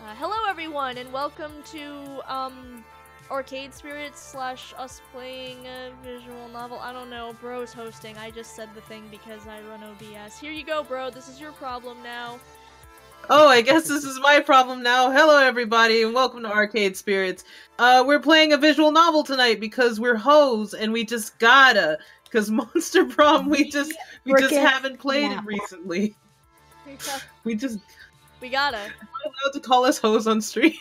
Hello everyone, and welcome to, Arcade Spirits / us playing a visual novel. I don't know, bro's hosting. I just said the thing because I run OBS. Here you go, bro, this is your problem now. Oh, I guess this is my problem now. Hello everybody, and welcome to Arcade Spirits. We're playing a visual novel tonight because we're hoes, and we just gotta. Because Monster Prom, we just haven't played it recently. We gotta. Am I allowed to call us hoes on stream?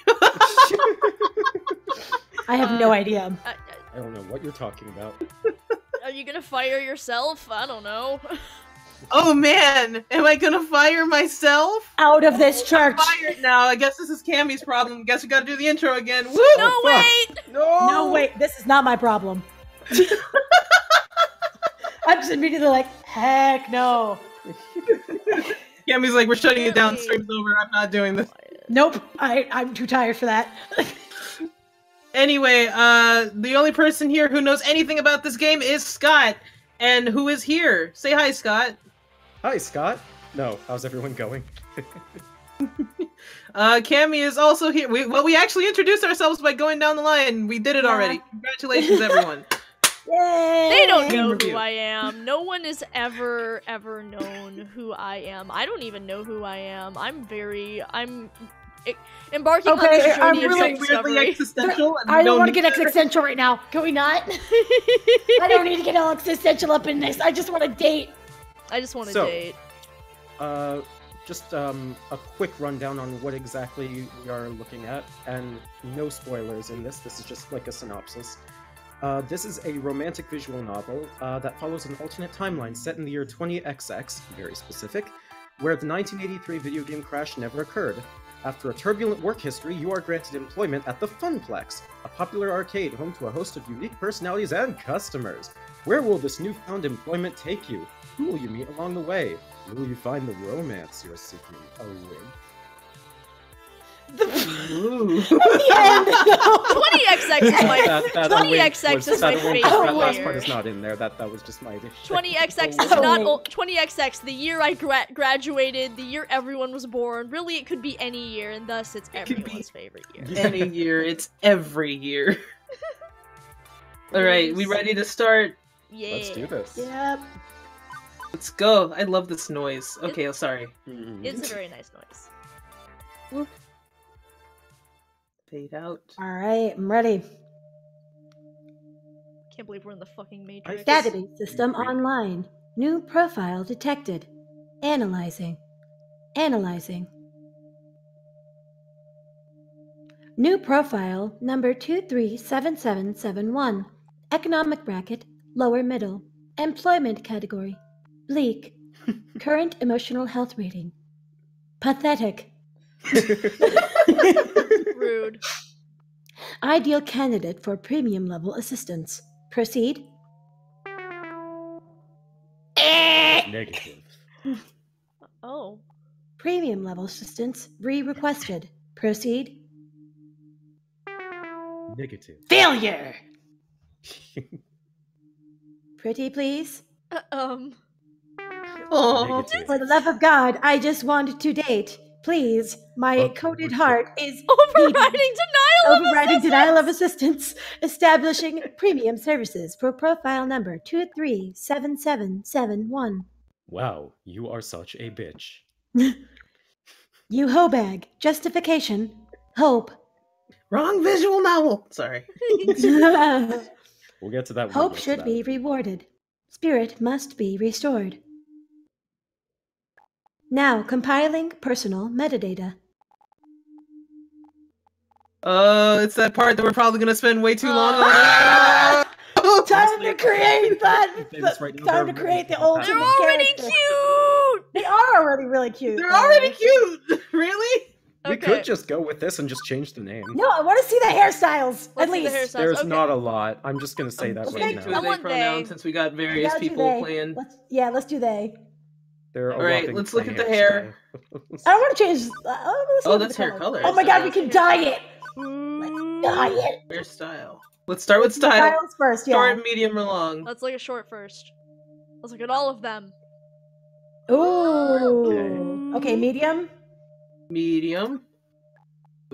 I have no idea. I don't know what you're talking about. Are you gonna fire yourself? I don't know. Oh man, am I gonna fire myself? Out of this church! I'm fired now. I guess this is Cammy's problem. Guess we gotta do the intro again. Woo! No, wait! No, wait, this is not my problem. I'm just immediately like, heck no. Cammy's like, we're shutting it down. Stream's over. I'm not doing this. Nope, I'm too tired for that. Anyway, the only person here who knows anything about this game is Scott. And who is here? Say hi, Scott. Hi, Scott. No, how's everyone going? Cammy is also here. We actually introduced ourselves by going down the line. We did it already. Congratulations, everyone. Yay! They don't know review. who I am. No one has ever known who I am. I don't even know who I am. I'm embarking on this journey I'm of really self-discovery. Weirdly existential. And I don't want to need get existential right now. Can we not? I don't need to get all existential up in this. I just want to date. I just want to So, date. Just a quick rundown on what exactly we are looking at, and no spoilers in this. This is just like a synopsis. This is a romantic visual novel that follows an alternate timeline set in the year 20XX, very specific, where the 1983 video game crash never occurred. After a turbulent work history, you are granted employment at the Funplex, a popular arcade home to a host of unique personalities and customers. Where will this newfound employment take you? Who will you meet along the way? Will you find the romance you're seeking? Oh, wait. Ooh. At the end. 20XX is my 20XX is my favorite That last year. part is not in there. That was just my addition. 20XX is Oh, not wait. 20XX, the year I graduated, the year everyone was born. Really, it could be any year, and thus it's It could be everyone's favorite year. Any year. It's every year. Alright, we ready to start? Yeah. Let's do this. Yep. Let's go. I love this noise. Okay, sorry. It's a very nice noise. Whoop. Fade out. All right, I'm ready. Can't believe we're in the fucking Matrix. Database system online. New profile detected. Analyzing. Analyzing. New profile number 237771. Economic bracket lower middle. Employment category bleak. Current emotional health rating pathetic. Rude. Ideal candidate for premium level assistance. Proceed. Negative. Oh. Premium level assistance re-requested. Proceed. Negative. Failure! Pretty please? Oh, Negative. For the love of God, I just want to date. Please, my Oh, coded what's heart is Overriding denial of overriding assistance! denial of assistance. Establishing premium services for profile number 237771. Wow, you are such a bitch. You hoe bag. Justification. Hope. wrong visual novel. Sorry. We'll get to that. when we Hope get to should that. be rewarded. Spirit must be restored. Now compiling personal metadata. It's that part that we're probably gonna spend way too long on. Time to create that! Famous right now, Time to they're create the already- They're ultimate already character. cute! They are already really cute. They're though. already cute. Really? We Okay. could just go with this and just change the name. No, I want to see the hairstyles. Let's at see the least. hairstyles. There's Okay. not a lot. I'm just gonna say that Change right to I now. they want pronoun they. since we got We various gotta do people they. playing. Let's do they. They're a Alright, whopping let's look at the hairstyle. hair. I don't want to change. Let's Oh, look at that's the hair color. color. Oh my god, we can dye it. Ooh. Dye it. Hairstyle. Let's start with style. Styles first, yeah. Short, medium, or long. Let's look at short first. Let's look at all of them. Ooh. Okay, medium. Medium.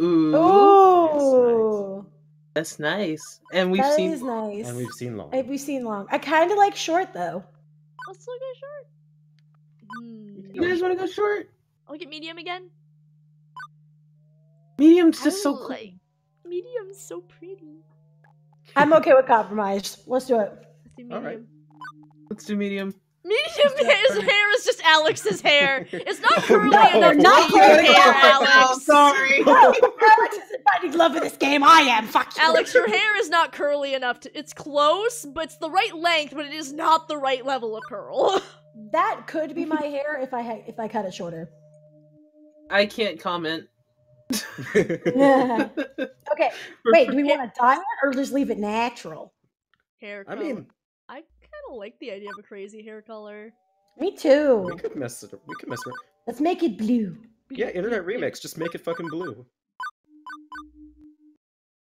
Ooh, Ooh, that's nice. And we've that seen. is nice. And we've seen long. We've seen long. I kind of like short though. Let's look at short. You guys want to go short? I'll get medium again. Medium's just so cool. Like, medium's so pretty. I'm okay with compromise. Let's do it. Let's do All medium. right. Let's do medium. Medium, his hair is just Alex's hair. It's not curly No, enough to not be your curly hair, enough. Alex. Sorry. Alex isn't finding love in this game. I am. Fuck you. Alex, your hair is not curly enough to. It's close, but it's the right length, but it is not the right level of curl. That could be my hair if I cut it shorter. I can't comment. Okay. Wait, do we want to dye it or just leave it natural? Hair I color. mean, I kind of like the idea of a crazy hair color. Me too. we could mess it. We could mess it. Let's make it blue. Yeah, Internet Remix. Just make it fucking blue.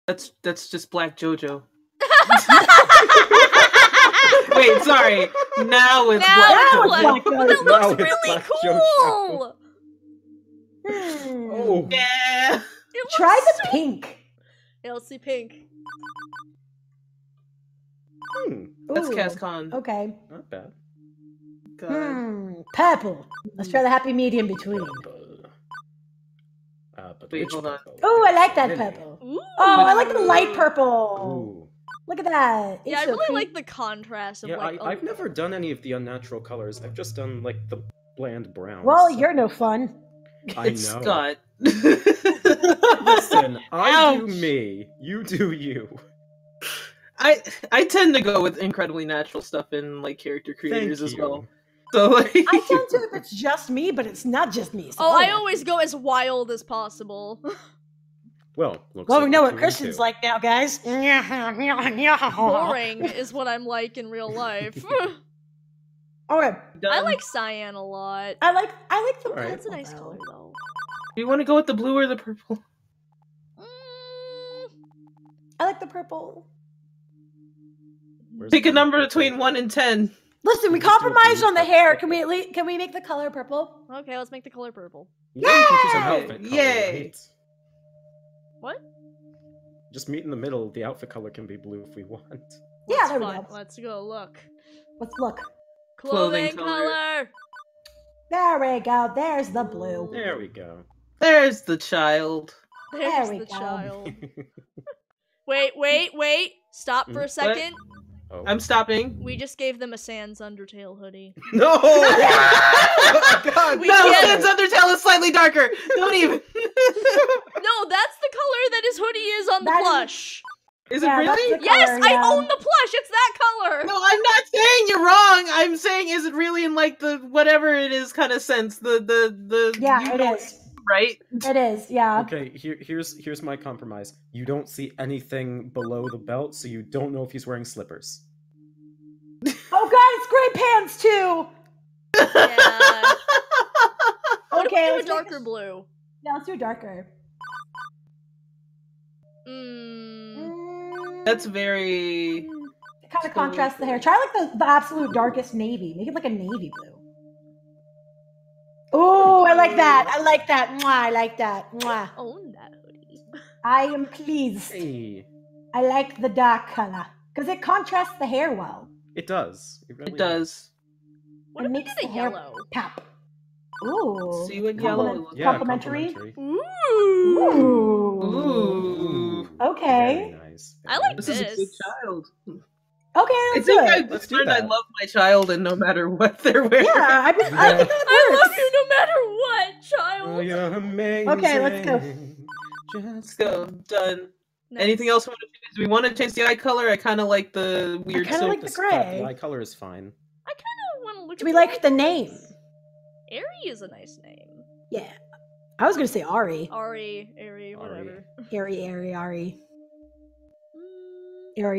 That's just Black JoJo. Wait, sorry. Now it's Now Black it's JoJo. Black- Black But that Jojo. Now looks it's really Black cool. Oh. Yeah. It looks Try the so- pink. Yeah, let's see pink. That's Ooh, Cascon. Okay. Not bad. God. Purple. Let's try the happy medium between. But Wait, which hold on. purple? Oh, I like that Really? purple. Ooh. Oh, I like the light purple. Ooh. Look at that. Yeah, I It's so really cute. like the contrast of Yeah, like. I've never done any of the unnatural colors. I've just done like the bland browns. Well, you're no fun. I It's know. Scott. Listen, I do Ouch. me. You do you. I tend to go with incredibly natural stuff in like character creators Thank as you. well. So like I tend to if it's just me, but it's not just me. So Oh, I yeah. always go as wild as possible. Well, looks Well, like we know we're what 2 and Christian's 2. like now, guys. Boring is what I'm like in real life. Okay. I like cyan a lot. I like the Alright. That's a purple, nice though. color though. Do you want to go with the blue or the purple? I like the purple. Where's Pick a the- number between 1 and 10. Listen, we Let's do a compromised blue on the purple. hair. Can we make the color purple? Okay, let's make the color purple. Yeah, you can choose an Yay! outfit color, Yay! right? What? Just meet in the middle. The outfit color can be blue if we want. Yeah, Let's there we find- go. Let's go look. Let's look. Clothing color. color. There we go. There's the blue. There we go. There's the child. There's we the go. child. Wait. Stop for a What? second. Oh. I'm stopping. We just gave them a Sans Undertale hoodie. No! Oh, God, We No, can't- Sans Undertale is slightly darker. Don't even. No, that's the color that his hoodie is on the That is- plush. Is Yeah, it that's really? the Yes, color, I yeah. own the plush. It's that color. No, I'm not saying you're wrong. I'm saying is it really in like the whatever it is kind of sense. The Yeah, you it know, is. right? It is. Yeah. Okay, here's my compromise. You don't see anything below the belt, so you don't know if he's wearing slippers. Oh God, it's gray pants too. Yeah. What Okay, if we let's do a make darker blue? Yeah, let's do darker. That's very. Kind of contrast the hair. Try like the absolute darkest navy. Make it like a navy blue. Oh, I like that. I like that. Mwah, I like that. Mwah. Own that hoodie. I am pleased. Hey, I like the dark color because it contrasts the hair well. it does. Really It does. What It if we makes did a the hair yellow? pop. Ooh. See what yellow Compliment- looks Yeah, complimentary. Ooh. Ooh. Ooh. Okay. Very nice. I like This is a good This. child. Okay, I let's think do I it. Let's do learned I that. love my child, and no matter what they're wearing. Yeah, I think that I works. love you no matter what, child. Oh, you're amazing. Okay, let's go. Let's go. Done. Nice. Anything else we want to change? Do we want to change the eye color? I kind of like the weird kinda silk. like the The gray. eye color is fine. I kind of want to look. Do at we like the name? Ari is a nice name. Yeah. I was gonna say Ari. Ari, whatever. Ari. Do Ari,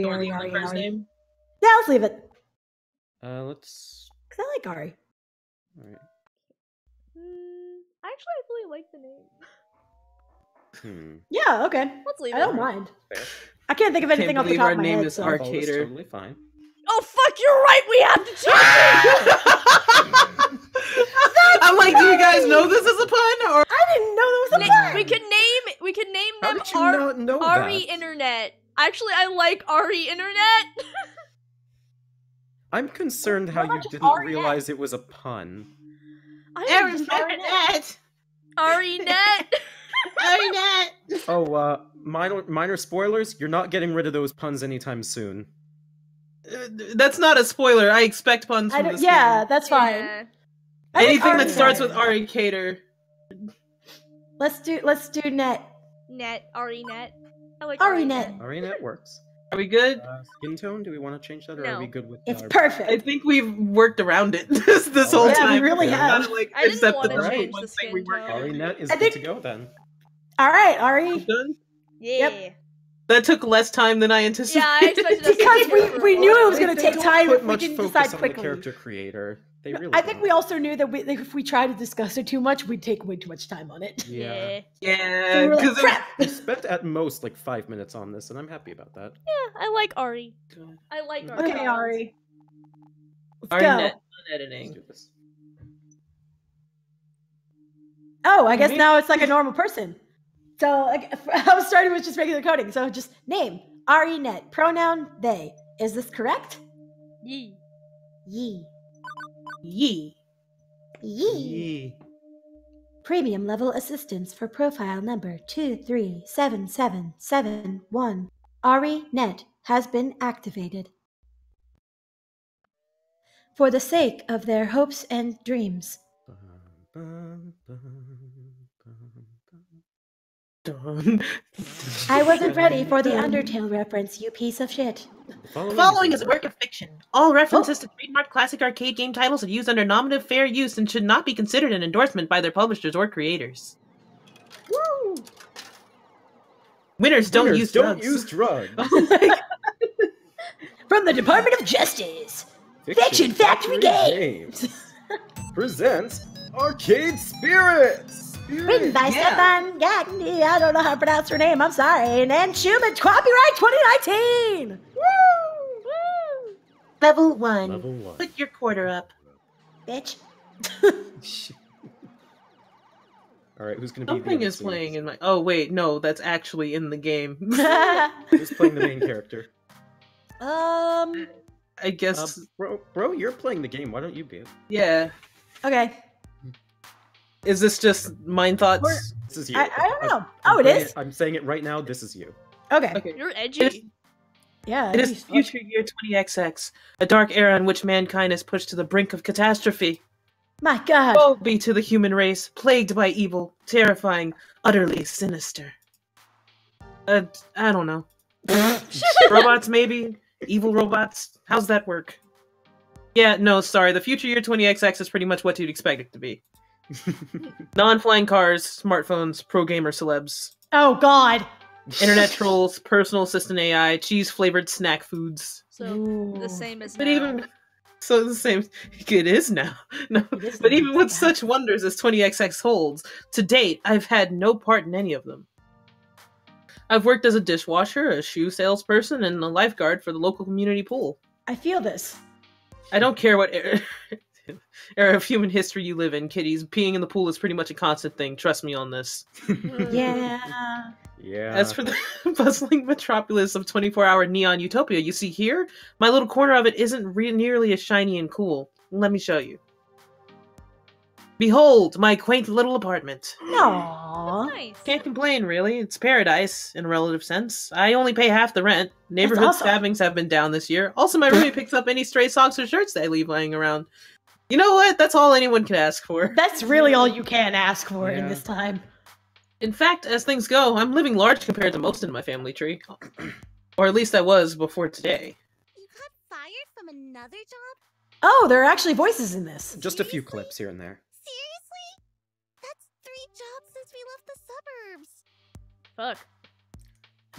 you wanna Ari, leave Ari, the first Ari. name? Yeah, let's leave it. Let's. Cause I like Ari. All right. Actually, I really like the name. Yeah, okay. Let's leave I it. don't mind. Fair. I can't think of anything off the believe top our of my name head. is so. Arc- Oh, that's Arcader. totally fine. Oh fuck! You're right. We have to change it. I'm like, do you guys know this is a pun? Or I didn't know there was a pun. We could name. We could name How them did you not know Ari that? Internet. Actually, I like Ari Internet. I'm concerned how about you just didn't Ari realize it was a pun. I Internet. Ari Net. Internet. Oh, minor spoilers. You're not getting rid of those puns anytime soon. That's not a spoiler. I expect puns from this game. That's fine. Yeah. I think Anything that Ari starts Net. with Ari Cater. Let's do net. Net. Ari Net. I like Ari Net. Arianet works. Are we good? Skin tone? Do we want to change that, or No. are we good with? It's our- perfect. I think we've worked around it this whole Yeah, time. we really We've have. gotta, like, I didn't accept want that to that's change one the thing skin we weren't tone. gonna do. Arianet is I good think- to go then. All right, Ari. Done? Yeah. That took less time than I anticipated. Yeah, I expected us to Because be here for we a knew it while. was going to They take don't time put if we much didn't focus decide on the quickly. character creator. They really. I think don't. we also knew that if we tried to discuss it too much, we'd take way too much time on it. Yeah. So Yeah, we were like, because crap. We spent at most like 5 minutes on this, and I'm happy about that. Yeah, I like Ari. I like Ari. Okay, Ari. Let's Ari go. Net Let's editing. do this. Oh, I guess Mhm. now it's like a normal person. So I was starting with just regular coding. So just name Ari Net. Pronoun they. Is this correct? Yee. Ye. Yee. Ye. Yee. Premium level assistance for profile number 237771. Ari Net has been activated. For the sake of their hopes and dreams. Done. I wasn't ready for the Undertale reference, you piece of shit. The following is a work of fiction. All references to trademark classic arcade game titles are used under nominative fair use and should not be considered an endorsement by their publishers or creators. Woo! Winners don't Winners use don't drugs. use drugs. From the Department of Justice. Fiction Factory Games. Presents Arcade Spirits. Written by Yeah. Stefan Gagny, I don't know how to pronounce her name, I'm sorry, and Schumann, copyright 2019! Woo! Level 1. Level 1. Put your quarter up. Bitch. All right, who's gonna be? Something is playing in my. Oh wait, no, that's actually in the game. Who's playing the main character? I guess. Bro, you're playing the game. Why don't you be it? Yeah. Okay. Is this just mind thoughts? This is you. I don't know. I'm Oh, it saying is? I'm saying it right now. This is you. Okay. Okay. You're It is, edgy. Yeah. it is future year 20XX, a dark era in which mankind is pushed to the brink of catastrophe. My god. Woe be to the human race, plagued by evil, terrifying, utterly sinister. I don't know. Robots, maybe? Evil robots? How's that work? Yeah, no, sorry. The future year 20XX is pretty much what you'd expect it to be. Non-flying cars, smartphones, pro gamer celebs, Oh god. internet trolls, personal assistant AI, cheese-flavored snack foods. So Ooh. the same as But now. even so, the same. It is now. No, It is but now. even with Yeah. such wonders as 20XX holds, to date, I've had no part in any of them. I've worked as a dishwasher, a shoe salesperson, and a lifeguard for the local community pool. I feel this. I don't care what era of human history you live in, kiddies. Peeing in the pool is pretty much a constant thing. Trust me on this. Yeah. Yeah. As for the bustling metropolis of 24-hour neon utopia you see here, my little corner of it isn't nearly as shiny and cool. Let me show you. Behold, my quaint little apartment. No. Nice. Can't complain, really. It's paradise, in a relative sense. I only pay half the rent. Neighborhood awesome. stabbings have been down this year. Also, my roommate picks up any stray socks or shirts that I leave laying around. You know what? That's all anyone could ask for. That's really all you can ask for in Yeah. this time. In fact, as things go, I'm living large compared to most in my family tree. Or at least I was before today. You got fired from another job? Oh, there are actually voices in this. Just a few clips here and there. Seriously? That's 3 jobs since we left the suburbs. Fuck.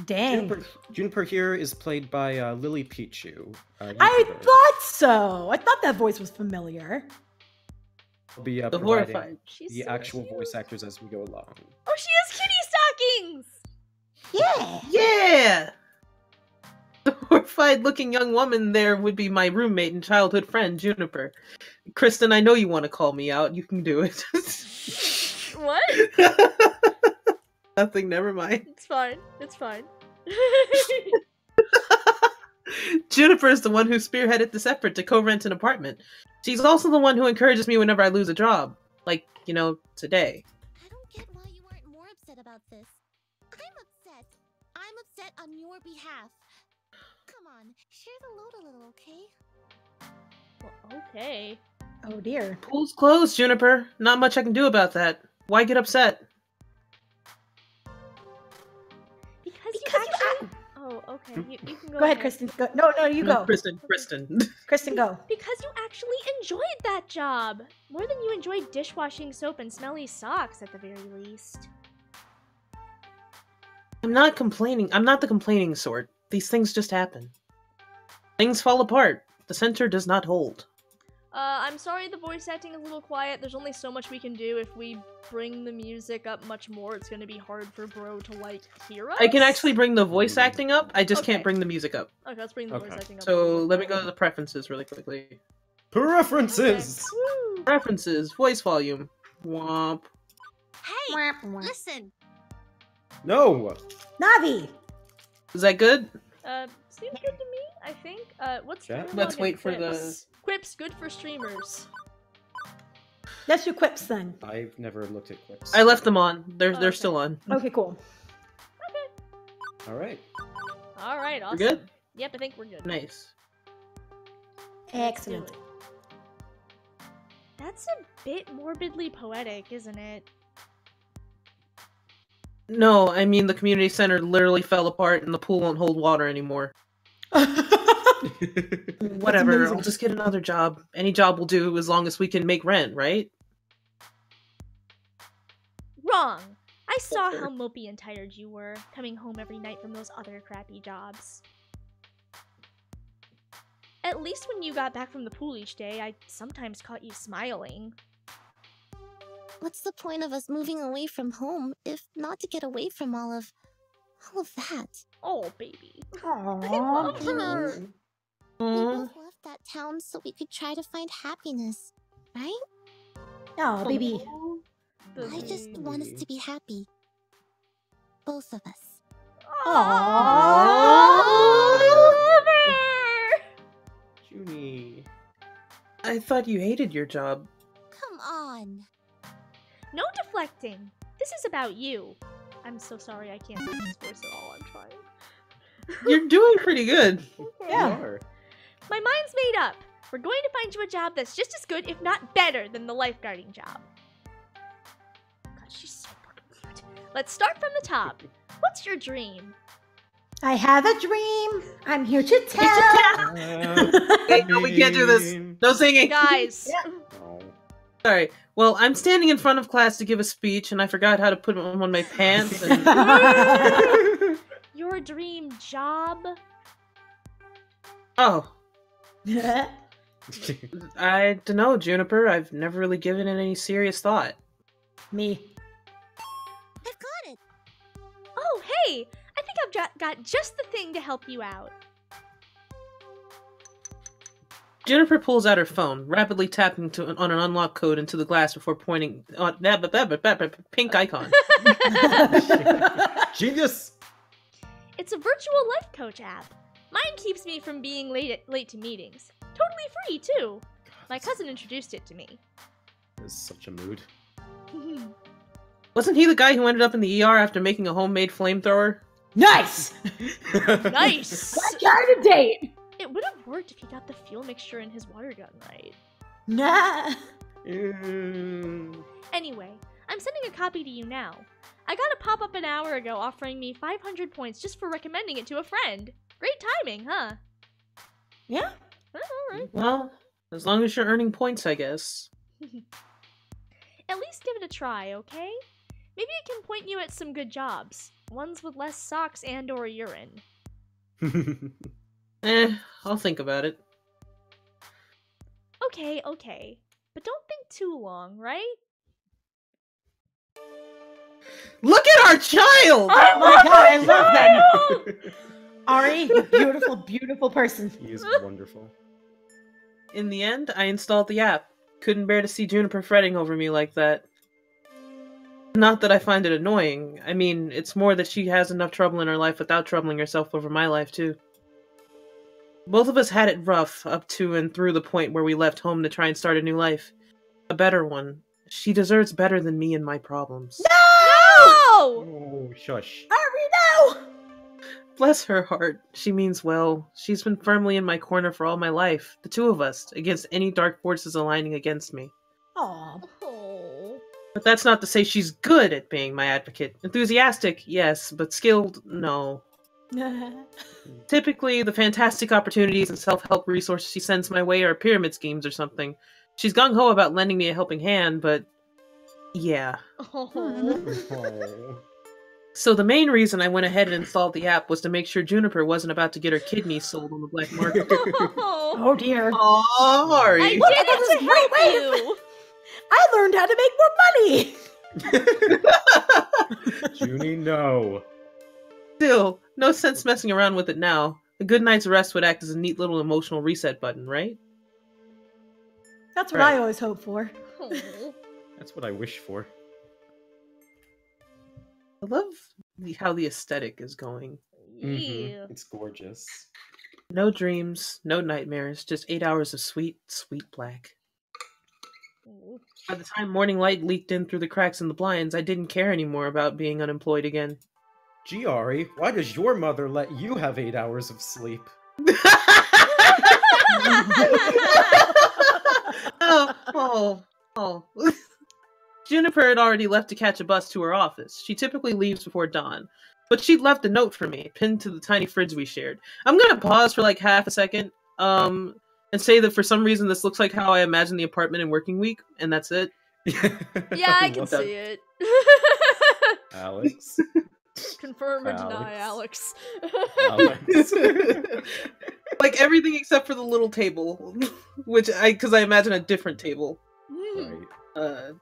Dang. Juniper here is played by Lily Pichu. I thought so. I thought that voice was familiar. Will be The providing horrified. She's the so actual cute. voice actors as we go along. Oh, she has kitty stockings. Yeah. Yeah! The horrified looking young woman there would be my roommate and childhood friend, Juniper. Kristen, I know you want to call me out. You can do it. What? Nothing, never mind. It's fine. It's fine. Juniper is the one who spearheaded this effort to co-rent an apartment. She's also the one who encourages me whenever I lose a job. Like, you know, today. I don't get why you aren't more upset about this. I'm upset. I'm upset on your behalf. Come on, share the load a little, okay? Well, okay. Oh dear. Pool's closed, Juniper. Not much I can do about that. Why get upset? Because you Because Oh, okay. You can go Go ahead, Kristen. Go. No, you go. Kristen. Kristen, go. Because you actually enjoyed that job! More than you enjoyed dishwashing soap and smelly socks, at the very least. I'm not complaining. I'm not the complaining sort. These things just happen. Things fall apart. The center does not hold. I'm sorry the voice acting is a little quiet. There's only so much we can do. If we bring the music up much more, it's gonna be hard for Bro to, like, hear us. I can actually bring the voice acting up. I just Okay. can't bring the music up. Okay, let's bring the voice Okay. acting up. So let me go to the preferences really quickly. Preferences! Woo! Preferences, voice volume. Womp. Hey, listen. No! Navi. Is that good? Seems good to me, I think. What's Chat? the Let's login? wait for the- Quips. Quips, good for streamers. That's your quips then. I've never looked at quips. I left them on. They're Okay. still on. Okay, cool. Alright. Alright, awesome. We're good? Yep, I think we're good. Nice. Excellent. Do it. That's a bit morbidly poetic, isn't it? No, I mean the community center literally fell apart and the pool won't hold water anymore. Whatever, amazing. I'll just get another job. Any job will do as long as we can make rent, right? Wrong! I saw how mopey and tired you were, coming home every night from those other crappy jobs. At least when you got back from the pool each day, I sometimes caught you smiling. What's the point of us moving away from home if not to get away from all of that? Oh, baby. Aww. I love You mean, her. we Aw. both left that town so we could try to find happiness, right? Oh, baby. I just want us to be happy. Both of us. Junie. I thought you hated your job. Come on. No deflecting. This is about you. I'm so sorry I can't do this voice at all. I'm trying. You're doing pretty good. Yeah. You are. My mind's made up. We're going to find you a job that's just as good, if not better, than the lifeguarding job. God, she's so fucking cute. Let's start from the top. What's your dream? I have a dream. I'm here to tell. Hey, no, we can't do this. No singing. Guys. No. Sorry. Well, I'm standing in front of class to give a speech, and I forgot how to put on my pants. And... Your dream job? oh, I don't know, Juniper. I've never really given it any serious thought. Me. I've got it. Oh, hey! I think I've got just the thing to help you out. Juniper pulls out her phone, rapidly tapping on an unlock code into the glass before pointing on that pink icon. Genius! It's a virtual life coach app. Mine keeps me from being late to meetings. Totally free, too. My cousin introduced it to me. This is such a mood. Wasn't he the guy who ended up in the ER after making a homemade flamethrower? Nice. Nice! What kind of date? It would have worked if he got the fuel mixture in his water gun right. Nah. Anyway, I'm sending a copy to you now. I got a pop-up an hour ago offering me 500 points just for recommending it to a friend. Great timing, huh? Yeah. Alright. Well, as long as you're earning points, I guess. At least give it a try, okay? Maybe it can point you at some good jobs. Ones with less socks and or urine. I'll think about it. Okay, okay. But don't think too long, right? Look at our child! Oh my god, I love that. Ari, you beautiful, beautiful person. He is wonderful. In the end, I installed the app. Couldn't bear to see Juniper fretting over me like that. Not that I find it annoying. I mean, it's more that she has enough trouble in her life without troubling herself over my life, too. Both of us had it rough up to and through the point where we left home to try and start a new life. A better one. She deserves better than me and my problems. No! Oh, shush. Ari, no! Bless her heart. She means well. She's been firmly in my corner for all my life. The two of us, against any dark forces aligning against me. Aw. Oh. But that's not to say she's good at being my advocate. Enthusiastic, yes, but skilled, no. Typically, the fantastic opportunities and self-help resources she sends my way are pyramid schemes or something. She's gung-ho about lending me a helping hand, but... yeah. Oh. Oh. So the main reason I went ahead and installed the app was to make sure Juniper wasn't about to get her kidneys sold on the black market. Oh. Oh dear. Oh, I Ari. did Look, it this is to great way to- help you. I learned how to make more money! Junie, no. Still, no sense messing around with it now. A good night's rest would act as a neat little emotional reset button, right? That's what Right. I always hope for. Oh. That's what I wish for. I love how the aesthetic is going. Yeah. It's gorgeous. No dreams, no nightmares, just 8 hours of sweet, sweet black. Oh. By the time morning light leaked in through the cracks in the blinds, I didn't care anymore about being unemployed again. Gee, Ari, why does your mother let you have 8 hours of sleep? oh. Juniper had already left to catch a bus to her office. She typically leaves before dawn, but she'd left a note for me, pinned to the tiny fridge we shared. I'm gonna pause for like half a second, and say that for some reason this looks like how I imagine the apartment in Working Week, and that's it. Yeah, I can love that. see it. Alex. Confirm or deny, Alex. Alex. Alex. Like everything except for the little table, because I imagine a different table. Mm. Right.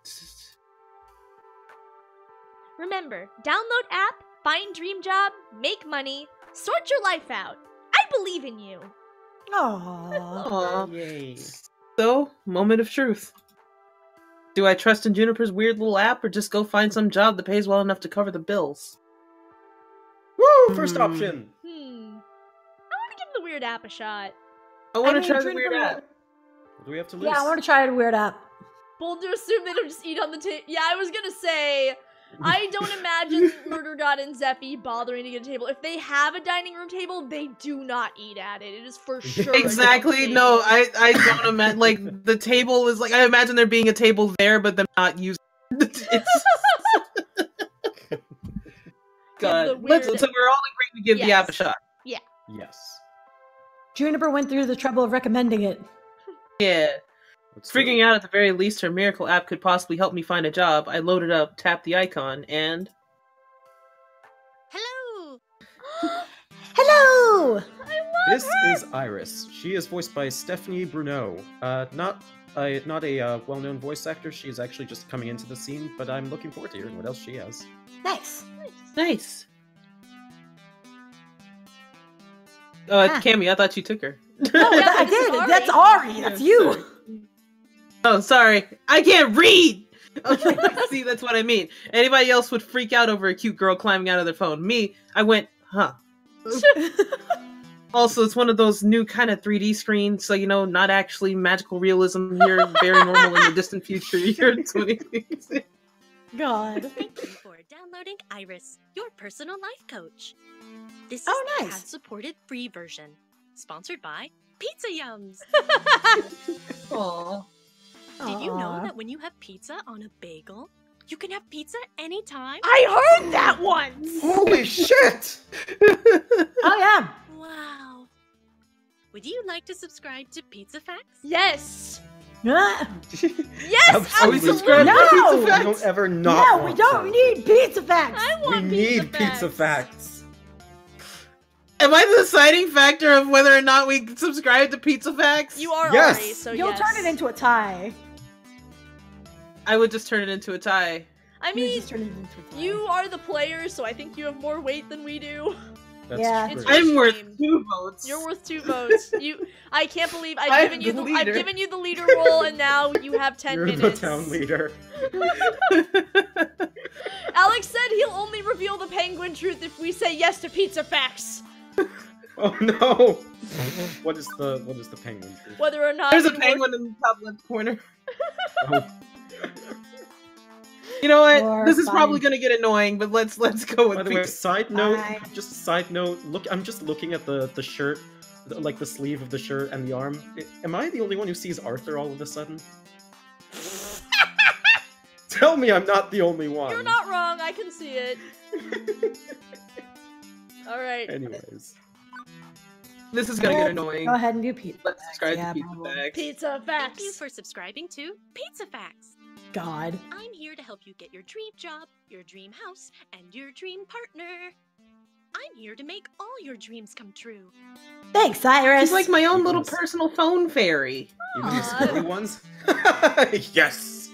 Remember, download app, find dream job, make money, sort your life out. I believe in you. Aww. Aw. Yay. So, moment of truth. Do I trust in Juniper's weird little app, or just go find some job that pays well enough to cover the bills? Woo! First Hmm. option. I want to give the weird app a shot. I want to mean, try the Juniper- weird app. What do we have to lose? Yeah, I want to try to weird up. Bold to assume they don't just eat on the table. Yeah, I was gonna say, I don't imagine Murder God and Zeppi bothering to get a table. If they have a dining room table, they do not eat at it. It is for sure. a Exactly. dumb No, table. I don't imagine. Like the table is like I imagine there being a table there, but them not using. It's... the God. weird- So we're all agreeing to give the app a Yes. shot. Yes. Juniper went through the trouble of recommending it. Yeah. Let's do Figuring it. out at the very least her miracle app could possibly help me find a job, I loaded up, tapped the icon, and Hello! Hello! This is Iris. She is voiced by Stephanie Bruneau. Not a well-known voice actor. She is actually just coming into the scene, but I'm looking forward to hearing what else she has. Nice. nice. Ah. Cammy, I thought you took her. No, Yeah, I this is did. Ari. That's Ari. That's you. Oh, sorry. I can't read! Okay, see, that's what I mean. Anybody else would freak out over a cute girl climbing out of their phone. Me, I went, huh. Also, it's one of those new kind of 3D screens, so, not actually magical realism here, very normal in the distant future year 2026. God. Thank you for downloading Iris, your personal life coach. This is Oh, the nice. ad-supported free version, sponsored by Pizza Yums. Aww. Did you know Aw. that when you have pizza on a bagel, you can have pizza anytime? I heard that once! Holy shit! Oh, yeah. Wow. Would you like to subscribe to Pizza Facts? Yes! Ah. Yes, Absolutely. absolutely! No! Pizza Facts? We don't ever not No, want we don't to. need pizza facts. I We want need Pizza Facts. Am I the deciding factor of whether or not we subscribe to Pizza Facts? You are Yes! Ari, so You'll yes. turn it into a tie. I would just turn it into a tie. I You mean, just turn it into a tie. you are the player, so I think you have more weight than we do. That's Yeah. true. It's I'm worth shame. 2 votes. You're worth 2 votes. I can't believe I've I'm given you the I've leader. given you the leader role, and now you have 10 You're minutes. the town leader. Alex said he'll only reveal the penguin truth if we say yes to pizza facts. Oh no! What is the penguin truth? Whether or not There's a it penguin in the top left corner. Oh, You know what? You're This is fine. probably gonna get annoying, but let's go with by the way, pizza. side note, Fine. just side note. Look, I'm just looking at the shirt, like the sleeve of the shirt and the arm. Am I the only one who sees Arthur all of a sudden? Tell me I'm not the only one. You're not wrong, I can see it. Alright. Anyways. This is gonna get Let's annoying. Go ahead and do pizza. Let's subscribe Yeah, to Pizza probably. Facts. Pizza Thank you facts. for subscribing to Pizza Facts. God. I'm here to help you get your dream job, your dream house, and your dream partner. I'm here to make all your dreams come true. Thanks, Iris. She's like my own little Yes. personal phone fairy. Even the Aw. squirrely ones? Yes!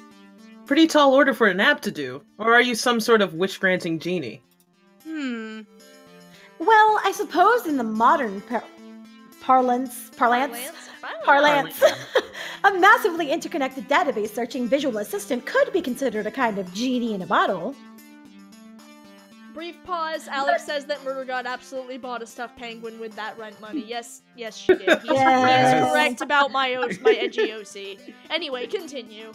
Pretty tall order for a nap to do. Or are you some sort of wish-granting genie? Well, I suppose in the modern parlance, a massively interconnected database searching visual assistant could be considered a kind of genie in a bottle. Brief pause. Alex says that Murder God absolutely bought a stuffed penguin with that rent money. Yes, she did. He is Yes. correct about my edgy OC. Anyway, continue.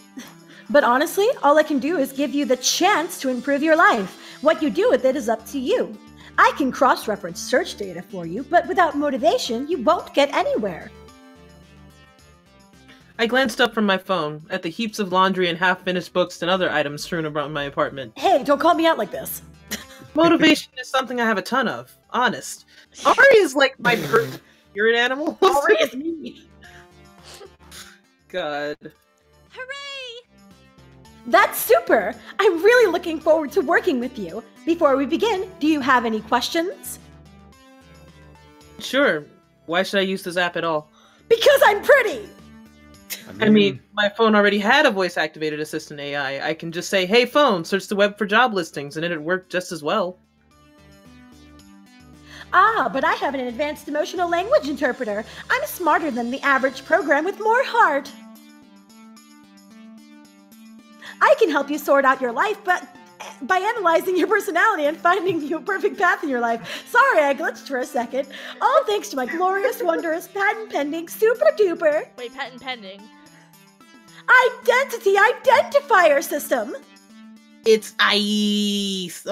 But honestly, all I can do is give you the chance to improve your life. What you do with it is up to you. I can cross-reference search data for you, but without motivation, you won't get anywhere. I glanced up from my phone at the heaps of laundry and half-finished books and other items strewn around my apartment. Hey, don't call me out like this. Motivation is something I have a ton of. Honest. Ari is like my spirit animal. Ari is me. God. Hooray! That's super! I'm really looking forward to working with you. Before we begin, do you have any questions? Sure. Why should I use this app at all? Because I'm pretty! I mean, my phone already had a voice-activated assistant AI. I can just say, "Hey phone, search the web for job listings," and it'd work just as well. Ah, but I have an advanced emotional language interpreter. I'm smarter than the average program with more heart. I can help you sort out your life, but by analyzing your personality and finding you a perfect path in your life. Sorry, I glitched for a second. All thanks to my glorious, wondrous, patent-pending, super-duper Wait, patent pending. identity identifier system. It's ICE.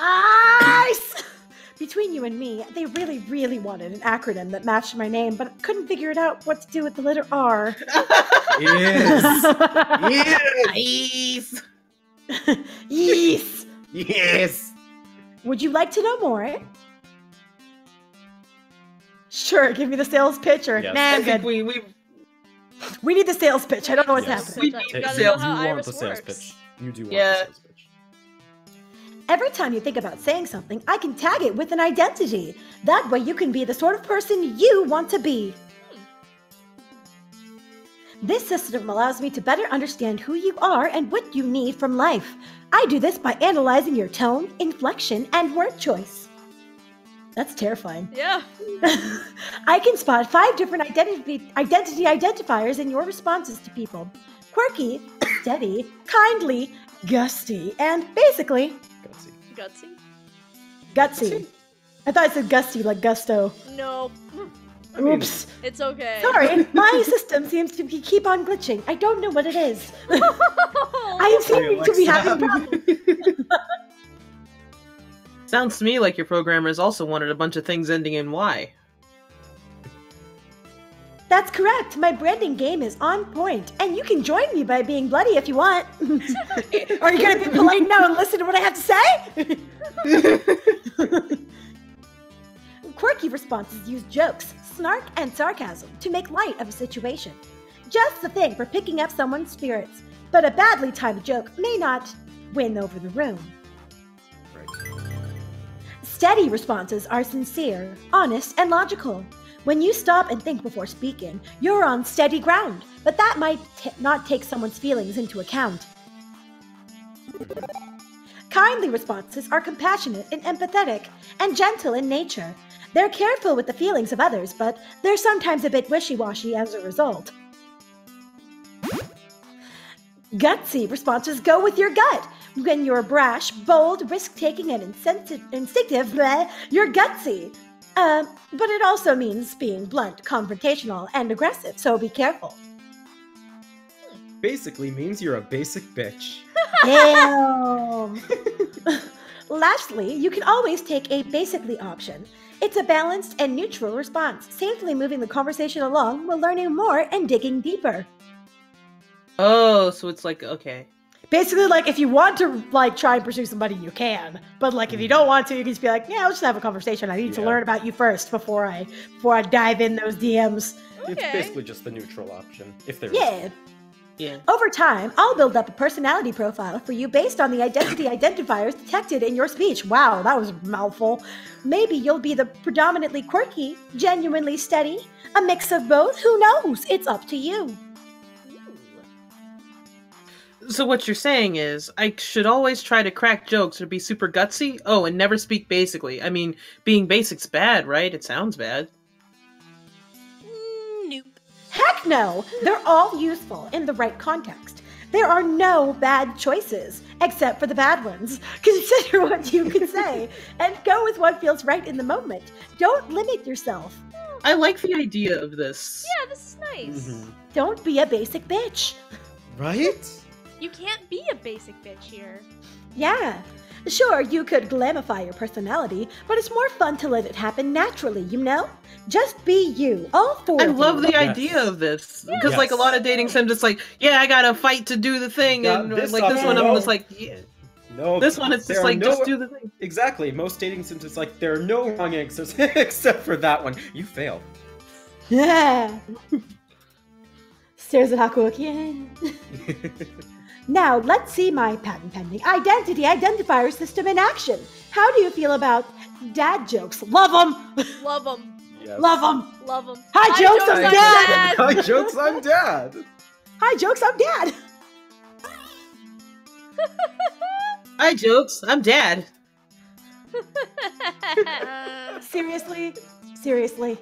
ICE! Between you and me, they really, really wanted an acronym that matched my name, but couldn't figure it out what to do with the letter R. Yes! ICE. Yes! Yes! Would you like to know more? Sure, give me the sales pitch or Yes. nah, I I'm think good. We need the sales pitch. I don't know what's Yes. happening. We need You the gotta sales- know how You want Iris the sales works. pitch. You do want Yeah. the sales pitch. Every time you think about saying something, I can tag it with an identity. That way you can be the sort of person you want to be. This system allows me to better understand who you are and what you need from life. I do this by analyzing your tone, inflection, and word choice. That's terrifying. Yeah. I can spot 5 different identity identifiers in your responses to people. Quirky, steady, kindly, gusty, and basically Gutsy. Gutsy? gutsy. I thought I said gusty like gusto. No. I mean, Oops. It's okay. Sorry, my system seems to keep on glitching. I don't know what it is. I am seeming to be having problems. Sounds to me like your programmers also wanted a bunch of things ending in Y. That's correct. My branding game is on point, and you can join me by being bloody if you want. Are you going to be polite now and listen to what I have to say? Quirky responses use jokes, snark, and sarcasm to make light of a situation. Just the thing for picking up someone's spirits, but a badly timed joke may not win over the room. Right. Steady responses are sincere, honest, and logical. When you stop and think before speaking, you're on steady ground, but that might not take someone's feelings into account. Kindly responses are compassionate and empathetic, and gentle in nature. They're careful with the feelings of others, but they're sometimes a bit wishy-washy as a result. Gutsy responses go with your gut. When you're brash, bold, risk-taking, and instinctive, bleh, you're gutsy. But it also means being blunt, confrontational, and aggressive, so be careful. Basically means you're a basic bitch. Damn! Lastly, you can always take a basically option. It's a balanced and neutral response, safely moving the conversation along while learning more and digging deeper. Oh, so it's like, okay. Basically, like, if you want to, like, try and pursue somebody, you can. But, like, if you don't want to, you can just be like, yeah, let's just have a conversation. I need to Yeah. learn about you first before I dive in those DMs. It's Okay. basically just the neutral option, if there is. Yeah. Yeah. Over time, I'll build up a personality profile for you based on the identity identifiers detected in your speech. Wow, that was a mouthful. Maybe you'll be the predominantly quirky, genuinely steady, a mix of both. Who knows? It's up to you. So what you're saying is, I should always try to crack jokes or be super gutsy? Oh, and never speak basically. I mean, being basic's bad, right? It sounds bad. Nope. Heck no! They're all useful in the right context. There are no bad choices, except for the bad ones. Consider what you can say, and go with what feels right in the moment. Don't limit yourself. I like the idea of this. Yeah, this is nice. Mhm. Don't be a basic bitch. Right? You can't be a basic bitch here. Yeah. Sure, you could glamify your personality, but it's more fun to let it happen naturally, you know? Just be you, all four I of love you. the Yes. idea of this. Because, like, a Yes. lot of dating sims, it's like, yeah, I gotta fight to do the thing. Got And, this like, this one, option, I'm no. just like, yeah. No. This one, it's there just are like, no- just do the thing. Exactly. Most dating sims, it's like, there are no wrong answers except for that one. You failed. Yeah. Stares at Haku again. Now, let's see my patent pending identity identifier system in action. How do you feel about dad jokes? Love them! Love them. Yes. Love them! Love them. Hi, jokes, I'm dad! Hi, jokes, I'm dad. Hi, jokes, I'm dad! Hi, jokes. I'm dad. Seriously? Seriously?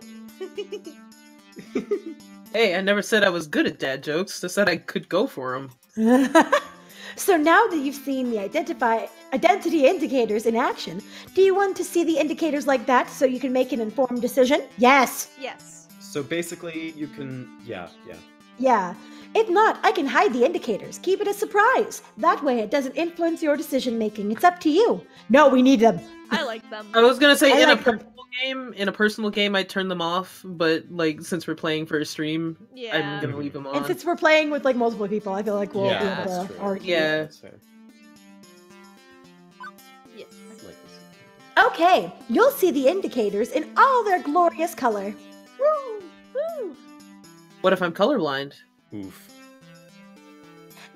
Hey, I never said I was good at dad jokes. I said I could go for them. So now that you've seen the identity indicators in action, do you want to see the indicators like that so you can make an informed decision? Yes. Yes. So basically, you can, yeah. Yeah. If not, I can hide the indicators. Keep it a surprise. That way it doesn't influence your decision making. It's up to you. No, we need them. I like them. I was gonna say I in like them. a personal game, I'd turn them off. But like, since we're playing for a stream, Yeah. I'm gonna leave them on. And since we're playing with like multiple people, I feel like we'll Yeah, be that's able true. to argue. Yeah. That's fair. Yes. Like this. Okay, you'll see the indicators in all their glorious color. Woo! Woo! What if I'm colorblind? Oof.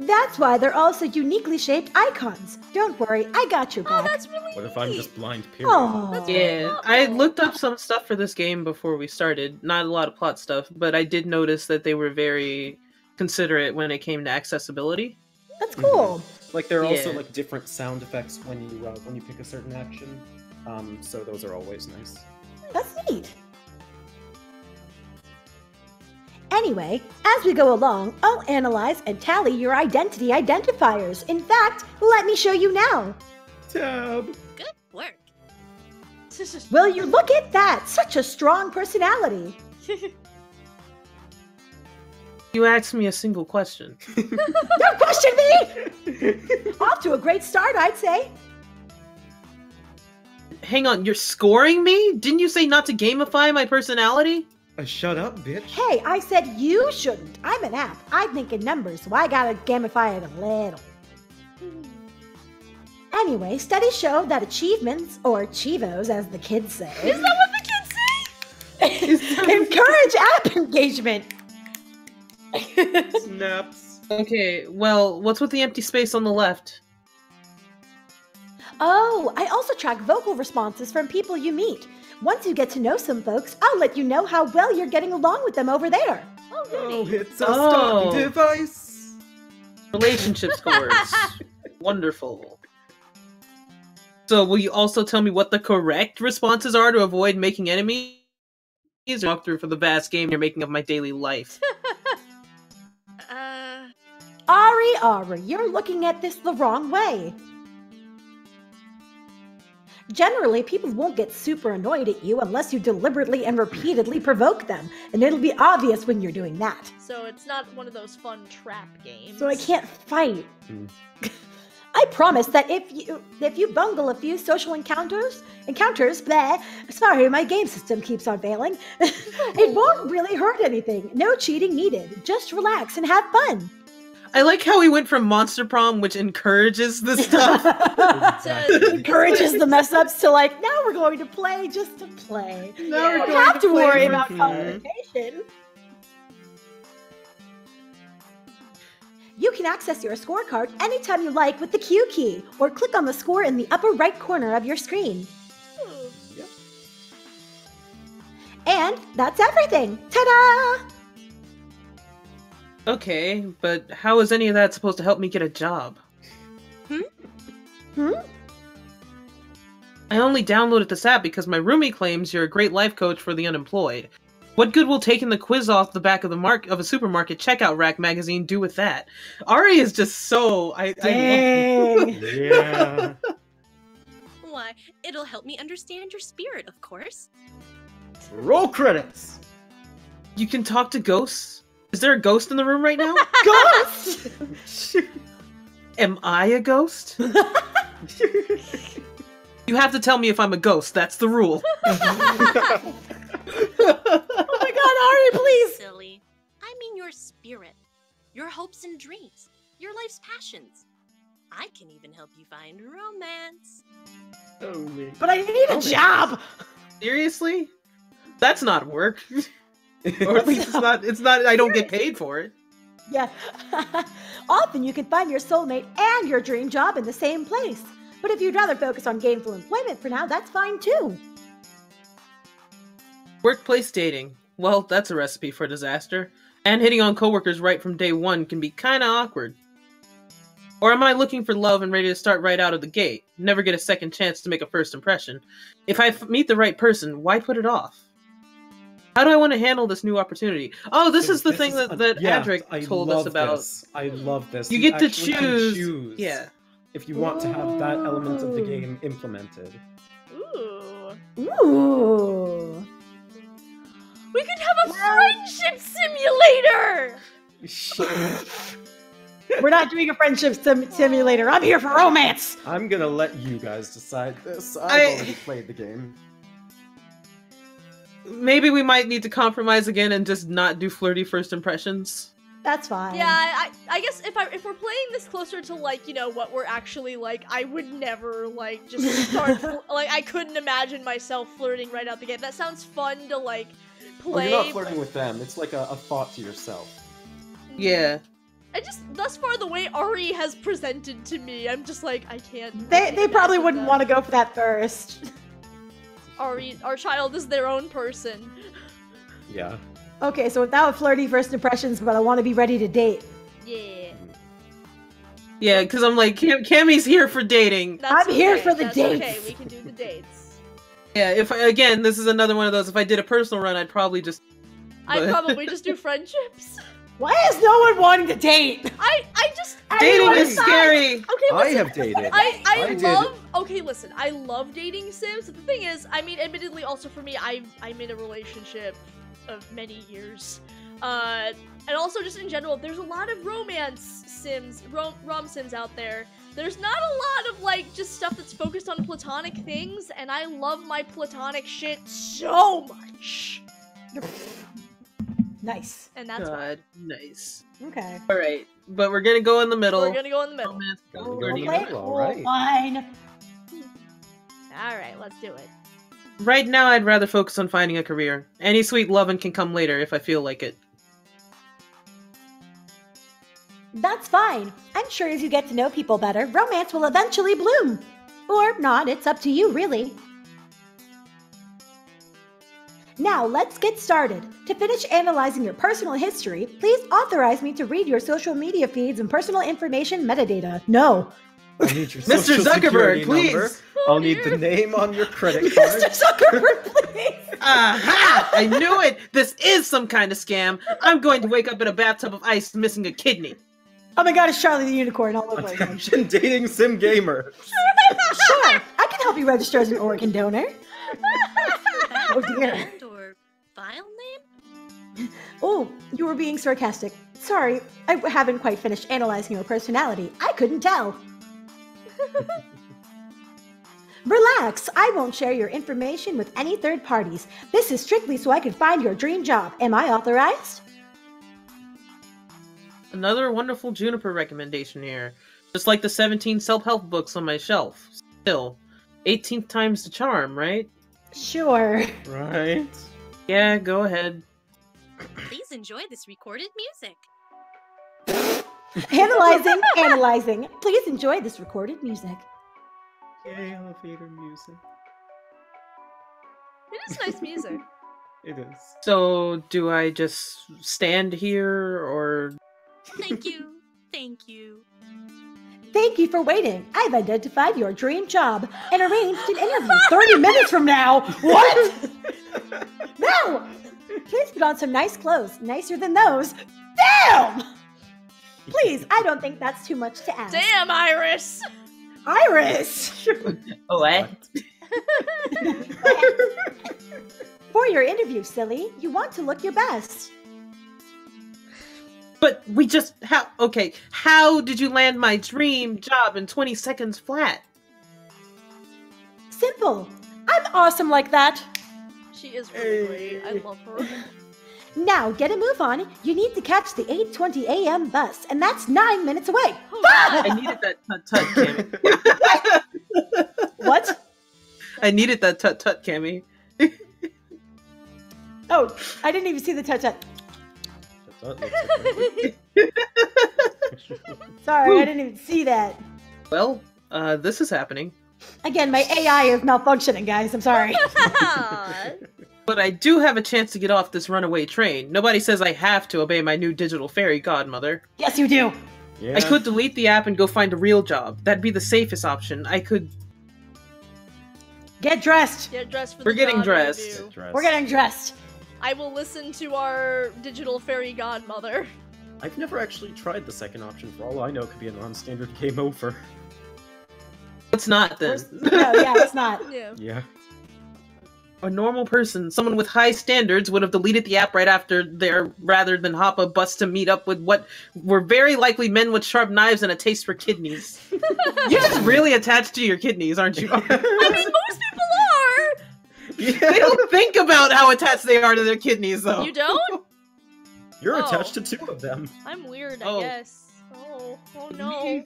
That's why they're also uniquely shaped icons. Don't worry, I got your Oh, back. that's really What if neat. I'm just blind, period? Aw. That's Yeah, I had looked up some stuff for this game before we started. Not a lot of plot stuff, but I did notice that they were very considerate when it came to accessibility. That's cool. Like there are also Yeah. like different sound effects when you pick a certain action. So those are always nice. That's neat. Anyway, as we go along, I'll analyze and tally your identity identifiers. In fact, let me show you now. Tab. Good work. Will you look at that? Such a strong personality. You asked me a single question. Don't question me! Off to a great start, I'd say. Hang on, you're scoring me? Didn't you say not to gamify my personality? Shut up, bitch. Hey, I said you shouldn't. I'm an app. I think in numbers, so I gotta gamify it a little. Anyway, studies show that achievements, or Chivos as the kids say, Is that what the kids say? encourage app engagement. Snaps. Okay, well, what's with the empty space on the left? Oh, I also track vocal responses from people you meet. Once you get to know some folks, I'll let you know how well you're getting along with them over there. Oh, Oh, goody. it's a Oh. stock device. Relationship scores. Wonderful. So, will you also tell me what the correct responses are to avoid making enemies? Walk through for the vast game you're making of my daily life. Ari, Ari, you're looking at this the wrong way. Generally, people won't get super annoyed at you unless you deliberately and repeatedly provoke them, and it'll be obvious when you're doing that. So it's not one of those fun trap games. So I can't fight. I promise that if you bungle a few social encounters, bleh, sorry, my game system keeps on failing, it won't really hurt anything. No cheating needed. Just relax and have fun. I like how we went from Monster Prom, which encourages this stuff. Encourages the mess ups to like, now we're going to play just to play. Now You we're don't going have to to play worry for about fun. confrontation. You can access your scorecard anytime you like with the Q key, or click on the score in the upper right corner of your screen. Ooh. And that's everything! Ta-da! Okay, but how is any of that supposed to help me get a job? Hmm? I only downloaded this app because my roomie claims you're a great life coach for the unemployed. What good will taking the quiz off the back of a supermarket checkout rack magazine do with that? Ari is just so... Dang! Yeah. Why, it'll help me understand your spirit, of course. Roll credits. You can talk to ghosts? Is there a ghost in the room right now? Ghost! Am I a ghost? You have to tell me if I'm a ghost. That's the rule. Oh my god, Ari, please! Silly. I mean your spirit, your hopes and dreams, your life's passions. I can even help you find romance. Holy. But I need a job! Seriously? That's not work. Or at least it's not, I don't get paid for it. Yeah. Often you can find your soulmate and your dream job in the same place. But if you'd rather focus on gainful employment for now, that's fine too. Workplace dating. Well, that's a recipe for disaster. And hitting on coworkers right from day one can be kinda awkward. Or am I looking for love and ready to start right out of the gate? Never get a second chance to make a first impression. If I meet the right person, why put it off? How do I want to handle this new opportunity? Oh, this is the thing that Adric told us about. This. I love this. You get to actually can choose. Yeah. If you want to have that element of the game implemented. Ooh. Ooh. We could have a friendship simulator! We're not doing a friendship simulator. I'm here for romance. I'm gonna let you guys decide this. I've already played the game. Maybe we might need to compromise again and just not do flirty first impressions. That's fine. Yeah, I guess if we're playing this closer to like, you know, what we're actually like, I would never like just start like I couldn't imagine myself flirting right out the gate. That sounds fun to like play. You're not flirting with them. It's like a thought to yourself. Yeah. I just thus far the way Ari has presented to me, I'm just like I can't. They probably wouldn't want to go for that first. Ari, our child is their own person. Yeah. Okay, so without flirty first impressions, but I want to be ready to date. Yeah. Yeah, because I'm like, Cammy's here for dating. That's I'm here okay, for the that's dates. Okay, we can do the dates. Yeah, again, this is another one of those, if I did a personal run, I'd probably just... I'd probably just do friendships. Why is no one wanting to date? I just Dating Everyone is scary! okay, listen, I have dated. I did. love okay, listen, I love dating sims. The thing is, I mean, admittedly also for me, I'm in a relationship of many years. And also just in general, there's a lot of romance sims, rom sims out there. There's not a lot of like just stuff that's focused on platonic things, and I love my platonic shit so much. Nice. And that's why. God, nice. Okay. Alright, but we're gonna go in the middle. We're gonna go in the middle. Romance, Gonna go flirty. in the middle, alright. Fine. Alright, let's do it. Right now, I'd rather focus on finding a career. Any sweet lovin' can come later if I feel like it. That's fine. I'm sure as you get to know people better, romance will eventually bloom. Or not, it's up to you, really. Now, let's get started. To finish analyzing your personal history, please authorize me to read your social media feeds and personal information metadata. No. I'll need your Mr. social Zuckerberg, security please! number. I'll need the name on your credit card. Mr. Zuckerberg, please! Aha! I knew it! This is some kind of scam! I'm going to wake up in a bathtub of ice missing a kidney. Oh my god, it's Charlie the Unicorn all over again. Attention, dating sim gamer. Sure, I can help you register as an organ donor. Oh dear. Band or file name? Oh, you were being sarcastic. Sorry, I haven't quite finished analyzing your personality. I couldn't tell. Relax, I won't share your information with any third parties. This is strictly so I can find your dream job. Am I authorized? Another wonderful Juniper recommendation here. Just like the 17 self-help books on my shelf. Still, 18th time's the charm, right? Sure. Right. Yeah, go ahead. Please enjoy this recorded music. Analyzing. Please enjoy this recorded music. Yay, elevator music. It is nice music. It is. So, do I just stand here, or... Thank you. Thank you. Thank you for waiting. I've identified your dream job and arranged an interview 30 minutes from now. What? No! Please put on some nice clothes, nicer than those. Damn! Please, I don't think that's too much to ask. Damn, Iris! Iris! Oh, what? For your interview, silly, you want to look your best. But we just... how did you land my dream job in 20 seconds flat? Simple. I'm awesome like that. She is really great. I love her. Now, get a move on. You need to catch the 8:20 a.m. bus, and that's 9 minutes away. Oh, I needed that tut-tut, Cammy. What? I needed that tut-tut, Cammy. Oh, I didn't even see the tut-tut. Sorry, I didn't even see that. Well, this is happening. Again, my AI is malfunctioning, guys. I'm sorry. But I do have a chance to get off this runaway train. Nobody says I have to obey my new digital fairy godmother. Yes, you do. Yeah. I could delete the app and go find a real job. That'd be the safest option. I could... Get dressed. Get dressed for We're the getting job dressed. interview. We're getting dressed. I will listen to our digital fairy godmother. I've never actually tried the second option. For all I know, it could be a non-standard game over. It's not then. No, yeah, it's not. Yeah. Yeah. A normal person, someone with high standards, would have deleted the app right after there, rather than hop a bus to meet up with what were very likely men with sharp knives and a taste for kidneys. You're just really attached to your kidneys, aren't you? I mean, most people are! They don't think about how attached they are to their kidneys, though. You don't? You're Oh. attached to two of them. I'm weird, Oh. I guess. Oh no.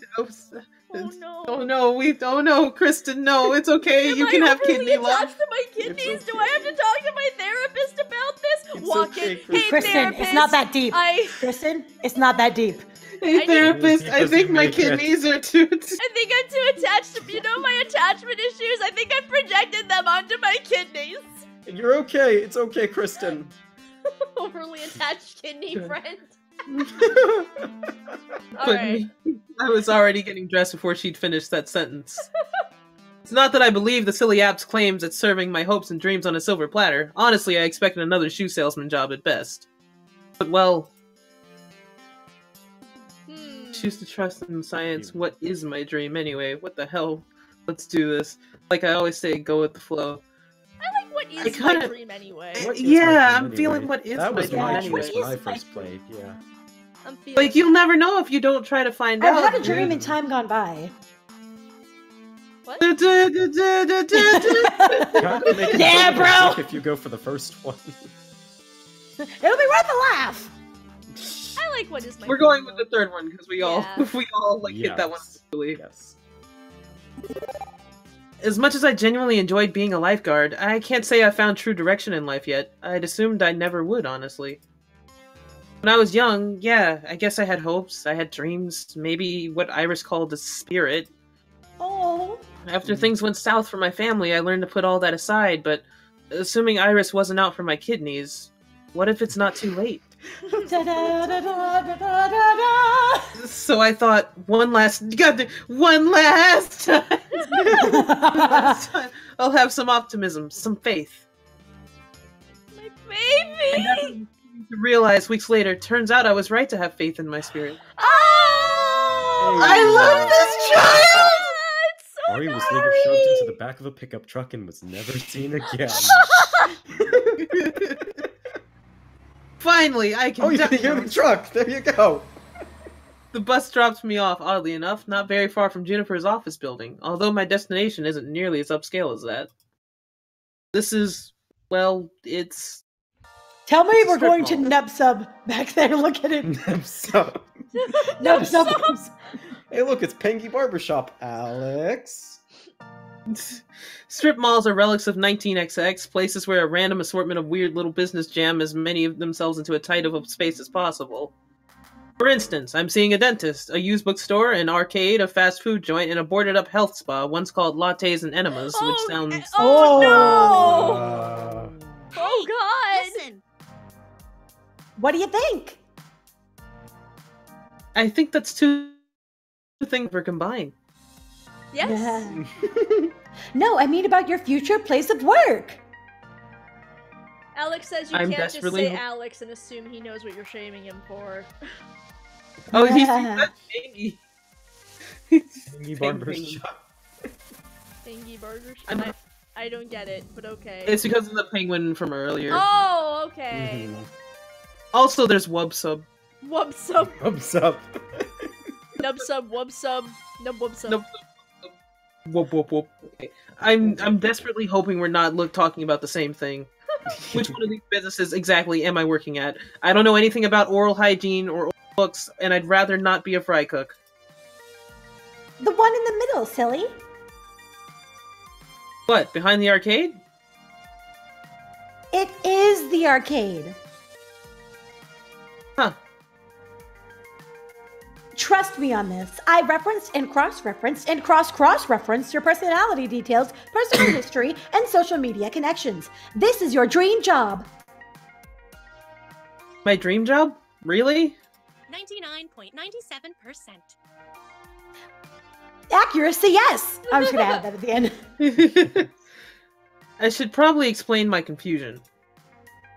Oh no, no, Kristen, no, it's okay. Am You I can have overly kidney love. attached to my kidneys? It's Do I have to talk to my therapist about this? It's Walk okay, in. Kristen. Hey, Kristen, therapist. it's not that deep. I Kristen, it's not that deep. Hey, I therapist, need- I think my Because you make it. kidneys are too... think I'm too attached to, you know, my attachment issues. I think I projected them onto my kidneys. You're okay. It's okay, Kristen. Overly attached kidney friend. But Alright. I was already getting dressed before she'd finished that sentence. It's not that I believe the silly app's claims at serving my hopes and dreams on a silver platter. Honestly, I expected another shoe salesman job at best. But well, choose to trust in science. What is my dream anyway? What the hell? Let's do this. Like I always say, go with the flow. I like what I is my kinda- dream anyway. What is Yeah, my dream I'm anyway? feeling what is that my was dream my anyway. choice when I What is my first played. Yeah. I'm feeling Like, you'll never know if you don't try to find I've out. had a dream in time gone by. what? Kind of make it Yeah, so bro! realistic if you go for the first one. It'll be worth a laugh. I like what is my We're dream, going with though. the third one because we all Yeah. hit that one easily. Yes. As much as I genuinely enjoyed being a lifeguard, I can't say I found true direction in life yet. I'd assumed I never would, honestly. When I was young, yeah, I guess I had hopes, I had dreams, maybe what Iris called a spirit. Oh. After things went south for my family, I learned to put all that aside, but assuming Iris wasn't out for my kidneys, what if it's not too late? Da-da-da-da-da-da-da. So I thought, one last time, I'll have some optimism, some faith. My baby! To realize weeks later, turns out I was right to have faith in my spirit. Ah! I love this child! It's so Ari was nice. later shoved into the back of a pickup truck and was never seen again. Finally, I can Oh, you die can hear now. the truck! There you go! The bus drops me off, oddly enough, not very far from Juniper's office building, although my destination isn't nearly as upscale as that. This is, well, it's... Tell me It's a we're strip going to mall. Nubsub back there. Look at it. So, Nubsub. hey, look, it's Pengy Barbershop, Alex. Strip malls are relics of 19XX, places where a random assortment of weird little business jam as many of themselves into as tight of a space as possible. For instance, I'm seeing a dentist, a used bookstore, an arcade, a fast food joint, and a boarded-up health spa, once called Lattes and Enemas, which sounds... Oh, no! Uh, Oh god! Listen, What do you think? I think that's two things we're combined. Yes. No, I mean about your future place of work. Alex says you I'm can't just desperately say ho- Alex and assume he knows what you're shaming him for. Oh, he's Yeah. that's Pengy. Pengy Barbershop. Thingy burgers? I'm- I don't get it, but okay. It's because of the penguin from earlier. Oh, okay. Mhm. Also, there's Wubsub. Wub sub, What's up? nub sub, wub sub, nub wub sub. Nope. Whoop whoop whoop. Okay. I'm desperately hoping we're not talking about the same thing. Which one of these businesses exactly am I working at? I don't know anything about oral hygiene or oral books, and I'd rather not be a fry cook. The one in the middle, silly. What, behind the arcade? It is the arcade. Huh. Trust me on this. I referenced and cross-referenced and cross-cross-referenced your personality details, personal history, and social media connections. This is your dream job. My dream job? Really? 99.97%. Accuracy, yes. I'm just gonna add that at the end. I should probably explain my confusion.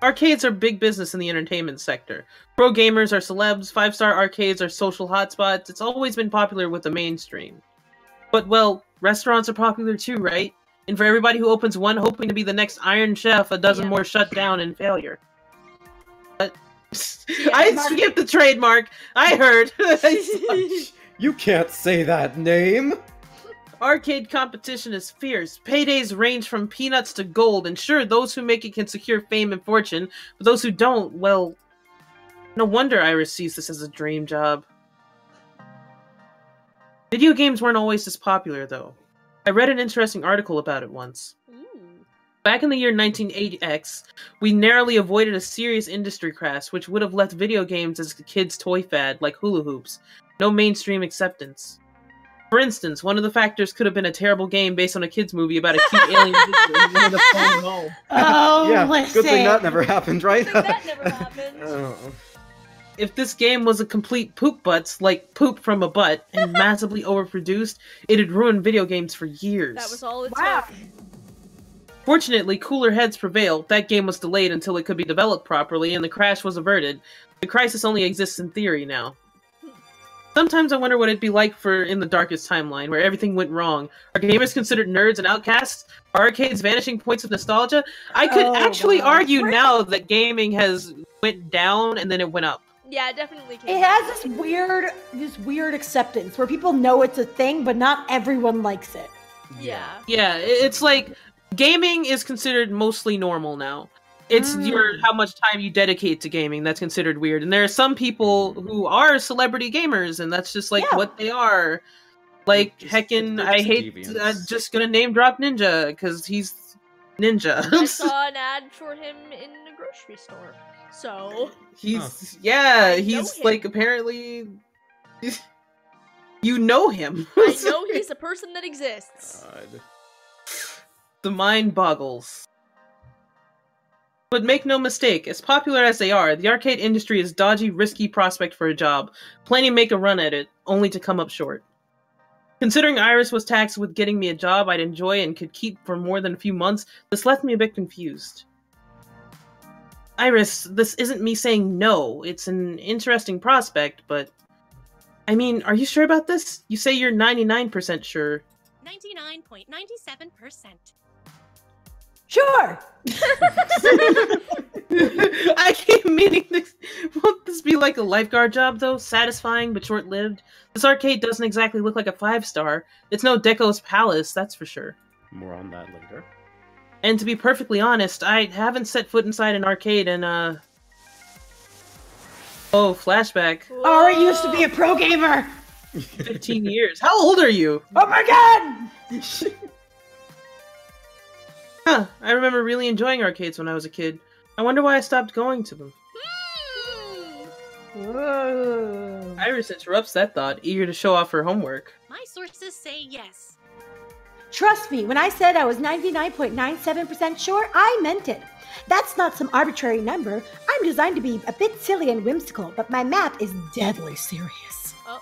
Arcades are big business in the entertainment sector. Pro gamers are celebs, 5-star arcades are social hotspots. It's always been popular with the mainstream. But, well, restaurants are popular too, right? And for everybody who opens one hoping to be the next Iron Chef, a dozen Yeah. more shut down in failure. But... Yeah, I Mark- skipped the trademark! I heard! You can't say that name! Arcade competition is fierce. Paydays range from peanuts to gold, and sure, those who make it can secure fame and fortune, but those who don't, well... No wonder Iris sees this as a dream job. Video games weren't always this popular, though. I read an interesting article about it once. Ooh. Back in the year 1980X, we narrowly avoided a serious industry crash, which would have left video games as a kid's toy fad, like hula hoops. No mainstream acceptance. For instance, one of the factors could have been a terrible game based on a kid's movie about a cute alien visitor who wanted to phone home. Oh, yeah, listen. good thing that never happened, right? Good thing that never happened. Oh. If this game was a complete poop butts, like poop from a butt, and massively overproduced, it'd ruin video games for years. That was all it Wow. took. Fortunately, cooler heads prevailed. That game was delayed until it could be developed properly, and the crash was averted. The crisis only exists in theory now. Sometimes I wonder what it'd be like for In the Darkest Timeline, where everything went wrong. Are gamers considered nerds and outcasts? Are arcades vanishing points of nostalgia? I could Oh, actually wow. argue now that gaming has went down and then it went up. Yeah, it definitely came. It has this weird acceptance where people know it's a thing, but not everyone likes it. Yeah. Yeah, it's like gaming is considered mostly normal now. It's your how much time you dedicate to gaming that's considered weird. And there are some people who are celebrity gamers, and that's just like Yeah. what they are. Like Just- heckin', they're I just hate. deviants. I'm just gonna name drop Ninja because he's Ninja. I saw an ad for him in a grocery store. So, He's yeah, I know he's him. like apparently. You know him. I know he's a person that exists. God. The mind boggles. But make no mistake, as popular as they are, the arcade industry is dodgy, risky prospect for a job. Plenty make a run at it, only to come up short. Considering Iris was tasked with getting me a job I'd enjoy and could keep for more than a few months, this left me a bit confused. Iris, this isn't me saying no. It's an interesting prospect, but I mean, are you sure about this? You say you're 99% sure. 99.97%. Sure. I keep meaning this. Won't this be like a lifeguard job, though? Satisfying, but short-lived? This arcade doesn't exactly look like a 5-star. It's no Deco's Palace, that's for sure. More on that later. And to be perfectly honest, I haven't set foot inside an arcade in, Oh, flashback. Ari used to be a pro gamer. 15 years. How old are you? Oh my god! Huh, I remember really enjoying arcades when I was a kid. I wonder why I stopped going to them. Whoa. Iris interrupts that thought, eager to show off her homework. My sources say yes. Trust me, when I said I was 99.97% sure, I meant it. That's not some arbitrary number. I'm designed to be a bit silly and whimsical, but my math is deadly serious. Oh,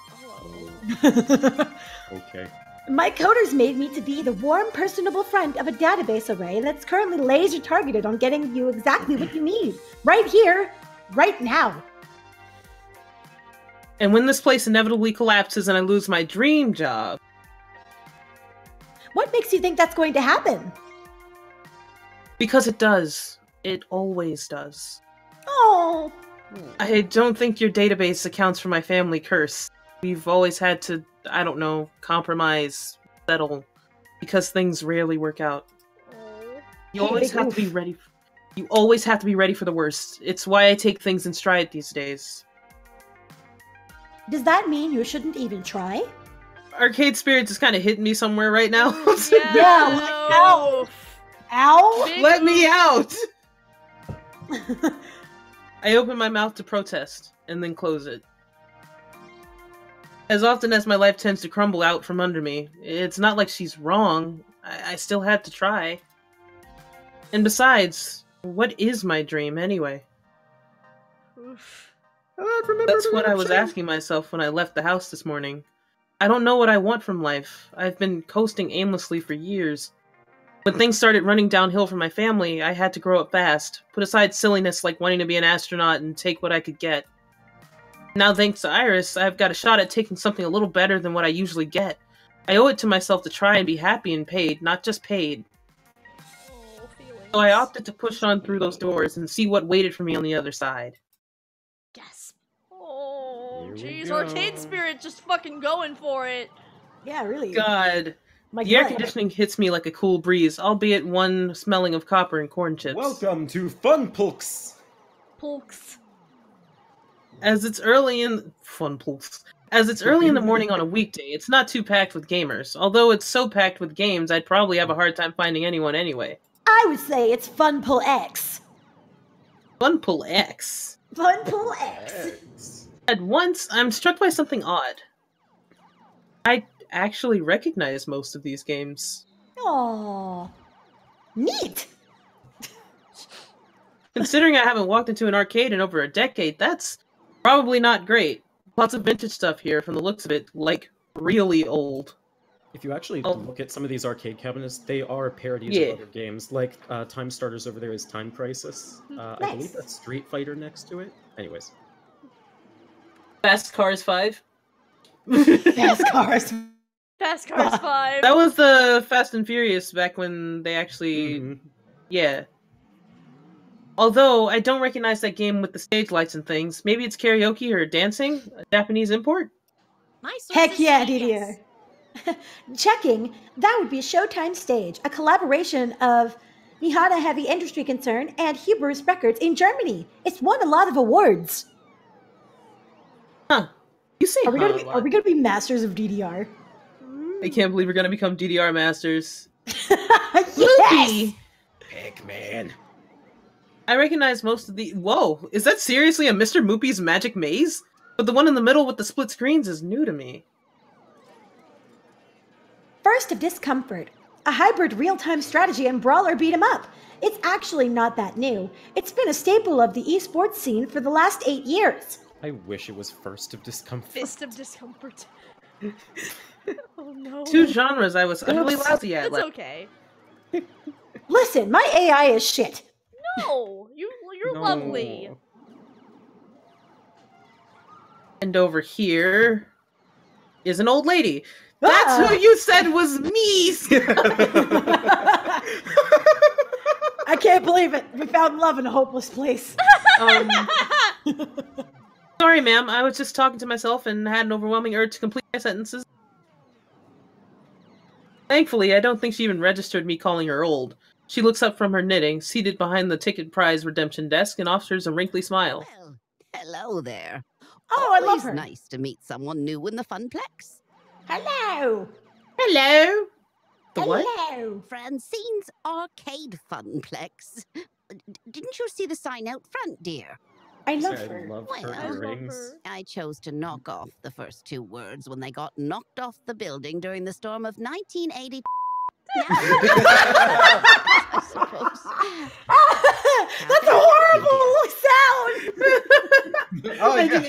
hello. Okay. My coders made me to be the warm, personable friend of a database array that's currently laser targeted on getting you exactly what you need. Right here, right now. And when this place inevitably collapses and I lose my dream job... What makes you think that's going to happen? Because it does. It always does. Oh. I don't think your database accounts for my family curse. We've always had to, I don't know, compromise, settle, because things rarely work out. You always have to be ready. You always have to be ready for the worst. It's why I take things in stride these days. Does that mean you shouldn't even try? Arcade Spirits is kind of hitting me somewhere right now. Yeah, like, ow. Ow! Big Let me oof. out! I open my mouth to protest, and then close it. As often as my life tends to crumble out from under me, it's not like she's wrong. I still had to try. And besides, what is my dream anyway? Oof. That's what I was asking myself when I left the house this morning. I don't know what I want from life. I've been coasting aimlessly for years. When things started running downhill for my family, I had to grow up fast, put aside silliness like wanting to be an astronaut and take what I could get. Now, thanks to Iris, I've got a shot at taking something a little better than what I usually get. I owe it to myself to try and be happy and paid, not just paid. Oh, feelings. So I opted to push on through those doors and see what waited for me on the other side. Gasp. Oh, Here we jeez, go. Arcade Spirit just fucking going for it. Yeah, really. God. My The air God. conditioning hits me like a cool breeze, albeit one smelling of copper and corn chips. Welcome to Fun Pulks! Pulks. As it's early in the morning on a weekday, it's not too packed with gamers. Although it's so packed with games, I'd probably have a hard time finding anyone anyway. I would say it's Funpull X. Funpull X. Funpull X. At once, I'm struck by something odd. I actually recognize most of these games. Aww. Neat. Considering I haven't walked into an arcade in over a decade, that's probably not great. Lots of vintage stuff here from the looks of it, like really old. If you actually Oh. look at some of these arcade cabinets, they are parodies Yeah. of other games. Like, Time Starters over there is Time Crisis. I Nice. believe that's Street Fighter next to it. Anyways. Fast Cars 5? Fast cars. Fast Cars 5. That was the Fast and Furious back when they actually... Mhm. Yeah. Although, I don't recognize that game with the stage lights and things. Maybe it's karaoke or dancing? A Japanese import? My sources Heck yeah, say DDR. yes. Checking. That would be Showtime Stage, a collaboration of Nihada Heavy Industry Concern and Hubris Records in Germany. It's won a lot of awards. Huh. You say Are we huh gonna a be, lot. are we gonna be masters of DDR? I can't believe we're gonna become DDR masters. Yes! Loopy! Pac-Man. I recognize most of the... Whoa! Is that seriously a Mr. Moopy's Magic Maze? But the one in the middle with the split screens is new to me. First of Discomfort, a hybrid real-time strategy and brawler beat 'em up. It's actually not that new. It's been a staple of the esports scene for the last 8 years. I wish it was First of Discomfort. Fist of Discomfort. Oh no. Two genres I was utterly Oops. lousy at. It's okay. Listen, my AI is shit. No! You're No. lovely. And over here... is an old lady. That's who you said was me! I can't believe it. We found love in a hopeless place. Sorry, ma'am. I was just talking to myself and had an overwhelming urge to complete my sentences. Thankfully, I don't think she even registered me calling her old. She looks up from her knitting, seated behind the ticket prize redemption desk, and offers a wrinkly smile. Well, hello there. Oh, I love Always her. nice to meet someone new in the Funplex. Hello. Hello! The what? Hello. Francine's Arcade Funplex. Didn't you see the sign out front, dear? I love I her. love Well, her I love earrings. her. I chose to knock off the first two words when they got knocked off the building during the storm of 1980. I suppose. That's a horrible sound. Oh, yeah.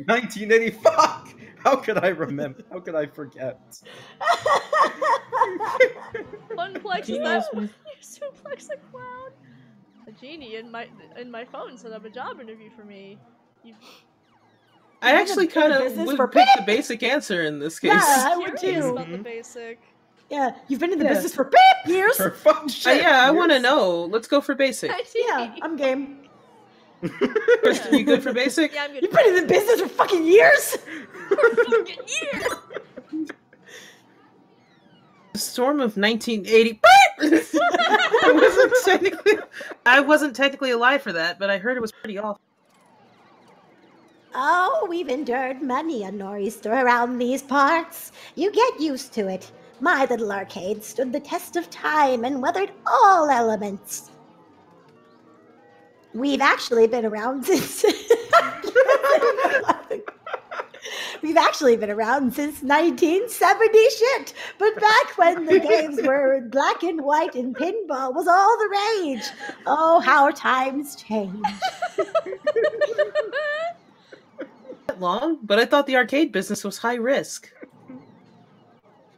1980. Fuck! How could I remember? How could I forget? Funplex, is Genius, that man. you suplex a clown? A genie in my phone set up a job interview for me. You I actually Go to kind of business would for pick the basic answer in this case. Yeah, I would curious too. about the basic. Yeah, you've been in the Yeah. business for years. For fun shit. Yeah, I want to years. know. Let's go for basic. Yeah, I'm game. Kristen, you good for basic? Yeah, I'm good. You've been in the business for fucking years. for fucking years. The storm of 1980. I wasn't technically alive for that, but I heard it was pretty awful. Oh, we've endured many a nor'easter around these parts. You get used to it. My little arcade stood the test of time and weathered all elements. We've actually been around since. We've actually been around since 1970 shit. But back when the games were in black and white and pinball was all the rage. Oh, how times change. That long, but I thought the arcade business was high risk.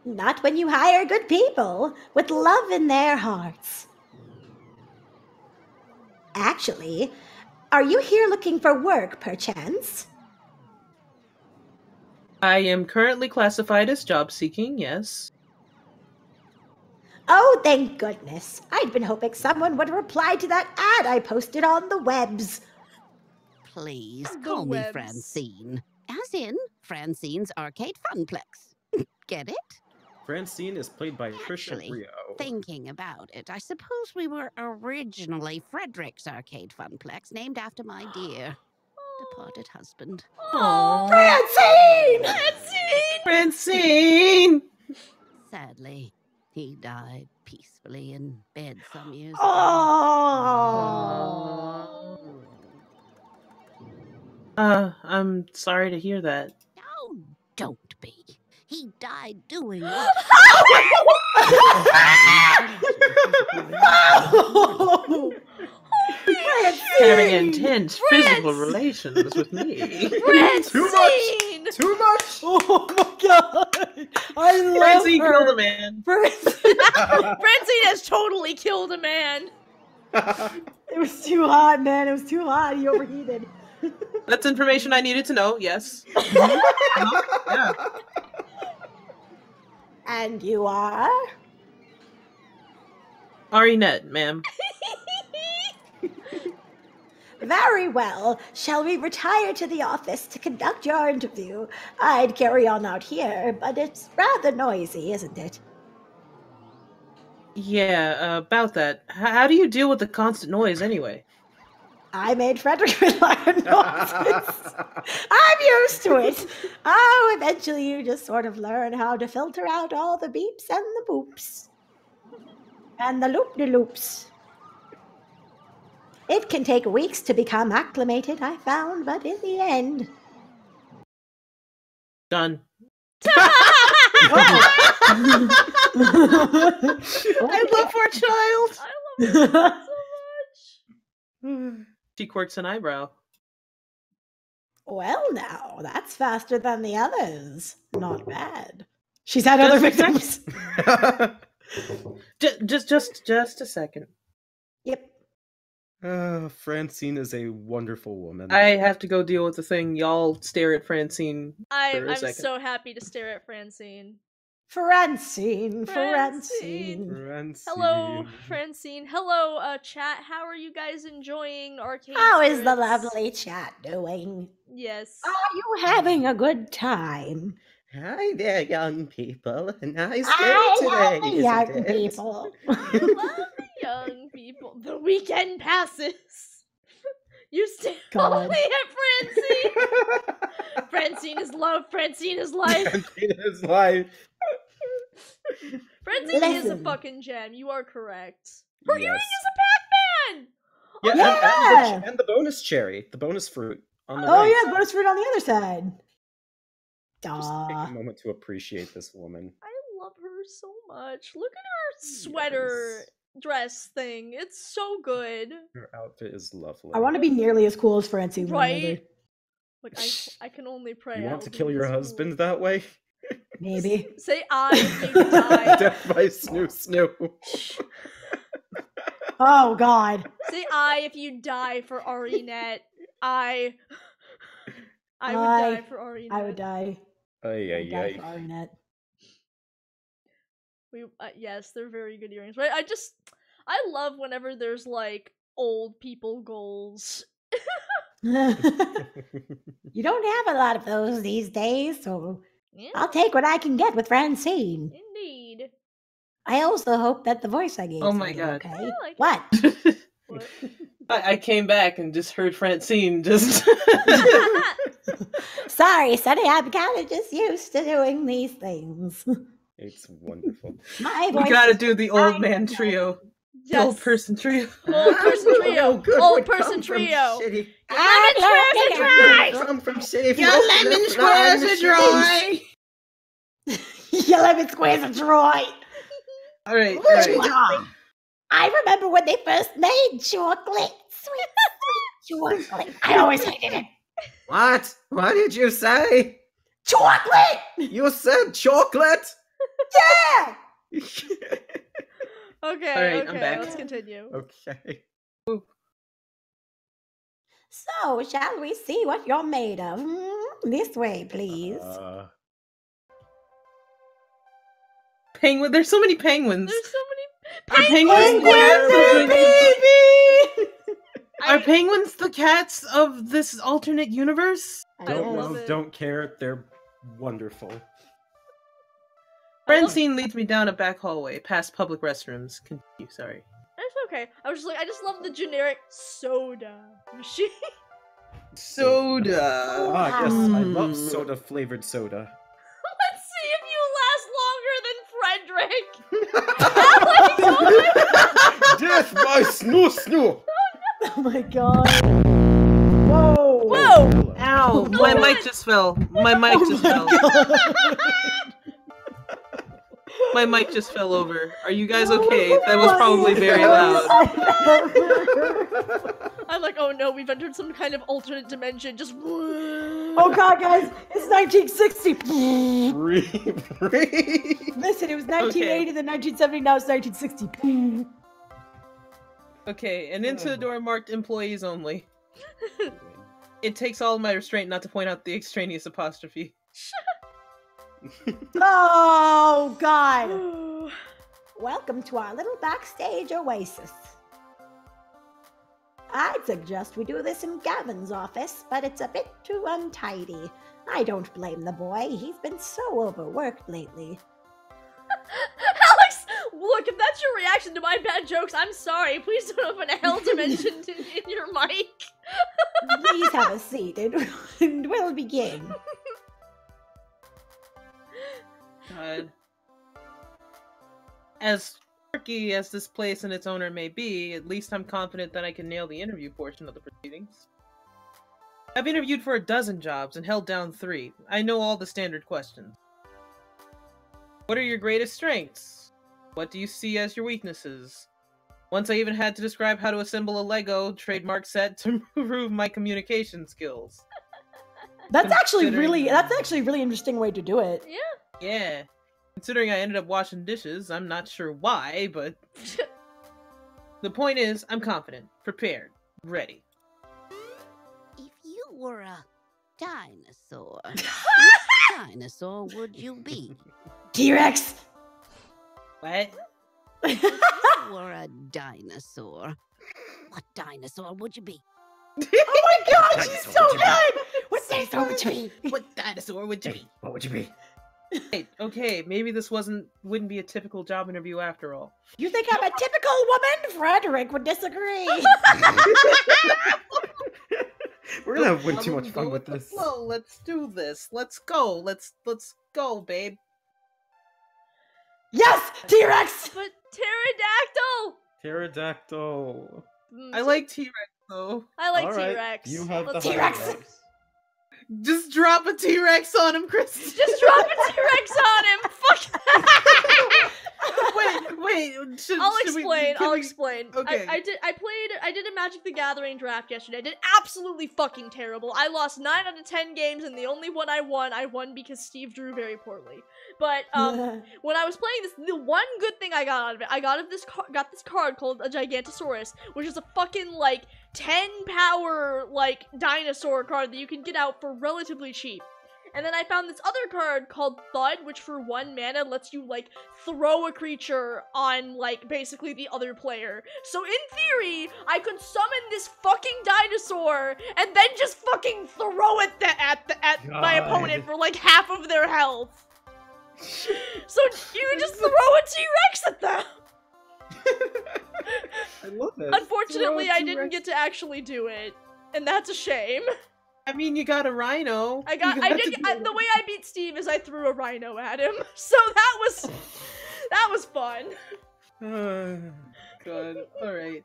Not when you hire good people with love in their hearts. Actually, are you here looking for work, perchance? I am currently classified as job seeking, yes. Oh, thank goodness. I'd been hoping someone would reply to that ad I posted on the webs. Please The call me webs. Francine. As in Francine's Arcade Funplex. Get it? Francine is played by Trisha Actually, Brio. Thinking about it, I suppose we were originally Frederick's Arcade Funplex, named after my dear departed husband. Oh, Francine! Francine! Sadly, he died peacefully in bed some years ago. Oh. I'm sorry to hear that. Oh, don't be. He died doing what? Having intense physical relations with me. Francine! Too much! Oh my god! I love Francine her. killed a man. Francine has totally killed a man. It was too hot, man. It was too hot. He overheated. That's information I needed to know, yes. Yeah. And you are? Arinette, ma'am. Very well. Shall we retire to the office to conduct your interview? I'd carry on out here, but it's rather noisy, isn't it? Yeah, about that. How do you deal with the constant noise anyway? I made Frederick rely on noises. I'm used to it. Oh, eventually you just sort of learn how to filter out all the beeps and the boops. And the loop-de-loops. It can take weeks to become acclimated, I found, but in the end... Done. I love our child! I love her so much. She quirks an eyebrow. Well, now, that's faster than the others. Not bad. She's had other victims. Just a second. Yep. Francine is a wonderful woman. I have to go deal with the thing. Y'all stare at Francine for a I'm second. so happy to stare at Francine. Francine. Francine. Hello, Francine. Hello, chat. How are you guys enjoying Arcade How is the Spirits? lovely chat doing? Yes. Are you having a good time? Hi there, young people. A nice day I today, love the isn't young it? people. I love the young people. The weekend passes. You stay God. only at Francine. Francine is love. Francine is life. Francine is life. Francine is a Listen. fucking gem. You are correct. Her earring Yes. is a Pac-Man. Yeah, Yeah. And the bonus cherry, the bonus fruit on the Oh right. yeah, bonus fruit on the other side. Just take Duh. a moment to appreciate this woman. I love her so much. Look at her sweater dress thing. It's so good. Her outfit is lovely. I want to be nearly as cool as Francine. when I'm older. Right? Like I can only pray. You I want to will kill be your as husband cool. that way? Maybe. Say I if you die. Death by Snoo Snoo. Oh God. Say I if you die for Arinet. I would I- die for Arinet. I would die. Ay, I would die ay, for ay. Arnett. Yes, they're very good earrings. Right? I love whenever there's like old people goals. You don't have a lot of those these days, so Yeah, I'll take what I can get with Francine. indeed. I also hope that the voice I gave Oh is my gonna be God. okay. I like it. What? What? I came back and just heard Francine just. Sorry, Sonny, I'm kind of just used to doing these things. It's wonderful. My We voice gotta is do the old fine. man trio. The Yes. old person trio. Old person Oh, trio. no good Old would person come from trio. City. I love to Good drive. come from city. Your lemon squares are dry. Your lemon squares are dry. All right, all right. I remember when they first made chocolate. Sweet chocolate. I always hated it. What? What did you say? Chocolate! You said chocolate? Yeah! Okay, All right, I'm okay, back. let's continue. Okay. So, shall we see what you're made of? This way, please. Penguin. There's so many penguins. There's so Are many penguins Are I penguins the cats of this alternate universe? I Don't guess. love know, it. don't care. They're wonderful. Francine leads me down a back hallway, past public restrooms. Continue, sorry. It's okay. I was just like, I just love the generic soda machine. Soda. Ah, yes, I love Mm. soda flavored soda. Let's see if you last longer than Frederick. Death by Snoo Snoo! Oh my god. Whoa. Whoa! Ow! Oh My my- mic just fell. My mic just fell. My mic just fell over. Are you guys okay? That was probably very loud. I'm like, oh no, we've entered some kind of alternate dimension. Just. Oh god, guys, it's 1960. Breathe. Listen, it was 1980, then 1970, now it's 1960. Okay, and into the door marked employees only. It takes all of my restraint not to point out the extraneous apostrophe. Oh god. Welcome to our little backstage oasis. I'd suggest we do this in Gavin's office, but it's a bit too untidy. I don't blame the boy. He's been so overworked lately. Alex, look, if that's your reaction to my bad jokes, I'm sorry. Please don't open a hell dimension in your mic. Please have a seat and we'll begin. God. As quirky as this place and its owner may be, at least I'm confident that I can nail the interview portion of the proceedings. I've interviewed for 12 jobs and held down 3. I know all the standard questions. What are your greatest strengths? What do you see as your weaknesses? Once I even had to describe how to assemble a Lego trademark set to improve my communication skills. That's actually Considering- a really interesting way to do it. Yeah. Yeah. Considering I ended up washing dishes, I'm not sure why, but... The point is, I'm confident, prepared, ready. If you were a dinosaur, what dinosaur would you be? T-Rex! What? If you were a dinosaur, what dinosaur would you be? Oh my god, she's so good! What dinosaur would you be? What dinosaur would you be? What would you be? Hey, okay, maybe this wouldn't be a typical job interview after all. You think I'm a typical woman? Frederick would disagree. We're gonna have way too much Go fun with the this. flow. Let's do this. Let's go. Let's go, babe. Yes, T-Rex! But pterodactyl. Pterodactyl. Mm, I like T-Rex though. I like All right, T-Rex. you have Let's the do T-Rex. it. Just drop a T-Rex on him, Chris. Just drop a T-Rex on him. Fuck. wait. I'll should we- explain. can I'll we- explain. Okay. I did a Magic the Gathering draft yesterday. I did absolutely fucking terrible. I lost 9 out of 10 games, and the only one I won because Steve drew very poorly. But when I was playing this, the one good thing I got out of it, I got this card called a Gigantosaurus, which is a fucking like 10 power like dinosaur card that you can get out for relatively cheap. And then I found this other card called Thud, which for 1 mana lets you, like, throw a creature on, like, basically the other player. So in theory, I could summon this fucking dinosaur and then just fucking throw it at my opponent for, like, half of their health. So you can just throw a T-Rex at them! I love it. Unfortunately, Throw a I didn't T-Rex. get to actually do it. And that's a shame. I mean, you got a rhino. The The way I beat Steve is I threw a rhino at him. So that was fun. Good. All right.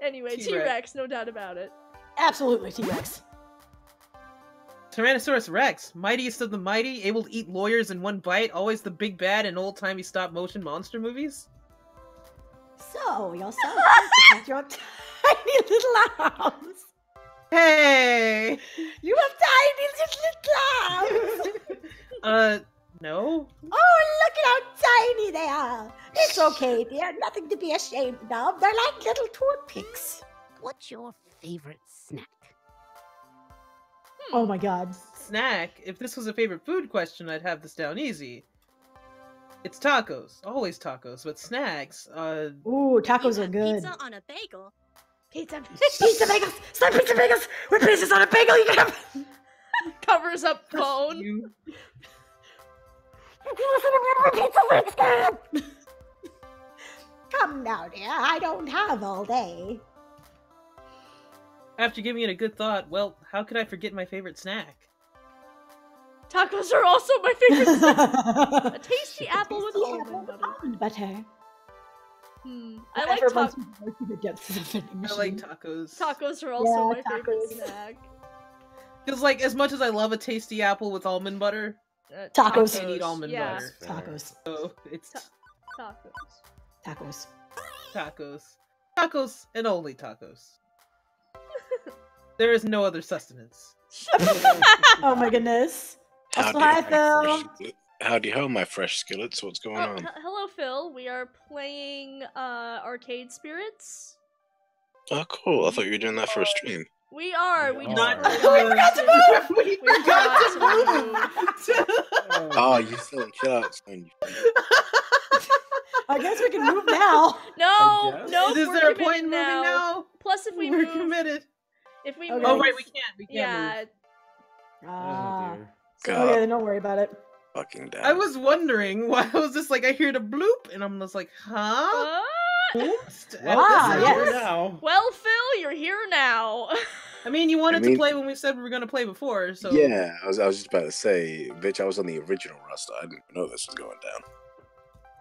Anyway, T-Rex. T-Rex, no doubt about it. Absolutely, T-Rex. Tyrannosaurus Rex, mightiest of the mighty, able to eat lawyers in one bite, always the big bad in old-timey stop-motion monster movies. So, you're so cute with your tiny little arms. Hey. You have tiny little arms. No. Oh, look at how tiny they are. It's okay, dear. Nothing to be ashamed of. They're like little toothpicks. What's your favorite snack? Oh my god. Snack. If this was a favorite food question, I'd have this down easy. It's tacos. Always tacos. But snacks, Ooh, tacos You are have good. Pizza on a bagel. Pizza Pizza bagels! Start pizza bagels! With pieces on a bagel, you can have... covers up phone. you. Come now, dear. I don't have all day. After giving it a good thought, well, how could I forget my favorite snack? Tacos are also my favorite snack. A tasty apple with Tasty almond apple with butter. almond butter. I like Whatever tacos. once you go to the depths of the vending I like machine. tacos. Tacos are also Yeah, my favorite tacos. snack. Feels like as much as I love a tasty apple with almond butter, Tacos. I can't eat almond yeah. butter. Tacos. So it's Tacos. Tacos. tacos. Tacos and only tacos. There is no other sustenance. Oh my goodness. Also, hi, Phil. Howdy ho, my fresh skillets. What's going on? Hello, Phil. We are playing Arcade Spirits. Oh, cool. I thought you were doing that for a stream. We are. We just Not- forgot we we forgot forgot to move. Oh, you still chill out, son. I guess we can move now. No, guess. no. Is we're there a committed point in moving now? Plus, if we We're move, committed. if we Okay. move, Oh right, we can't. We can't yeah. move. Ah. dear. God, Okay, then don't worry about it. fucking damn. I was wondering why I was just like I heard a bloop and I'm just like, huh? Oops. Well, Ah, this is here yes. now. Well, Phil, you're here now. I mean, you wanted I mean- to play when we said we were gonna play before, so Yeah, I was just about to say, bitch, I was on the original roster. I didn't know this was going down.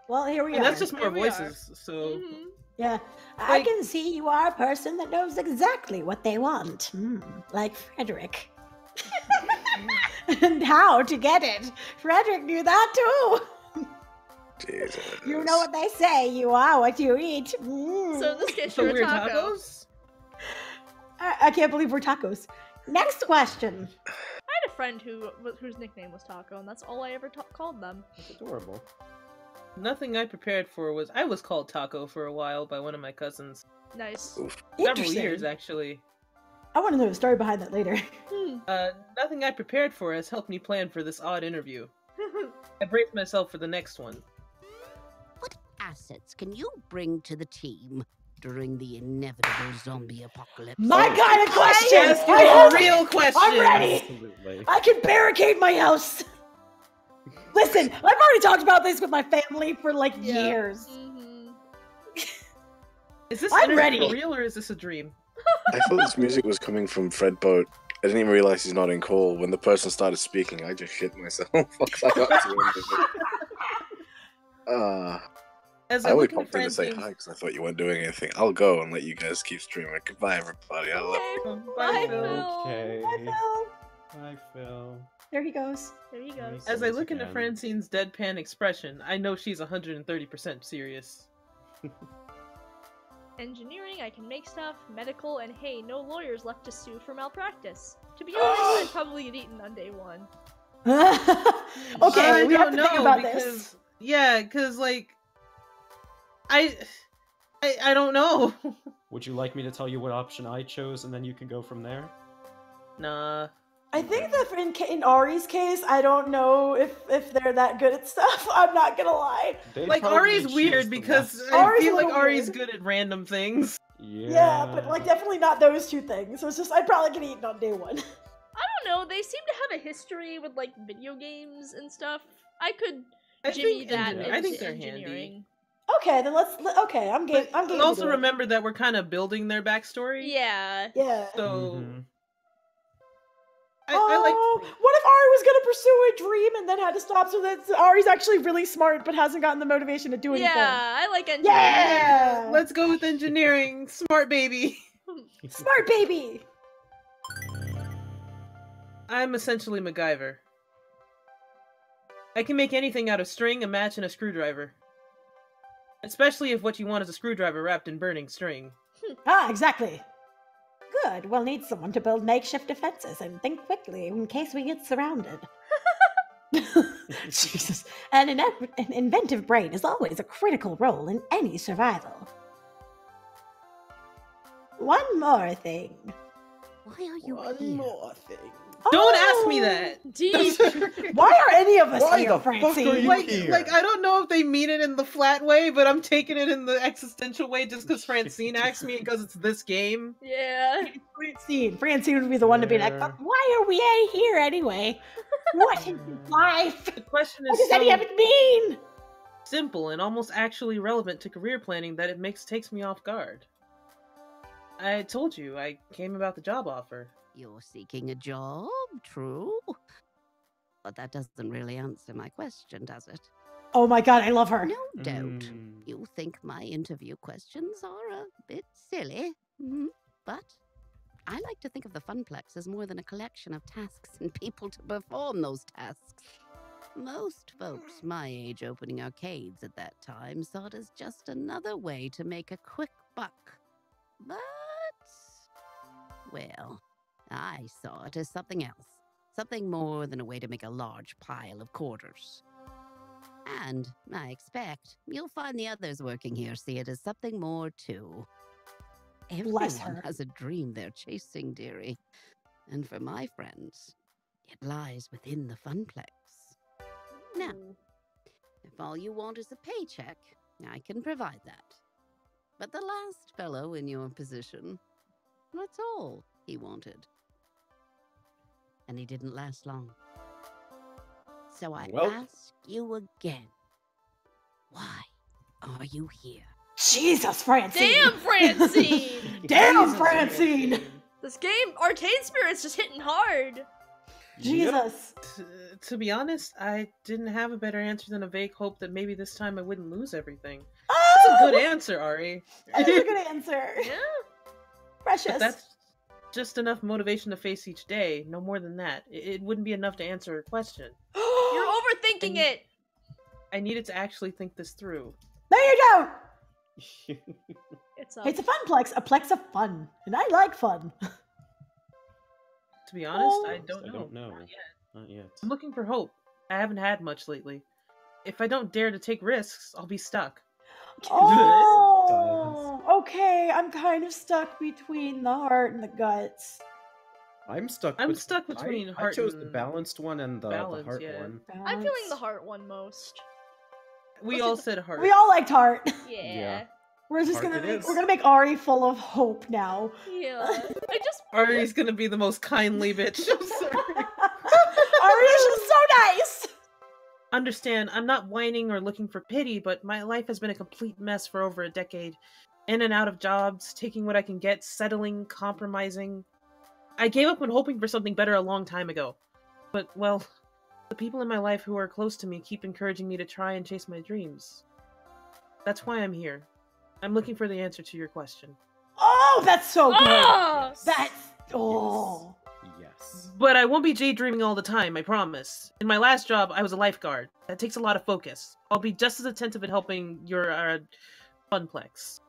Well, here we And are. that's just more Here we are. voices. So Mhm. Yeah, I Like- can see you are a person that knows exactly what they want. Like Frederick. And how to get it. Frederick knew that too. Jesus. You know what they say, you are what you eat. So in this case, so you're a weird taco. tacos. I can't believe we're tacos. Next question. I had a friend whose nickname was Taco, and that's all I ever called them. That's adorable. Nothing I prepared for was I was called Taco for a while by one of my cousins. Nice. Several Interesting. years actually. I want to know the story behind that later. Nothing I prepared for has helped me plan for this odd interview. I braced myself for the next one. What assets can you bring to the team during the inevitable zombie apocalypse? My kind of question! Ask you a real question. I'm ready! Absolutely. I can barricade my house! Listen, I've already talked about this with my family for like years. Is this I'm interview ready. for real or is this a dream? I thought this music was coming from Fred Boat. I didn't even realize he's not in call. When the person started speaking, I just shit myself. Fuck, I got to the end of it. As I I only look into popped in to say Francine's... hi because I thought you weren't doing anything. I'll go and let you guys keep streaming. Goodbye, everybody. I love you. Bye, Phil. Okay. Hi, Phil. Hi, Phil. There he goes. There you go. Nice. As I look into Again. Francine's deadpan expression, I know she's 130% serious. Engineering, I can make stuff. Medical, and hey, no lawyers left to sue for malpractice. To be honest, I'd probably get eaten on day one. Okay, I we have don't to think know, about because, this. Yeah, because, like, I don't know. Would you like me to tell you what option I chose, and then you can go from there? Nah. I think that in Ari's case, I don't know if they're that good at stuff. I'm not gonna lie. They'd Like, probably Ari's choose weird the because less- I Ari's feel a like little Ari's weird. good at random things. Yeah, but like definitely not those two things. So it's just I'd probably get eaten on day one. I don't know, they seem to have a history with, like, video games and stuff. I could I jimmy think that engineer- into I think they're engineering. handy. Okay, then okay, I'm game. I'm game. But to also do it. remember that we're kind of building their backstory. Yeah. Yeah. So Mhm. I Oh, like. what if Ari was gonna pursue a dream and then had to stop? So that Ari's actually really smart, but hasn't gotten the motivation to do anything. Yeah, I like engineering. Yeah. Let's go with engineering. Smart baby. Smart baby. I'm essentially MacGyver. I can make anything out of string, a match, and a screwdriver. Especially if what you want is a screwdriver wrapped in burning string. Ah, exactly. Good. We'll need someone to build makeshift defenses and think quickly in case we get surrounded. Jesus. An inventive brain is always a critical role in any survival. One more thing. Why are you One here? more thing. Don't ask me that! Deep. Why are any of us Why here, the fuck Francine? are you Like, I don't know if they mean it in the flat way, but I'm taking it in the existential way just because Francine asked me because it's this game. Yeah. Francine would be the one to be like, Yeah. why are we here anyway? What is life? The question What is does any of so it mean? simple and almost actually relevant to career planning that it takes me off guard. I told you, I came about the job offer. You're seeking a job, true? But that doesn't really answer my question, does it? Oh my god, I love her. No doubt. Mm. You think my interview questions are a bit silly, but I like to think of the Funplex as more than a collection of tasks and people to perform those tasks. Most folks my age opening arcades at that time saw it as just another way to make a quick buck. But, well, I saw it as something else. Something more than a way to make a large pile of quarters. And I expect you'll find the others working here see it as something more too. Bless Everyone her. has a dream they're chasing, dearie. And for my friends, it lies within the Funplex. Now, if all you want is a paycheck, I can provide that. But the last fellow in your position, that's all he wanted. And he didn't last long. So I Well- ask you again, why are you here? Jesus, Francine. Damn, Francine! Damn, Jesus, Francine. This game, Arcade Spirit's just hitting hard. Jesus. To be honest, I didn't have a better answer than a vague hope that maybe this time I wouldn't lose everything. Oh, That's a good answer, Ari. That is a good answer. Yeah. Precious. But that's just enough motivation to face each day. No more than that. It wouldn't be enough to answer a question. You're overthinking it. I needed to actually think this through. There you go. It's It's a funplex, a plex of fun, and I like fun. To be honest, Oh. I don't I know. don't know. Not yet. Not yet. I'm looking for hope. I haven't had much lately. if I don't dare to take risks, I'll be stuck. Oh, okay. I'm kind of stuck between the heart and the guts. I'm stuck. I'm stuck between I heart chose the and balanced one and the balance, heart yeah. one. I'm feeling the heart one most. We all said heart. We all liked heart. Yeah. We're just Heart gonna it make is. we're gonna make Ari full of hope now. Yeah. I just Ari's gonna be the most kindly bitch. I'm sorry. Ari is just so nice. Understand, I'm not whining or looking for pity, but my life has been a complete mess for over a decade. In and out of jobs, taking what I can get, settling, compromising. I gave up on hoping for something better a long time ago. But, well, the people in my life who are close to me keep encouraging me to try and chase my dreams. That's why I'm here. I'm looking for the answer to your question. Oh, that's so good. Oh! That's Yes. But I won't be daydreaming all the time, I promise. In my last job, I was a lifeguard. That takes a lot of focus. I'll be just as attentive at helping your, funplex.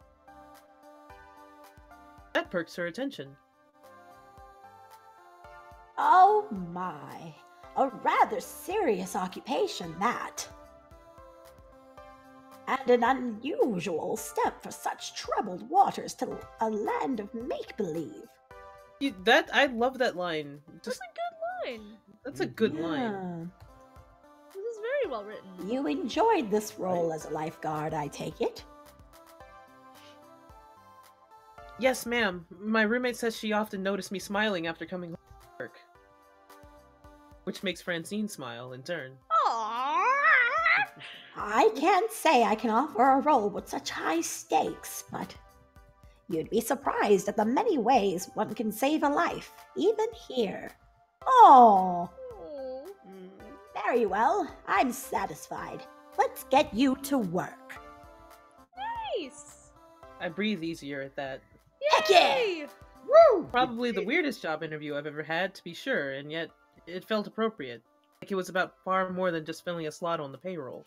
That perks her attention. Oh my. A rather serious occupation, that. And an unusual step for such troubled waters to a land of make-believe. I love that line. That's a good line. That's a good line. This is very well written. You enjoyed this role as a lifeguard, I take it? Yes, ma'am. My roommate says she often noticed me smiling after coming home from work. Which makes Francine smile in turn. Aww. I can't say I can offer a role with such high stakes, but you'd be surprised at the many ways one can save a life, even here. Oh, very well. I'm satisfied. Let's get you to work. Nice. I breathe easier at that. Heck yeah! Yay! Woo! Probably the weirdest job interview I've ever had, to be sure, and yet it felt appropriate. Like it was about far more than just filling a slot on the payroll.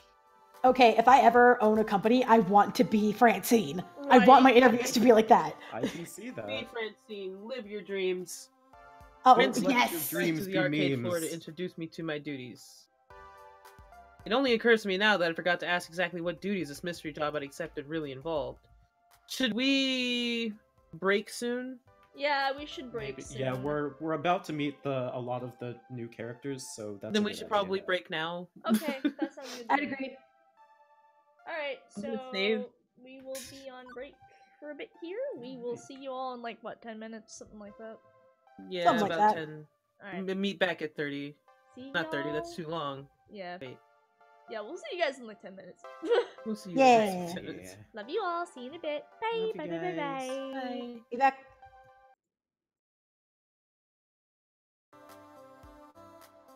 Okay, if I ever own a company, I want to be Francine. I want my interviews to be like that. I can see that. Be Francine, live your dreams. Oh, Francine yes. came Dreams to the be arcade floor memes. to introduce me to my duties. It only occurs to me now that I forgot to ask exactly what duties this mystery job I'd accepted really involved. Should we break soon? Yeah, we should break Maybe. soon. Yeah, we're about to meet a lot of the new characters, so that's. Then a we good should idea. probably break now. Okay, that sounds good. I'd agree. Alright, I'm so gonna save. we will be on break for a bit here. We will see you all in like, what, 10 minutes? Something like that. Yeah, Something like about that. 10. Alright. Meet back at 30. See Not 30, that's y'all. too long. Yeah. Wait, Yeah, we'll see you guys in like 10 minutes. we'll see you Yeah. in 10 minutes. Love you all. See you in a bit. Bye. Love you Bye, bye, bye, guys. bye. Bye. Be back.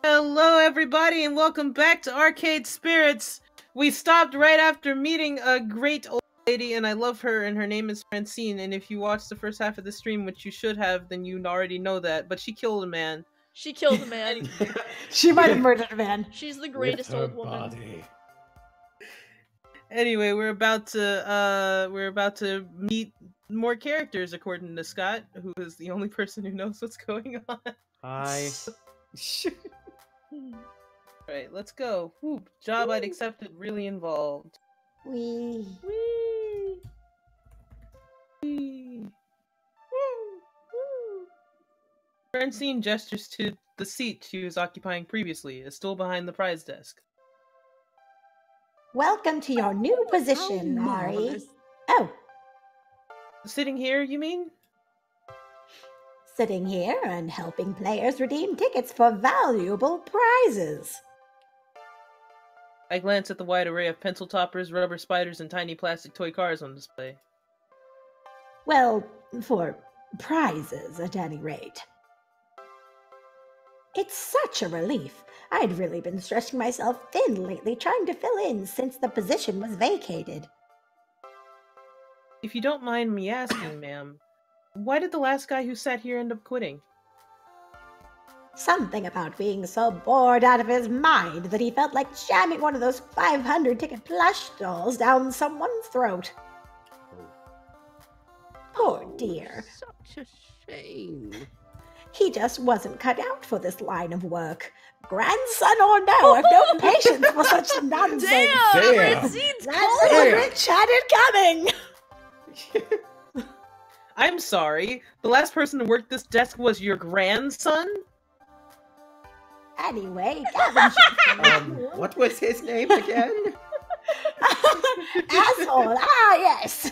Hello, everybody, and welcome back to Arcade Spirits. We stopped right after meeting a great old lady, and I love her, and her name is Francine. And if you watched the first half of the stream, which you should have, then you already know that. But she killed a man. She killed a man. She might have murdered a man. She's the greatest old woman. Body. Anyway, we're about to meet more characters, according to Scott, who is the only person who knows what's going on. Hi. Right, let's go. Whew, job I'd accepted really involved. We. Whee! Whee! Francine gestures to the seat she was occupying previously, is still behind the prize desk. Welcome to your new position, How Ari. marvelous. Oh, Sitting here, you mean? sitting here and helping players redeem tickets for valuable prizes. I glance at the wide array of pencil toppers, rubber spiders, and tiny plastic toy cars on display. Well, for prizes at any rate. It's such a relief. I'd really been stretching myself thin lately trying to fill in since the position was vacated. If you don't mind me asking, ma'am, why did the last guy who sat here end up quitting? Something about being so bored out of his mind that he felt like jamming one of those 500-ticket plush dolls down someone's throat. Poor dear. Such a shame. He just wasn't cut out for this line of work. Grandson or no, I've no patience for such nonsense. Damn! Damn. Francine's That's cold! what Rich had it coming. I'm sorry. The last person to work this desk was your grandson? Anyway, Gavin should What was his name again? Asshole, yes.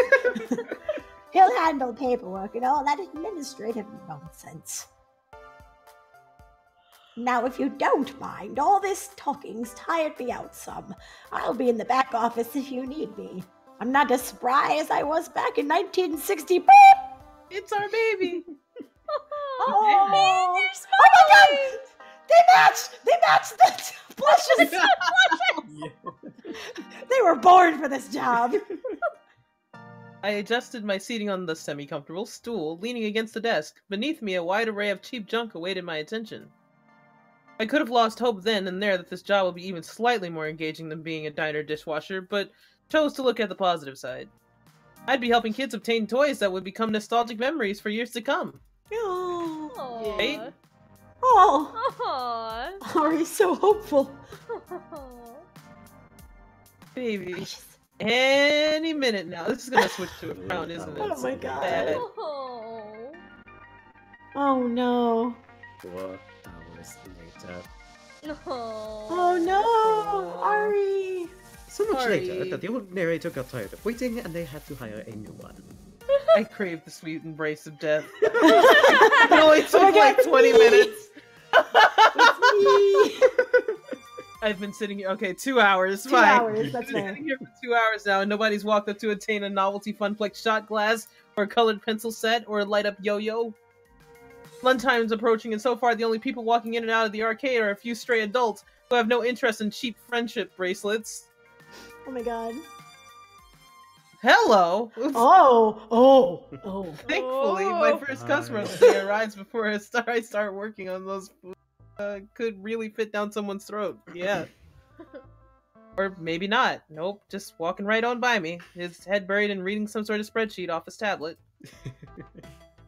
He'll handle paperwork and all that administrative nonsense. Now, if you don't mind, all this talking's tired me out some. I'll be in the back office if you need me. I'm not as spry as I was back in 1960. It's our baby. Oh my god! They matched the blushes! They were born for this job. I adjusted my seating on the semi-comfortable stool, leaning against the desk. Beneath me, a wide array of cheap junk awaited my attention. I could have lost hope then and there that this job would be even slightly more engaging than being a diner dishwasher, but chose to look at the positive side. I'd be helping kids obtain toys that would become nostalgic memories for years to come. Oh, Right? oh, Aww. Ari's so hopeful. Baby. Any minute now. This is gonna switch to a frown, isn't it? Oh my god. Bad. Oh. Oh no. 4 hours later. Oh no, Ari. So much Sorry. later that the old narrator got tired of waiting and they had to hire a new one. I crave the sweet embrace of death. It only took my God, like it's 20 me. minutes. It's me. I've been sitting here. Okay, 2 hours. 2 Fine. hours, that's I've been fair. sitting here for 2 hours now, and nobody's walked up to obtain a novelty Funplex shot glass, or a colored pencil set, or a light-up yo-yo. Lunchtime's approaching, and so far the only people walking in and out of the arcade are a few stray adults who have no interest in cheap friendship bracelets. Oh my god. Hello! Oh. Thankfully, my first customer of the day arrives before I start working on those could really fit down someone's throat. Yeah. Or maybe not. Nope, just walking right on by me, his head buried in reading some sort of spreadsheet off his tablet.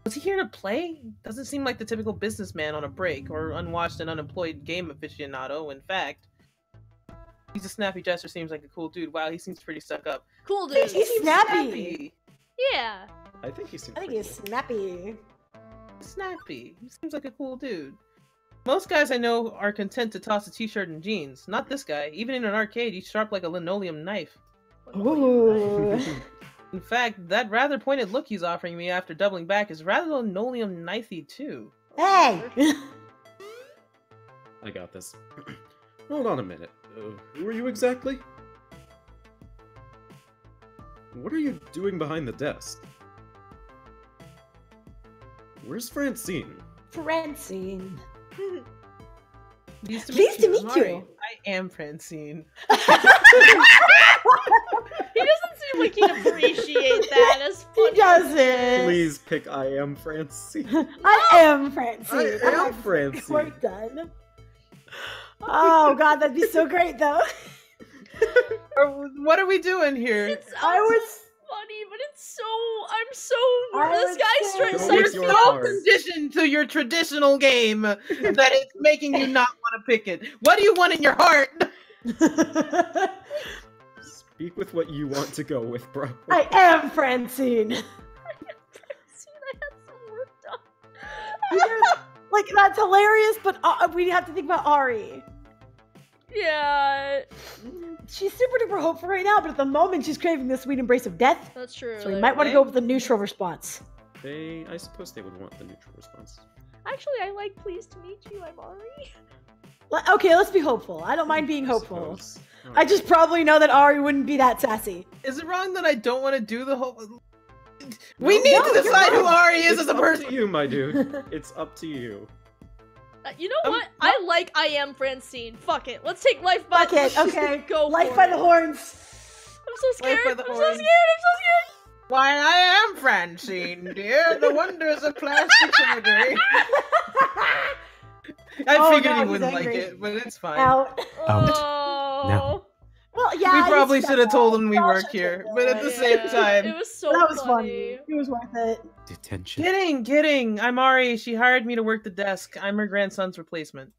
Was he here to play? Doesn't seem like the typical businessman on a break, or unwashed and unemployed game aficionado. In fact, he's a snappy jester, seems like a cool dude. Wow, he seems pretty stuck up. Cool dude. He's snappy. Yeah. I think he seems I think pretty he's cool. snappy. Snappy. He seems like a cool dude. Most guys I know are content to toss a t-shirt and jeans. Not this guy. Even in an arcade, he's sharp like a linoleum knife. Ooh. In fact, that rather pointed look he's offering me after doubling back is rather linoleum knifey too. Hey. I got this. Hold on a minute. Who are you exactly? What are you doing behind the desk? Where's Francine? Francine. Pleased to Pleased to meet Mari. you. I am Francine. He doesn't seem like he'd appreciate that as He funny. doesn't. Please pick I am Francine. I am Francine. I am have Francine. Work done. Oh god, that'd be so great though. What are we doing here? It sounds I was funny, but it's so. I'm so. I This would guy's say- trying Go to with say your You're so heart. conditioned to your traditional game that it's making you not want to pick it. What do you want in your heart? Speak with what you want to go with, bro. I am Francine. I had some work done. Like that's hilarious, but we have to think about Ari. Yeah, She's super duper hopeful right now, but at the moment she's craving the sweet embrace of death. that's true. So we there, might want to right? go with the neutral response. I suppose they would want the neutral response. Actually, I like pleased to meet you. I'm Ari. Okay, let's be hopeful. I don't mind being hopeful. Suppose. I just probably know that Ari wouldn't be that sassy. Is it wrong that I don't want to do the whole... We No, need no, to you're decide who wrong. Ari is It's as a up person. to you, my dude. It's up to you. You know what? I like I am Francine. Fuck it. Let's take life by Fuck it, okay. Go Life for by it. the horns. I'm so scared. Life by the I'm so horns. scared. I'm so scared. Why, I am Francine, dear. The wonders of plastic surgery. I Oh, figured no, you he's wouldn't like angry. it, but it's fine. Out. Oh. Well, Well, yeah. We probably should have told him we Y'all work should've here, told but at him. the same time, It was so That was funny. funny. It was worth it. Detention. Kidding. I'm Ari. She hired me to work the desk. I'm her grandson's replacement.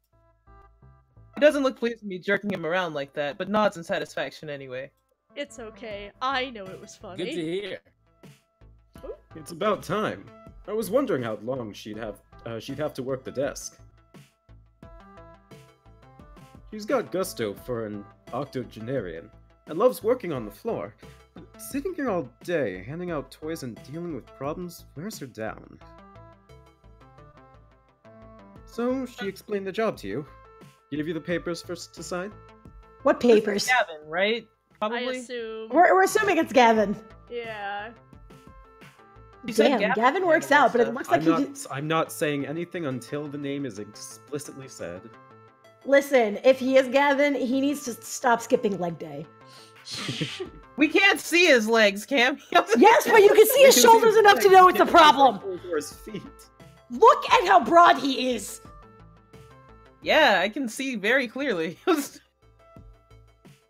He doesn't look pleased with me jerking him around like that, but nods in satisfaction anyway. It's okay. I know it was funny. Good to hear. It's about time. I was wondering how long she'd have to work the desk. She's got gusto for an octogenarian, and loves working on the floor. But sitting here all day, handing out toys and dealing with problems, wears her down. So, she explained the job to you. Give you the papers first to sign? What papers? Gavin, right? I Probably. assume. We're assuming it's Gavin. Yeah. You said Damn, Gavin works out, but it looks like I'm not saying anything until the name is explicitly said. Listen, if he is Gavin, he needs to stop skipping leg day. We can't see his legs, Cam. Yes, but you can see his shoulders enough to know it's a problem. Or his feet. Look at how broad he is. Yeah, I can see very clearly.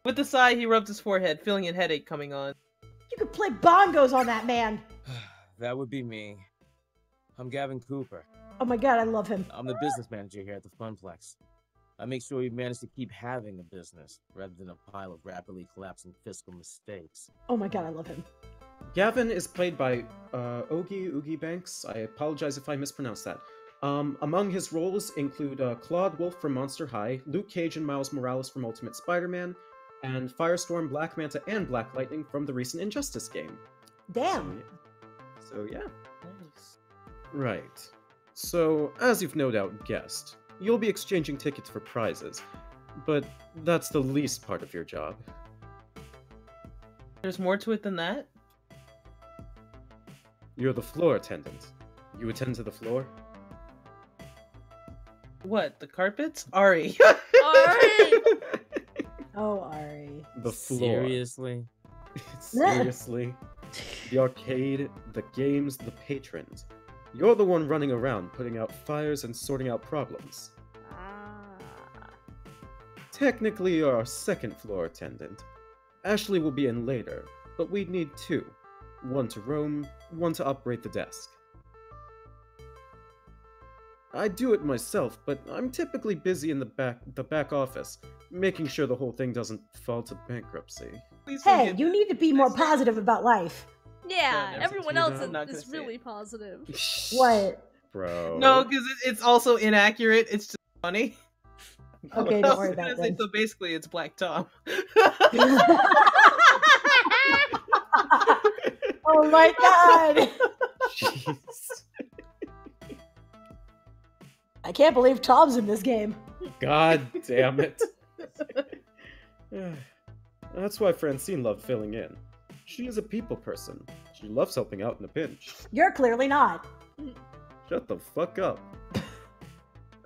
With a sigh, he rubbed his forehead, feeling a headache coming on. You could play bongos on that man. That would be me. I'm Gavin Cooper. Oh my god, I love him. I'm the business manager here at the Funplex. I make sure we manage to keep having a business, rather than a pile of rapidly collapsing fiscal mistakes. Oh my god, I love him. Gavin is played by Oogie Banks. I apologize if I mispronounced that. Among his roles include Claude Wolf from Monster High, Luke Cage and Miles Morales from Ultimate Spider-Man, and Firestorm, Black Manta, and Black Lightning from the recent Injustice game. Damn. So yeah. Right. So, as you've no doubt guessed, you'll be exchanging tickets for prizes, but that's the least part of your job. There's more to it than that? You're the floor attendant. You attend to the floor? What, the carpets? Ari. Ari! Oh, Ari. The floor. Seriously? Seriously? The arcade, the games, the patrons. You're the one running around, putting out fires and sorting out problems. Technically, you're our second floor attendant. Ashley will be in later, but we'd need two. One to roam, one to operate the desk. I do it myself, but I'm typically busy in the back office, making sure the whole thing doesn't fall to bankruptcy. Hey, you need to be more positive about life. Yeah, never everyone said else that. I'm not gonna is say really it. positive. What? Bro. No, because it's also inaccurate. It's just funny. Okay, I don't was worry gonna about say, it. so basically, it's Black Tom. Oh my god! Jeez. I can't believe Tom's in this game. God damn it. That's why Francine loved filling in. She is a people person. She loves helping out in a pinch. You're clearly not. Shut the fuck up.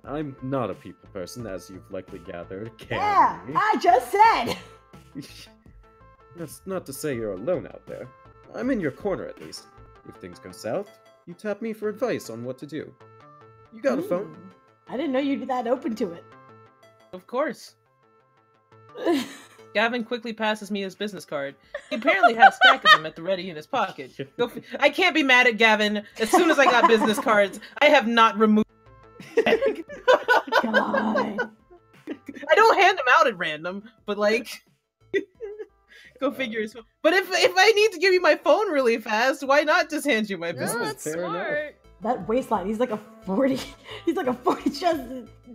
I'm not a people person, as you've likely gathered. Yeah, Candy. I just said. That's not to say you're alone out there. I'm in your corner at least. If things go south, you tap me for advice on what to do. You got a phone? I didn't know you'd be that open to it. Of course. Gavin quickly passes me his business card. He apparently had a stack of them at the ready in his pocket. I can't be mad at Gavin. As soon as I got business cards, I have not removed. God. I don't hand them out at random, but like, go figure. But if I need to give you my phone really fast, why not just hand you my No, business? that's fair enough. smart. That waistline, he's like a 40. He's like a 40 chest,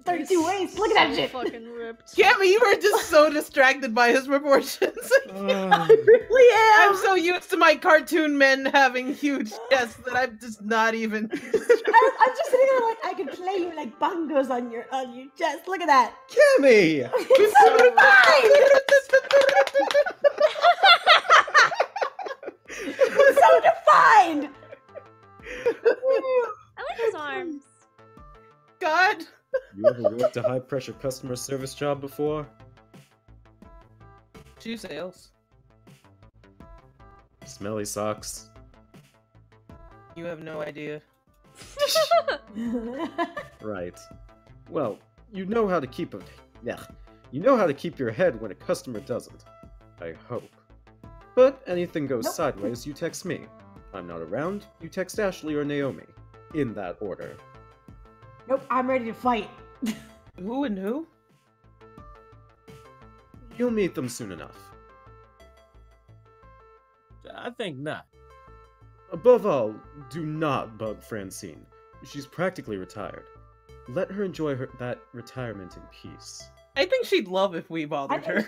32 waist. Look at that shit. Fucking ripped. Cammy, you were just so distracted by his proportions. I really am. I'm so used to my cartoon men having huge chests that I'm just not even. I'm just sitting there like I could play you like bongos on your chest. Look at that. Cammy! It's so defined. It's so defined. I like his arms. God. You ever worked a high-pressure customer service job before? Shoe sales. Smelly socks. You have no idea. Right. Well, you know how to keep you know how to keep your head when a customer doesn't. I hope. But anything goes Nope. sideways, you text me. I'm not around, you text Ashley or Naomi. In that order. Nope, I'm ready to fight. Who and who? You'll meet them soon enough. I think not. Above all, do not bug Francine. She's practically retired. Let her enjoy that retirement in peace. I think she'd love if we bothered her.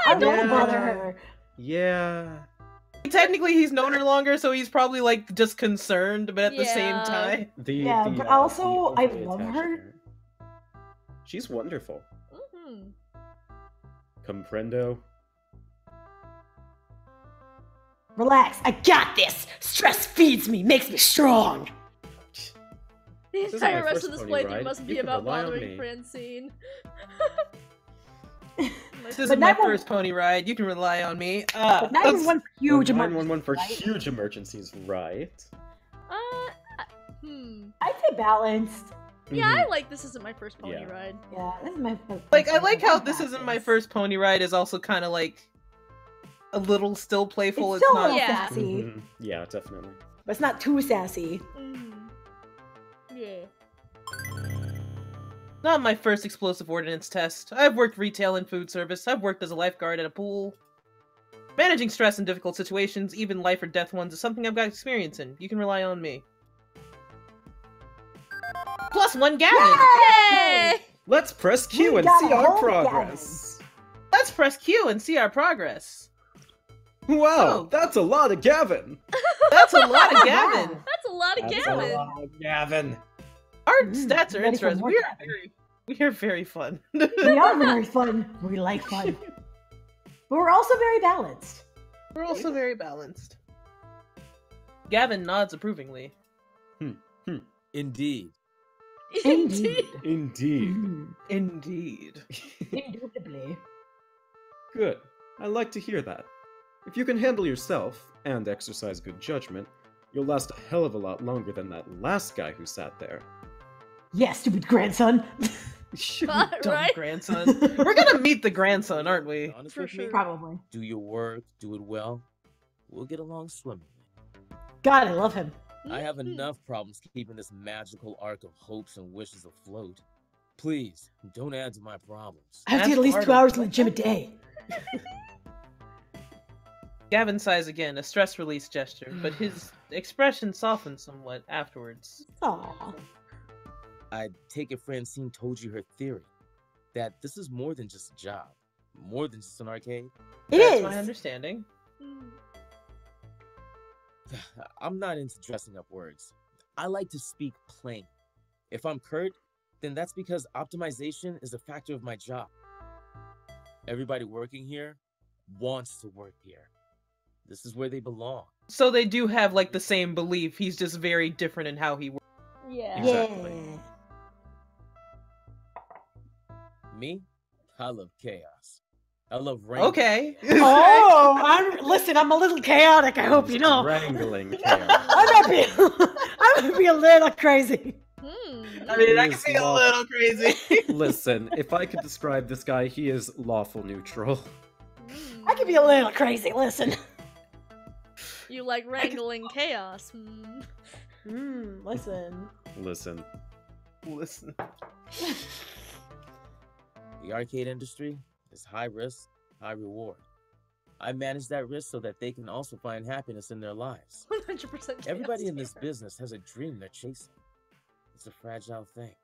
I don't Yeah. bother her. Yeah. Technically, he's known her longer, so he's probably like just concerned, but at the same Yeah. time, But also, I overly love attached her. to She's wonderful. Mm-hmm. Comprendo. Relax, I got this. Stress feeds me, makes me strong. The is entire my rest first of this pony playthrough ride. must You be can about rely on bothering me. Francine. this But is my 911 first pony ride. You can rely on me. But 911 for huge 911 for emergencies, right? huge emergencies, right? I'd say balanced. Yeah, I like this isn't my first pony Yeah. ride. Yeah, this is my Like, I like how this isn't my first pony ride is also kind of like a little still playful. It's still a not little sassy. Mhm. Yeah, definitely. But it's not too sassy. Yeah. Not my first explosive ordnance test. I've worked retail and food service. I've worked as a lifeguard at a pool. Managing stress in difficult situations, even life or death ones, is something I've got experience in. You can rely on me. +1 Gavin! Yay! Let's press Q We and got see a our whole progress. Let's press Q and see our progress. Wow, that's a lot of Gavin. That's a lot of Gavin. That's a lot of That's Gavin. a lot of Gavin. Our stats are ready for interesting. more We are very fun. We are very fun. We like fun. But we're also very balanced. We're also very balanced. Gavin nods approvingly. Indeed. Indeed. Indeed. Indeed. Indubitably. Good. I like to hear that. If you can handle yourself and exercise good judgment, you'll last a hell of a lot longer than that last guy who sat there. Yeah, stupid grandson. Dumb Right? grandson. We're gonna meet the grandson, aren't we? Honest For with me, sure. Probably. do your work, do it well. We'll get along swimmingly. God, I love him. I have enough problems keeping this magical arc of hopes and wishes afloat. Please, don't add to my problems. I have to That's get at least part 2 of- hours in the gym a day. Gavin sighs again, a stress release gesture, but his expression softens somewhat afterwards. Aww. I take it Francine told you her theory. That this is more than just a job. More than just an arcade. It That's is. my understanding. I'm not into dressing up words. I like to speak plain. If I'm curt, then that's because optimization is a factor of my job. Everybody working here wants to work here. This is where they belong. So they do have like the same belief. He's just very different in how he works. Yeah. Exactly. Yeah. Me, I love chaos. I love rain. Okay. Oh, listen, I'm a little chaotic, I hope you know. Wrangling chaos. I might be a little crazy. I mean, I He can is be a lawful. little crazy. Listen, if I could describe this guy, he is lawful neutral. I can be a little crazy, listen. You like wrangling chaos. Listen. Listen. Listen. The arcade industry is high risk, high reward. I manage that risk so that they can also find happiness in their lives. 100% chaos. Everybody in this business has a dream they're chasing. It's a fragile thing,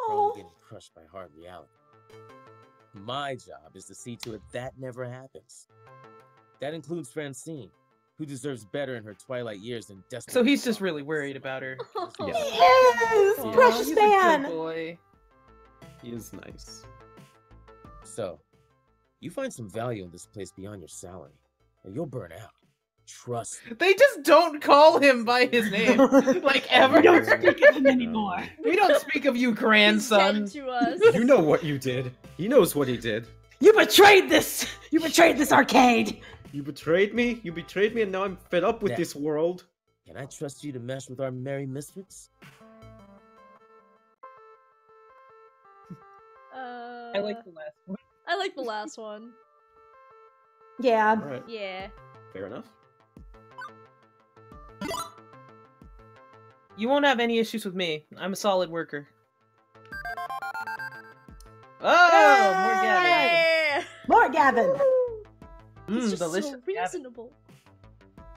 Oh. prone to getting crushed by hard reality. My job is to see to it that never happens. That includes Francine, who deserves better in her twilight years than desperate. So he's just really worried about her. Yeah. Yes, Yeah. precious He's a good man. boy. He is nice. So, you find some value in this place beyond your salary, and you'll burn out. Trust me. They just don't call him by his name, like ever. We don't speak of him anymore. We don't speak of you, He's grandson. dead to us. You know what you did. He knows what he did. You betrayed this. You betrayed this arcade. You betrayed me. You betrayed me, and now I'm fed up with Yeah. this world. Can I trust you to mesh with our merry misfits? I like the last one. I like the last one. Yeah. Alright, Yeah. fair enough. You won't have any issues with me. I'm a solid worker. Oh, more Gavin. Yeah. More Gavin. He's just Delicious so Gavin. reasonable.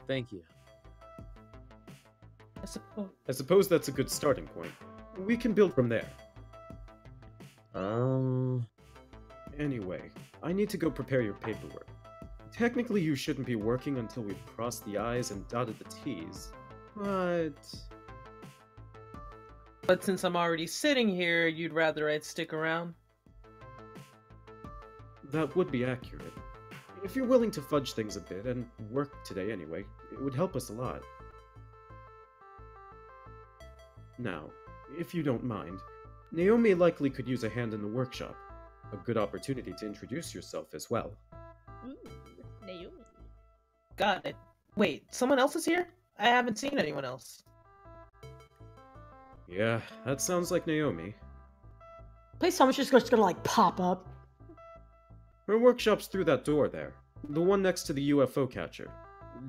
Thank you. I suppose that's a good starting point. We can build from there. Anyway, I need to go prepare your paperwork. Technically, you shouldn't be working until we've crossed the I's and dotted the T's. But since I'm already sitting here, you'd rather I'd stick around? That would be accurate. If you're willing to fudge things a bit and work today anyway, it would help us a lot. Now, if you don't mind, Naomi likely could use a hand in the workshop. A good opportunity to introduce yourself as well. Ooh, Naomi. Got it. Wait, someone else is here? I haven't seen anyone else. Yeah, that sounds like Naomi. Please tell me she's just gonna like pop up. Her workshop's through that door there. The one next to the UFO catcher.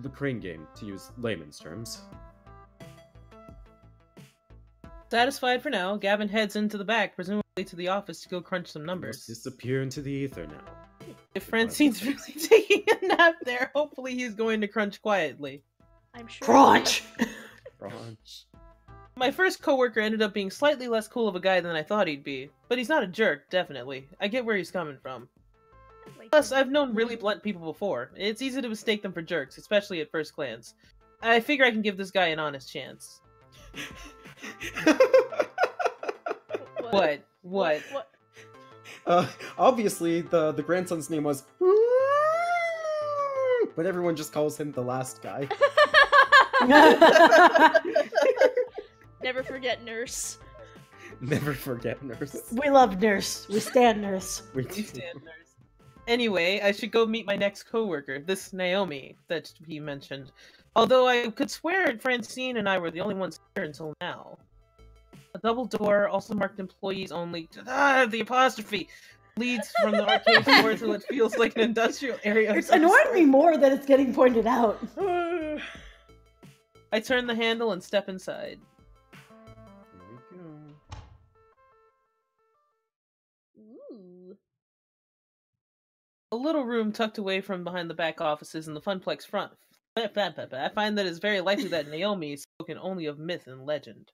The crane game, to use layman's terms. Satisfied for now, Gavin heads into the back, presumably to the office to go crunch some Must numbers. disappear into the ether now. If Francine's really taking a nap there, hopefully he's going to crunch quietly. I'm sure. Crunch! Crunch. My first coworker ended up being slightly less cool of a guy than I thought he'd be, but he's not a jerk, definitely. I get where he's coming from. Plus, I've known really blunt people before. It's easy to mistake them for jerks, especially at first glance. I figure I can give this guy an honest chance. What? What? Obviously, the grandson's name was... But everyone just calls him the last guy. Never forget Nurse. Never forget Nurse. We love Nurse. We stand Nurse. We You stand nurse. Anyway, I should go meet my next coworker, this Naomi that he mentioned. Although I could swear Francine and I were the only ones here until now. A double door, also marked employees only. The apostrophe leads from the arcade floor to what feels like an industrial area. of It's some annoying sort. me more that it's getting pointed out. I turn the handle and step inside. Here we go. Ooh. A little room tucked away from behind the back offices in the Funplex front. I find that it's very likely that Naomi is spoken only of myth and legend.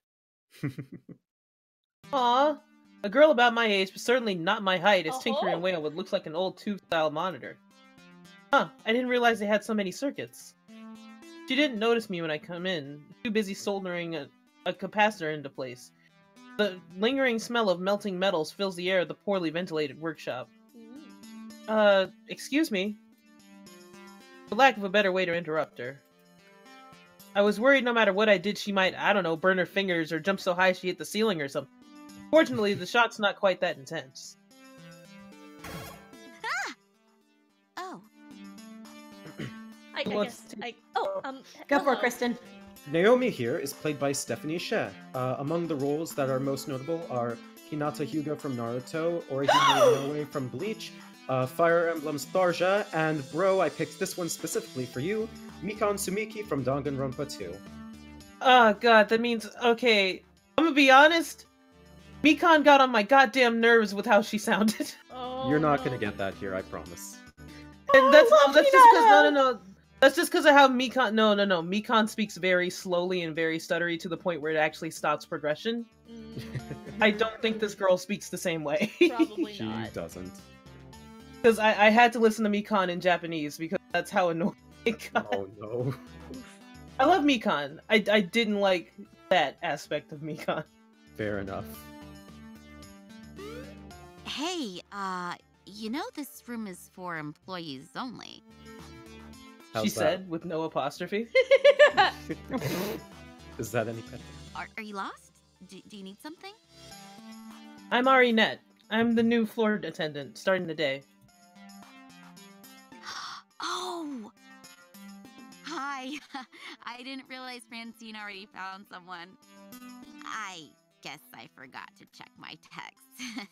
Aw, a girl about my age, but certainly not my height, is tinkering away on what looks like an old tube-style monitor. Huh, I didn't realize they had so many circuits. She didn't notice me when I come in, too busy soldering a capacitor into place. The lingering smell of melting metals fills the air of the poorly ventilated workshop. Excuse me? For lack of a better way to interrupt her. I was worried no matter what I did she might, I don't know, burn her fingers or jump so high she hit the ceiling or something. Fortunately, the shot's not quite that intense. Oh. I What's guess. Go for hello. it, Kristen. Naomi here is played by Stephanie Sheh. Among the roles that are most notable are Hinata Hyuga from Naruto, Orihime Inoue from Bleach, Fire Emblem Tharja, and bro, I picked this one specifically for you, Mikan Sumiki from Danganronpa 2. Oh god, that means, okay, I'm gonna be honest, Mikan got on my goddamn nerves with how she sounded. Oh, You're not no. gonna get that here, I promise. And that's love just because, Hinata! no. That's just because of how Mikan, no. Mikan speaks very slowly and very stuttery to the point where it actually stops progression. I don't think this girl speaks the same way. Probably She not. doesn't. Because I had to listen to Mikan in Japanese because that's how annoying it got. Oh no. I love Mikan. I didn't like that aspect of Mikan. Fair enough. Hey, you know this room is for employees only. How's She that? said with no apostrophe. Is that any better? Are you lost? Do you need something? I'm Ari Net. I'm the new floor attendant, starting today. Oh! Hi! I didn't realize Francine already found someone. I guess I forgot to check my text.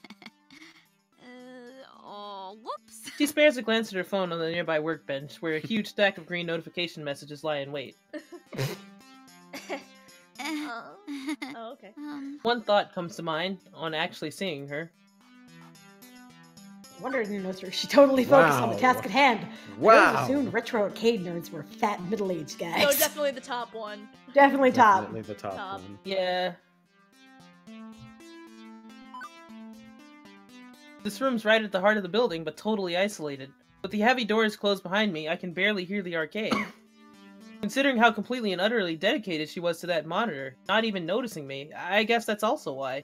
Oh, whoops. She spares a glance at her phone on the nearby workbench, where a huge stack of green notification messages lie in wait. Oh, okay. One thought comes to mind on actually seeing her. Wonder didn't know she totally focused on the Wow. task at hand. I Wow. always assumed retro arcade nerds were fat middle-aged guys. No, definitely the top one. Definitely top. Definitely the top, Top. one. Yeah. This room's right at the heart of the building, but totally isolated. With the heavy doors closed behind me, I can barely hear the arcade. Considering how completely and utterly dedicated she was to that monitor, not even noticing me, I guess that's also why.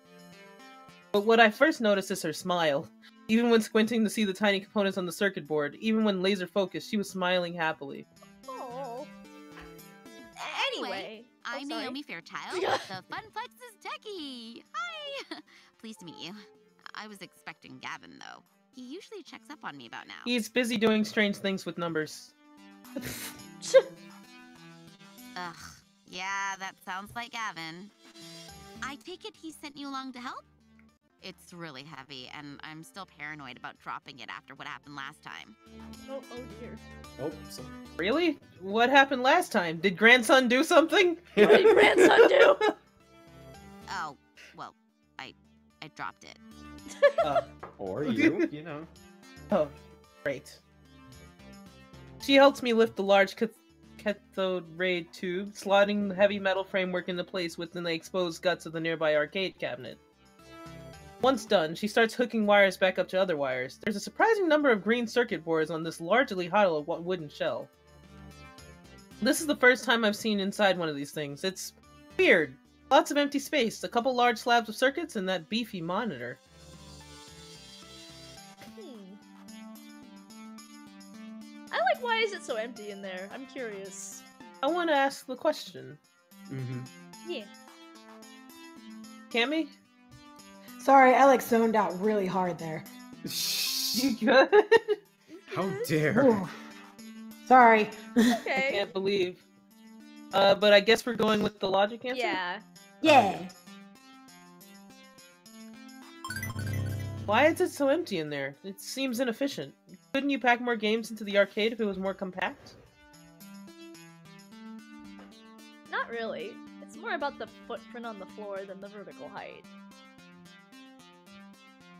But what I first noticed is her smile. Even when squinting to see the tiny components on the circuit board, even when laser focused, she was smiling happily. Oh. Anyway. I'm sorry. Naomi Fairchild, the Funplex's techie. Hi! Pleased to meet you. I was expecting Gavin, though. He usually checks up on me about now. He's busy doing strange things with numbers. Ugh. Yeah, that sounds like Gavin. I take it he sent you along to help? It's really heavy, and I'm still paranoid about dropping it after what happened last time. Oh dear. Oh, so Really? What happened last time? Did grandson do something? What did your grandson do? Oh, well, I dropped it. or you know. Oh, great. She helps me lift the large cathode ray tube, slotting the heavy metal framework into place within the exposed guts of the nearby arcade cabinet. Once done, she starts hooking wires back up to other wires. There's a surprising number of green circuit boards on this largely hollow wooden shell. This is the first time I've seen inside one of these things. It's weird. Lots of empty space, a couple large slabs of circuits, and that beefy monitor. I like, why is it so empty in there? I'm curious. I want to ask the question. Yeah. Cammy? Sorry, I zoned out really hard there. You good? How dare. Ooh. Sorry. I Okay. can't believe. But I guess we're going with the logic answer? Yeah. Yeah. Why is it so empty in there? It seems inefficient. Couldn't you pack more games into the arcade if it was more compact? Not really. It's more about the footprint on the floor than the vertical height.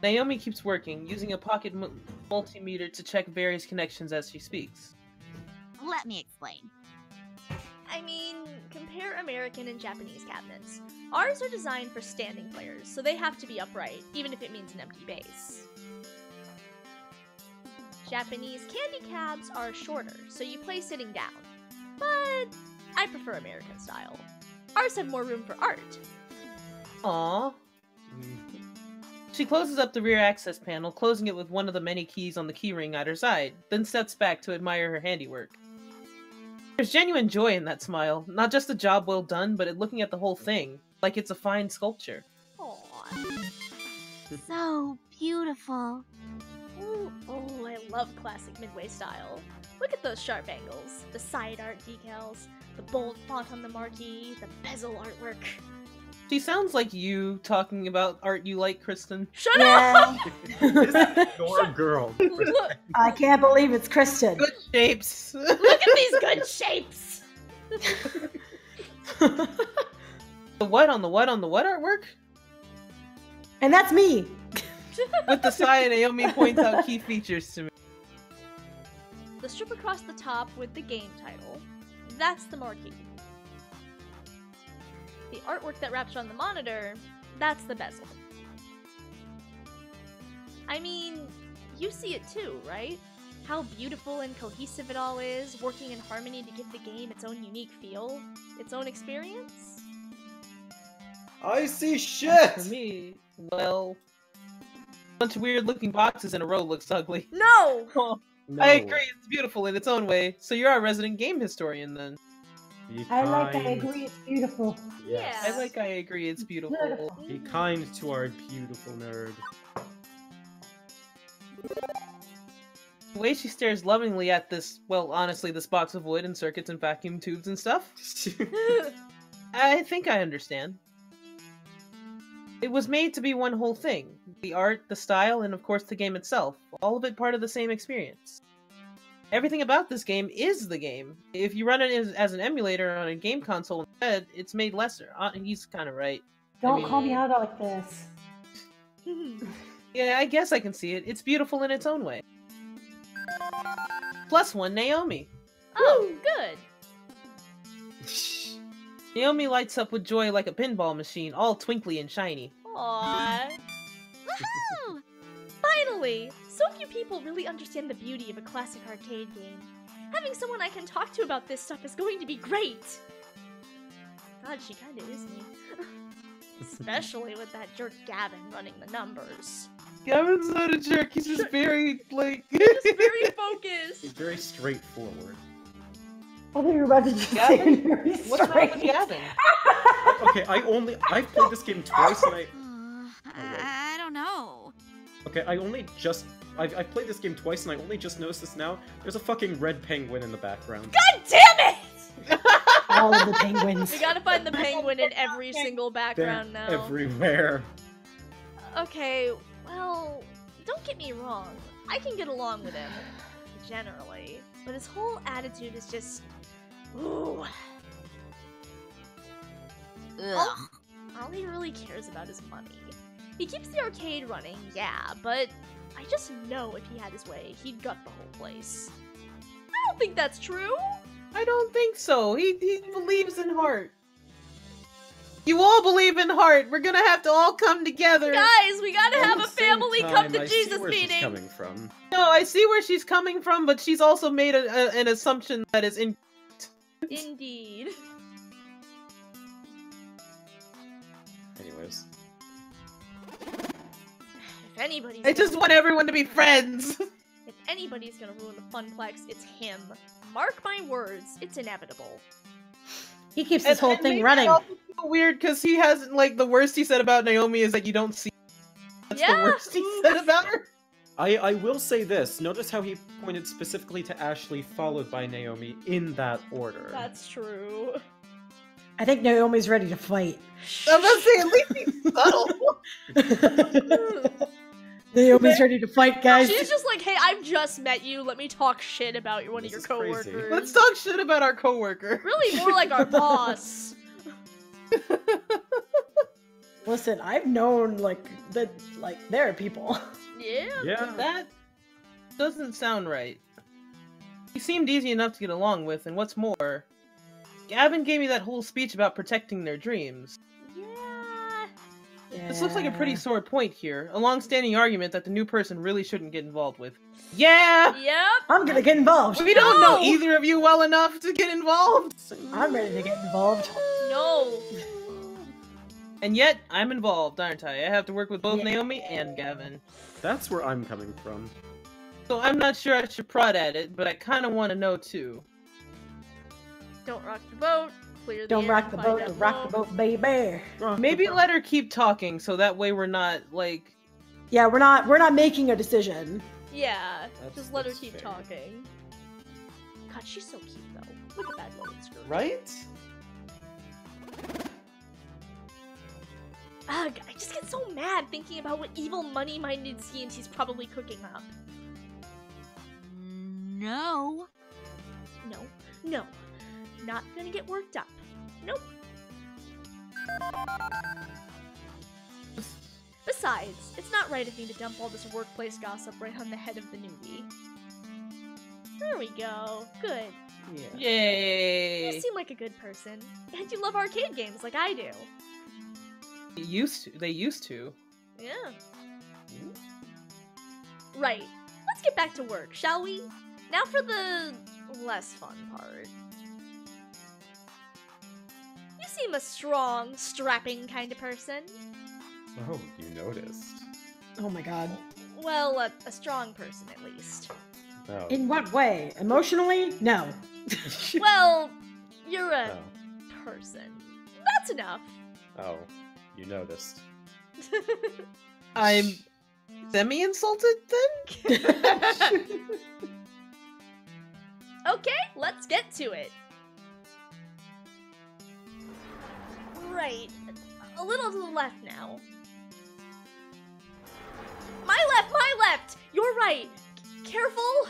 Naomi keeps working, using a pocket multimeter to check various connections as she speaks. Let me explain. I mean, compare American and Japanese cabinets. Ours are designed for standing players, so they have to be upright, even if it means an empty base. Japanese candy cabs are shorter, so you play sitting down. But I prefer American style. Ours have more room for art. Aww. She closes up the rear access panel, closing it with one of the many keys on the keyring at her side, then steps back to admire her handiwork. There's genuine joy in that smile, not just a job well done, but at looking at the whole thing, like it's a fine sculpture. Aww. So beautiful. Oh, I love classic Midway style. Look at those sharp angles, the side art decals, the bold font on the marquee, the bezel artwork. She sounds like you talking about art you like, Kristen. Shut up! Your girl. Look, I can't believe it's Kristen. Good shapes. look at these good shapes! The what on the what on the what artwork? And that's me. With the sigh, Naomi points out key features to me. The strip across the top with the game title, that's the marquee. The artwork that wraps around the monitor, that's the bezel. I mean, you see it too, right? How beautiful and cohesive it all is, working in harmony to give the game its own unique feel, its own experience. I see shit! For me, well, a bunch of weird looking boxes in a row looks ugly. No! Oh, No. I agree, it's beautiful in its own way. So you're our resident game historian then. Be I kind. agree, it's beautiful. Yes. Yeah. I agree, it's beautiful. Be kind to our beautiful nerd. The way she stares lovingly at this, well, honestly, this box of wood and circuits and vacuum tubes and stuff, I think I understand. It was made to be one whole thing. The art, the style, and of course the game itself. All of it part of the same experience. Everything about this game is the game. If you run it as an emulator on a game console instead, it's made lesser. He's kind of right. Don't call me out like this. Yeah, I guess I can see it. It's beautiful in its own way. +1 Naomi. Oh, good. Naomi lights up with joy like a pinball machine, all twinkly and shiny. Aww. Woohoo! Finally! So few people really understand the beauty of a classic arcade game. Having someone I can talk to about this stuff is going to be great! God, she kinda is me. Especially with that jerk Gavin running the numbers. Gavin's not a jerk, he's just very, like... Just very focused! He's very straightforward. I thought you were about to just Gavin? say very What's wrong with straight. Gavin? Okay, I've played this game twice and I don't know. I've played this game twice and I only just noticed this now. There's a fucking red penguin in the background. God damn it! All of the penguins. We gotta find the penguin in every single background now. Everywhere. Okay, well, don't get me wrong. I can get along with him, generally. But his whole attitude is just... Ooh. Ugh. All he really cares about is money. He keeps the arcade running, yeah, but I just know if he had his way, he'd gut the whole place. I don't think that's true. I don't think so. He believes in heart. You all believe in heart. We're gonna have to all come together. Guys, we gotta At have the a same family time, come to I see Jesus where she's meeting. coming from. No, I see where she's coming from, but she's also made an assumption that is in. Indeed. Anyways. If anybody's I just want everyone to be friends. If anybody's gonna ruin the Funplex, it's him. Mark my words, it's inevitable. He keeps this whole And thing maybe running. I also feel weird because he hasn't, like, the worst he said about Naomi is that you don't see. That's the worst he said about her. I will say this. Notice how he pointed specifically to Ashley, followed by Naomi, in that order. That's true. I think Naomi's ready to fight. I'm not saying at least he's subtle. Naomi's ready to fight, guys. She's just like, hey, I've just met you. Let me talk shit about one of your coworkers. Let's talk shit about our coworker. Really, more like our boss. Listen, I've known that there are people. Yeah. That doesn't sound right. He seemed easy enough to get along with, and what's more, Gavin gave me that whole speech about protecting their dreams. Yeah. This looks like a pretty sore point here. A long-standing argument that the new person really shouldn't get involved with. Yeah! Yep. I'm gonna get involved. We don't know either of you well enough to get involved. I'm ready to get involved. No. And yet, I'm involved, aren't I? I have to work with both Naomi and Gavin. That's where I'm coming from. So I'm not sure I should prod at it, but I kind of want to know too. Don't rock the boat. Clear the Don't air rock and the find boat, that don't rock the boat, baby. Maybe let her keep talking, so that way we're not, like... Yeah, we're not making a decision. Yeah, just let her keep talking. God, she's so cute though. Look at that little skirt. Right? Ugh, I just get so mad thinking about what evil money-minded schemes he's probably cooking up. No. No. Not gonna get worked up. Nope. Besides, it's not right of me to dump all this workplace gossip right on the head of the newbie. There we go. Good. Yeah. Yay! You seem like a good person. And you love arcade games like I do. They used to. Yeah. Right. Let's get back to work, shall we? Now for the less fun part. You seem a strong, strapping kind of person. Oh, you noticed. Oh my god. Well, a strong person at least. Oh. In what way? Emotionally? No. Well, you're a person. That's enough. Oh, you noticed. I'm semi-insulted then? Okay, let's get to it. Right. A little to the left now. left! You're right! Careful!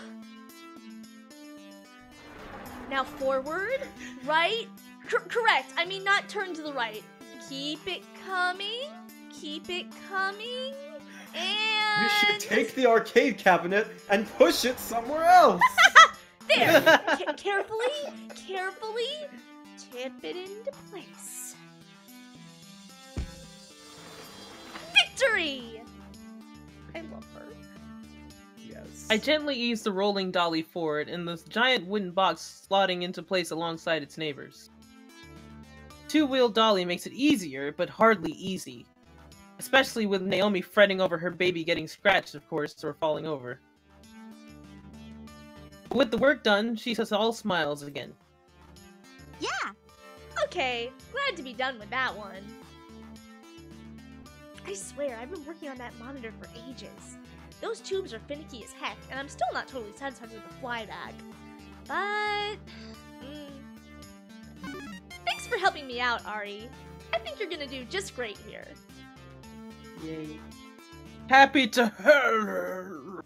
Now forward, right, correct. I mean, not turn to the right. Keep it coming, and... We should take the arcade cabinet and push it somewhere else! There! Carefully, tip it into place. Victory! I love her. Yes. I gently ease the rolling dolly forward, and the giant wooden box slotting into place alongside its neighbors. Two-wheeled dolly makes it easier, but hardly easy. Especially with Naomi fretting over her baby getting scratched, of course, or falling over. With the work done, she says all smiles again. Yeah. Okay, glad to be done with that one. I swear, I've been working on that monitor for ages. Those tubes are finicky as heck, and I'm still not totally satisfied with the fly bag. But... Thanks for helping me out, Ari. I think you're gonna do just great here. Yay. Happy to her.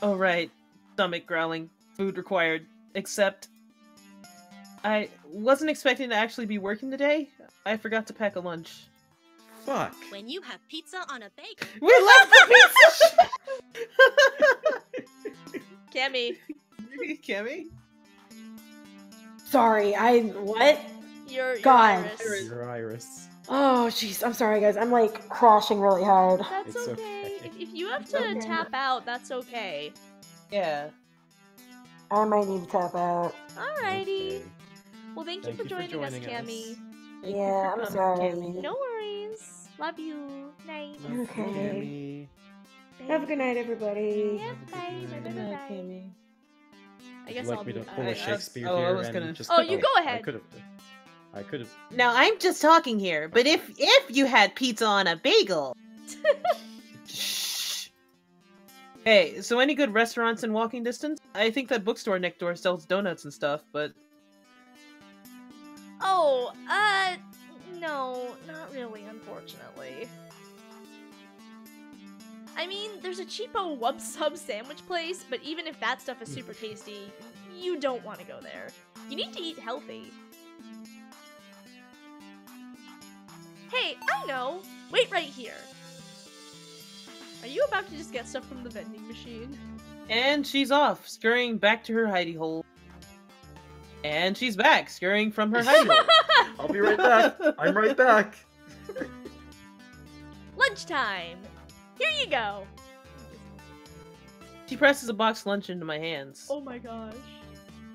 Oh right, stomach growling, food required, except... I wasn't expecting to actually be working today. I forgot to pack a lunch. Fuck. When you have pizza on a bake. We left the pizza! Cammy. Cammy? Sorry, what? You're God. Iris. You're Iris. Oh, jeez, I'm sorry, guys. I'm like crashing really hard. That's It's okay. okay. If you have to tap out, that's okay. Yeah. I might need to tap out. Alrighty. Okay. Well, thank you Thank for you for joining us, joining Cammy. us. Yeah, I'm sorry. No worries. Love you. Night. Okay. Bye. Have a good night, everybody. Yeah, bye. Bye. Bye. Bye. Bye. Cammy. I guess Would you I'll like me to be. pull I- a Shakespeare oh, I here was and gonna- just... Oh, you go ahead. I could have... Now I'm just talking here, but if you had pizza on a bagel. Shh. Hey, so any good restaurants in walking distance? I think that bookstore next door sells donuts and stuff, but Oh, no, not really, unfortunately. I mean, there's a cheapo Wub Sub sandwich place, but even if that stuff is super tasty, you don't want to go there. You need to eat healthy. Hey, I know! Wait right here. Are you about to just get stuff from the vending machine? and she's off, scurrying back to her hidey hole. And she's back, scurrying from her hidey hole. I'll be right back. I'm right back. Lunchtime! Here you go! She presses a box lunch into my hands. Oh my gosh.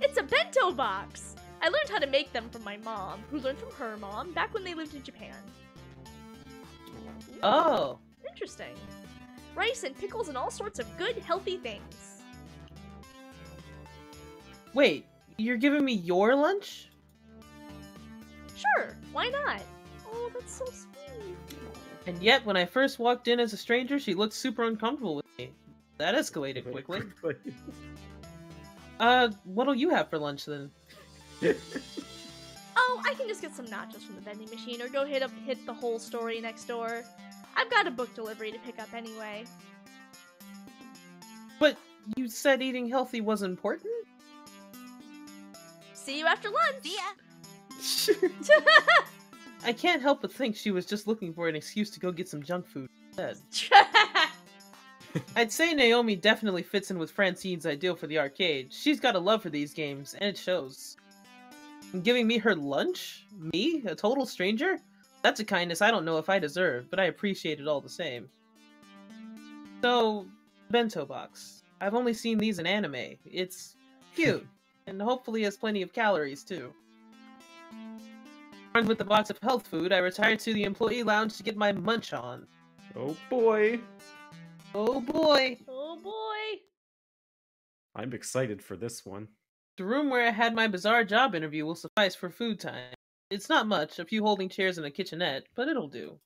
It's a bento box! I learned how to make them from my mom, who learned from her mom back when they lived in Japan. Oh. Interesting. Rice and pickles and all sorts of good, healthy things. Wait, you're giving me your lunch? Sure, why not? Oh, that's so sweet. And yet, when I first walked in as a stranger, she looked super uncomfortable with me. That escalated quickly. What'll you have for lunch then? Oh, I can just get some nachos from the vending machine or go hit the whole story next door. I've got a book delivery to pick up anyway. But you said eating healthy was important? See you after lunch! See ya! I can't help but think she was just looking for an excuse to go get some junk food instead. I'd say Naomi definitely fits in with Francine's ideal for the arcade. She's got a love for these games, and it shows. And giving me her lunch? Me? A total stranger? That's a kindness I don't know if I deserve, but I appreciate it all the same. So, bento box. I've only seen these in anime. It's cute, and hopefully has plenty of calories too. Armed with the box of health food, I retired to the employee lounge to get my munch on. Oh boy. Oh boy! Oh boy! I'm excited for this one. The room where I had my bizarre job interview will suffice for food time. It's not much, a few holding chairs and a kitchenette, but it'll do.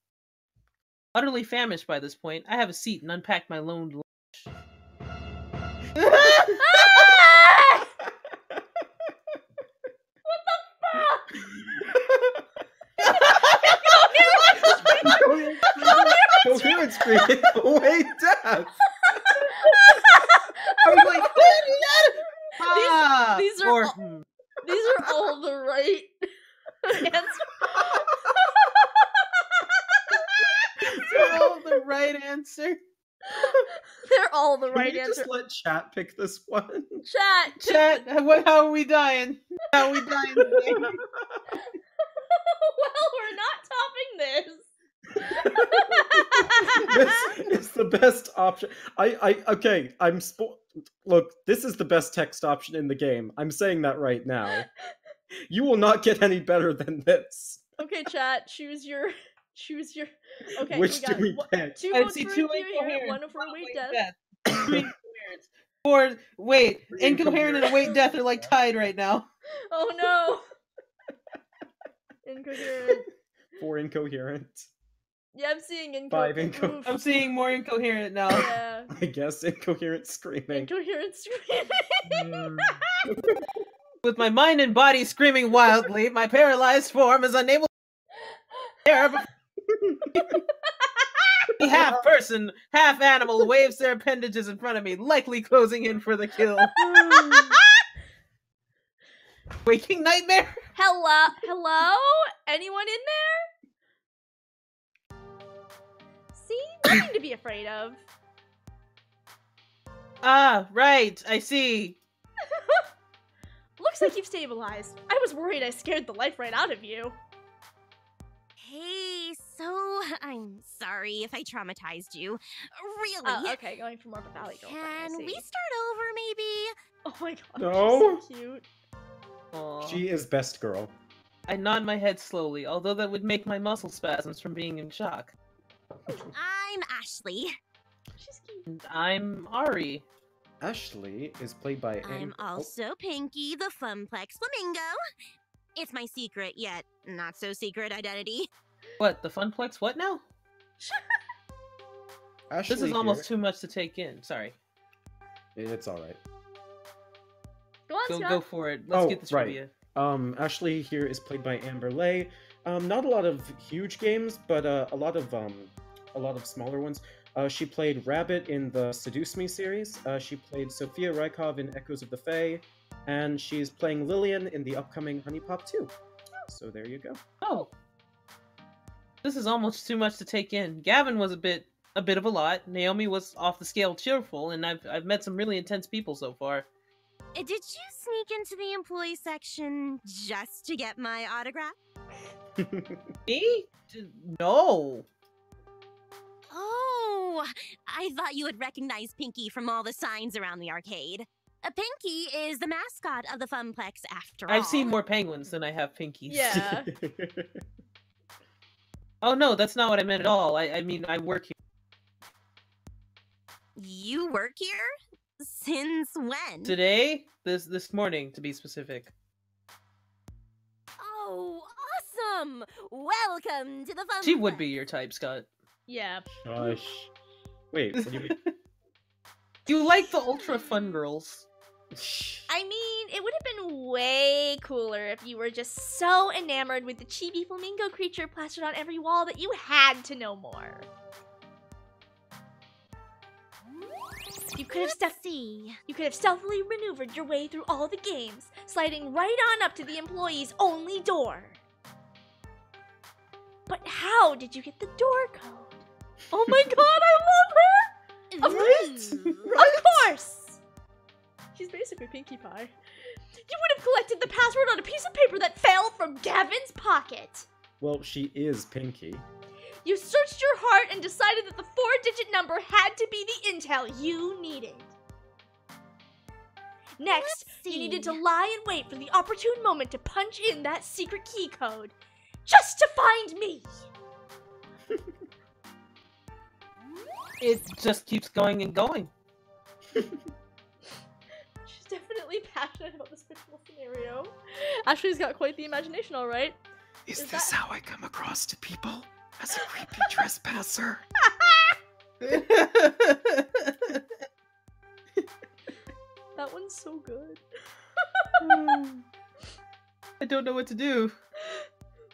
Utterly famished by this point, I have a seat and unpack my loaned lunch. Ah! What the fuck? Incoherent screaming away death. I was like, ah, these are all the right answers. They're all the right answer. They're all the Can right you answer. just let chat pick this one? Chat. How are we dying? How are we dying today? Well, we're not topping this. This is the best option. Look, this is the best text option in the game. I'm saying that right now. You will not get any better than this. Okay, chat. Choose your. Okay, Which we got do we pick? 2 I votes see for two incoherent, incoherent, 1 for one await await death. Two incoherence. Or wait, incoherent and await death are like tied right now. Oh no. Incoherent. 4 incoherent. Yeah, I'm seeing 5 incoherent. incoherent. I'm seeing more incoherent now. Yeah. I guess incoherent screaming. Incoherent screaming. With my mind and body screaming wildly, my paralyzed form is unable to hear. The half person, half animal waves their appendages in front of me, likely closing in for the kill. Waking nightmare? Hello? Anyone in there? See? Nothing to be afraid of. Ah, right, I see. Looks like you've stabilized. I was worried I scared the life right out of you. Hey, so I'm sorry if I traumatized you. Really? Oh, okay, going for more of a Valley girlfriend. I Can we see. start over, maybe? Oh my god, No. she's so cute. Aw. She is best girl. I nod my head slowly, although that would make my muscle spasms from being in shock. I'm Ashley. She's cute. And I'm Ari. Ashley is played by I'm also Pinky, the Funplex Flamingo. It's my secret, yet not so secret identity. What, the Funplex? What now? Ashley This is almost here- too much to take in. Sorry. It's alright. Go on, Scott. Go for it. Let's Oh, get this right. trivia. Ashley here is played by Amber Lay. Not a lot of huge games, but a lot of smaller ones. She played Rabbit in the Seduce Me series. She played Sophia Rykov in Echoes of the Fae, and she's playing Lillian in the upcoming Honey Pop 2. So there you go. Oh. This is almost too much to take in. Gavin was a bit of a lot. Naomi was off the scale cheerful, and I've met some really intense people so far. Did you sneak into the employee section just to get my autograph? Me? No. Oh, I thought you would recognize Pinky from all the signs around the arcade. Pinky is the mascot of the Funplex after all. I've seen more penguins than I have pinkies. Yeah. Oh no, that's not what I meant at all. I mean, I work here. You work here? Since when? Today? This morning, to be specific. Oh, awesome! Welcome to the Funplex. She would be your type, Scott. Yeah. Gosh. Wait, what do you mean? You like the ultra fun girls. I mean, it would have been way cooler if you were just so enamored with the chibi flamingo creature plastered on every wall that you had to know more. You could have You could have stealthily maneuvered your way through all the games, sliding right on up to the employee's only door. But how did you get the door code? Oh my god, I love her! Of course! Of course! She's basically Pinkie Pie. You would have collected the password on a piece of paper that fell from Gavin's pocket. Well, she is Pinky. You searched your heart and decided that the 4-digit number had to be the intel you needed. Next, you needed to lie and wait for the opportune moment to punch in that secret key code. Just to find me! It just keeps going and going. She's definitely passionate about this fictional scenario. Ashley's got quite the imagination, alright. Is this how I come across to people? As a creepy trespasser? That one's so good. I don't know what to do.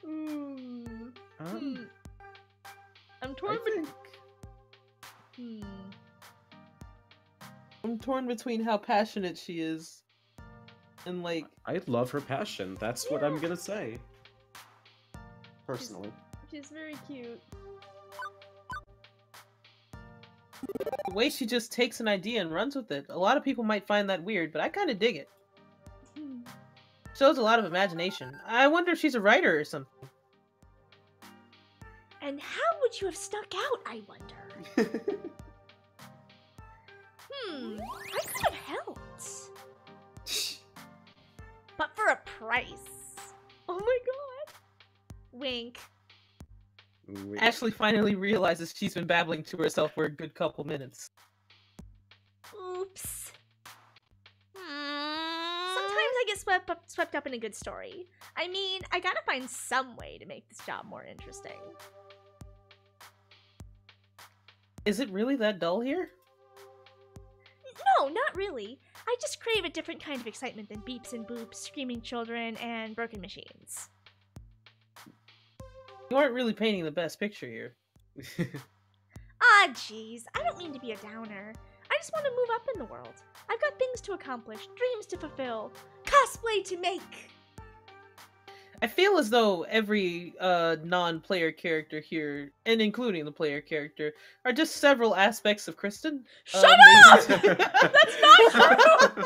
I'm torn torn between how passionate she is and like. I love her passion. That's what I'm gonna say. Personally. She's very cute. The way she just takes an idea and runs with it. A lot of people might find that weird, but I kind of dig it. Shows a lot of imagination. I wonder if she's a writer or something. And how would you have stuck out, I wonder? I could have helped. But for a price. Oh my god. Wink. Ashley finally realizes she's been babbling to herself for a good couple minutes. Oops. Sometimes I get swept up in a good story. I mean, I gotta find some way to make this job more interesting. Is it really that dull here? No, not really. I just crave a different kind of excitement than beeps and boops, screaming children, and broken machines. You aren't really painting the best picture here. Ah, jeez. I don't mean to be a downer. I just want to move up in the world. I've got things to accomplish, dreams to fulfill, cosplay to make. I feel as though every non-player character here, and including the player character, are just several aspects of Kristen. Shut up! That's not true!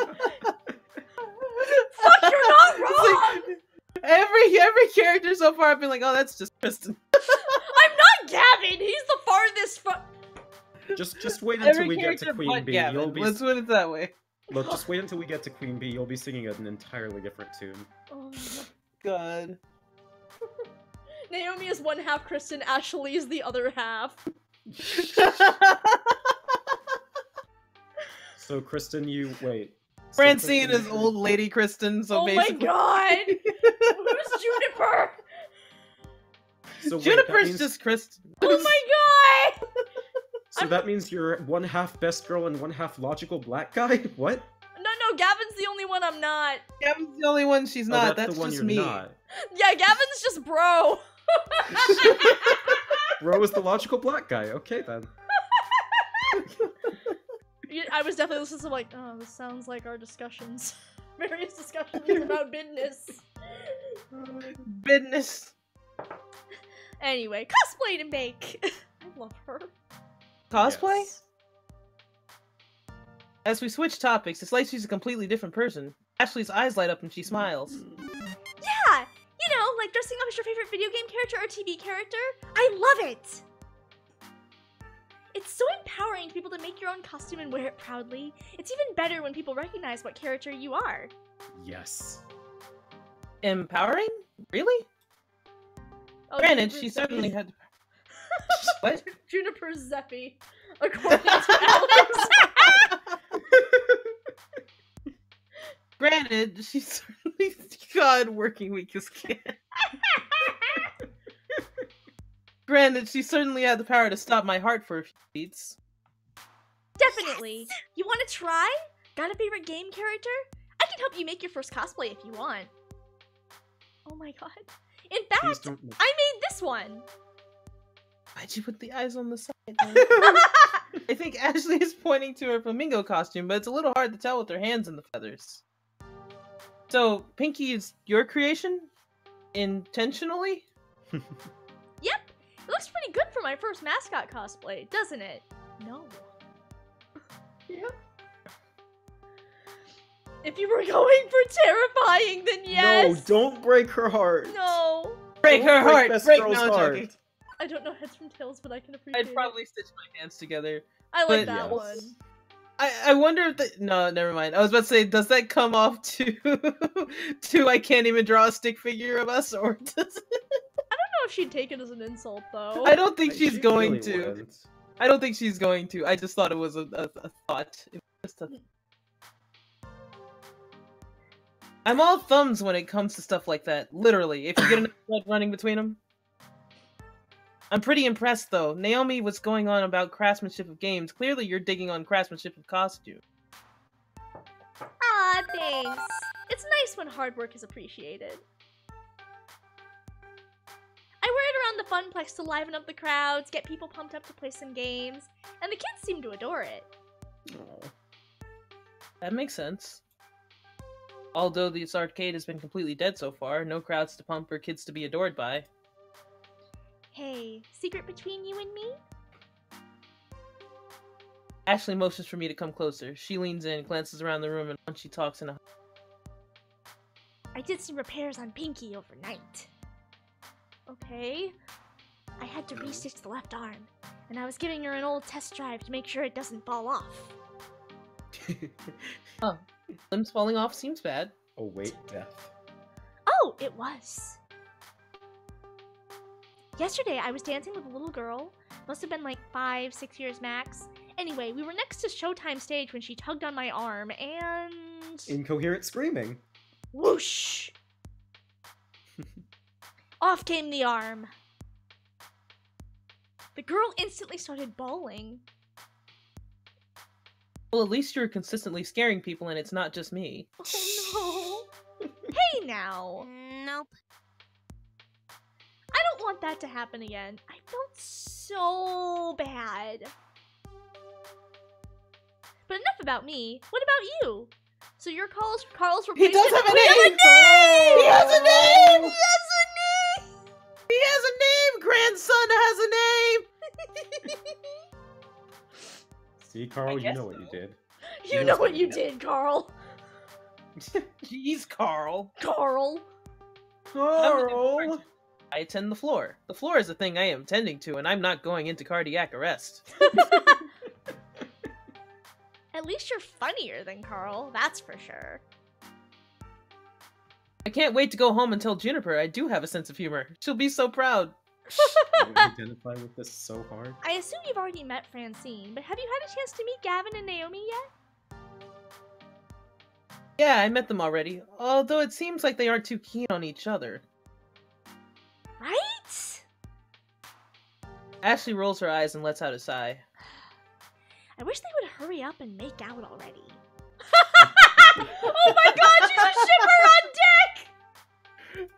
Fuck, you're not wrong! Like, every character so far I've been like, oh, that's just Kristen. I'm not Gavin! He's the farthest from... Just wait until Every we get to character Queen but Bee. Gavin. You'll be Let's put it that way. Look, just wait until we get to Queen Bee. You'll be singing an entirely different tune. Oh God. Naomi is one half Kristen, Ashley is the other half. So Kristen, you wait. So Francine Kristen, is old lady Kristen, so oh basically. my god! Who's Juniper? So wait, Juniper's means, just Kristen. Oh my god! So that means you're one half best girl and one half logical black guy? What? No, Gavin's the only one I'm not. Gavin's the only one she's not. Oh, that's the one just you're me. not. Yeah, Gavin's just bro. Bro is the logical black guy. Okay then. I was definitely listening to like, oh, this sounds like our discussions. Various discussions about business. Business. Anyway, cosplay to make. I love her. Cosplay? Yes. As we switch topics, it's like she's a completely different person. Ashley's eyes light up and she smiles. Yeah! You know, like dressing up as your favorite video game character or TV character. I love it! It's so empowering to be able to make your own costume and wear it proudly. It's even better when people recognize what character you are. Yes. Empowering? Really? Oh, Granted, Juniper she Zeffy. certainly had. What? Juniper Zeffy, according to Alex. Granted, she certainly. God, working week is can. Granted, she certainly had the power to stop my heart for a few beats. Definitely. Yes! You want to try? Got a favorite game character? I can help you make your first cosplay if you want. Oh my god. In fact, I made this one. Why'd you put the eyes on the side? I think Ashley is pointing to her flamingo costume, but it's a little hard to tell with her hands in the feathers. So, Pinky is your creation? Intentionally? Yep. It looks pretty good for my first mascot cosplay, doesn't it? No. Yep. If you were going for terrifying, then yes. No, don't break her heart. No. Break her heart. Best Break girl's no, heart. joking. I don't know heads from tails, but I can appreciate I'd probably stitch my hands together. I like but- that Yes. one. I wonder if the no, never mind. I was about to say, does that come off to to I can't even draw a stick figure of us, or does it? I don't know if she'd take it as an insult, though. I don't think she's She going really to. wouldn't. I don't think she's going to. I just thought it was a thought. It was just a... I'm all thumbs when it comes to stuff like that. Literally, if you get enough blood running between them. I'm pretty impressed, though. Naomi was going on about craftsmanship of games. Clearly, you're digging on craftsmanship of costume. Ah, thanks. It's nice when hard work is appreciated. I wear it around the Funplex to liven up the crowds, get people pumped up to play some games, and the kids seem to adore it. Aw. That makes sense. Although this arcade has been completely dead so far, no crowds to pump or kids to be adored by. Hey, secret between you and me? Ashley motions for me to come closer. She leans in, glances around the room, and once she talks in a... I did some repairs on Pinky overnight. Okay. I had to re-stitch the left arm, and I was giving her an old test drive to make sure it doesn't fall off. Huh. Limbs falling off seems bad. Await death. Oh, it was. Yesterday, I was dancing with a little girl. Must have been like 5, 6 years max. Anyway, we were next to Showtime stage when she tugged on my arm, and... Incoherent screaming. Whoosh! Off came the arm. The girl instantly started bawling. Well, at least you're consistently scaring people and it's not just me. Oh no. Hey now! Nope. I don't want that to happen again. I felt so bad. But enough about me. What about you? So your Carl's He does have a name! He has a name! He has a name! He has a name! Grandson has a name! See, Carl, you know what you did. You know what you did, Carl. Jeez, Carl. Carl. Carl. I attend the floor. The floor is the thing I am tending to, and I'm not going into cardiac arrest. At least you're funnier than Carl, that's for sure. I can't wait to go home and tell Juniper I do have a sense of humor. She'll be so proud. I identify with this so hard. I assume you've already met Francine, but have you had a chance to meet Gavin and Naomi yet? Yeah, I met them already, although it seems like they aren't too keen on each other. Right? Ashley rolls her eyes and lets out a sigh. I wish they would hurry up and make out already. Oh my god, she's a shipper on deck!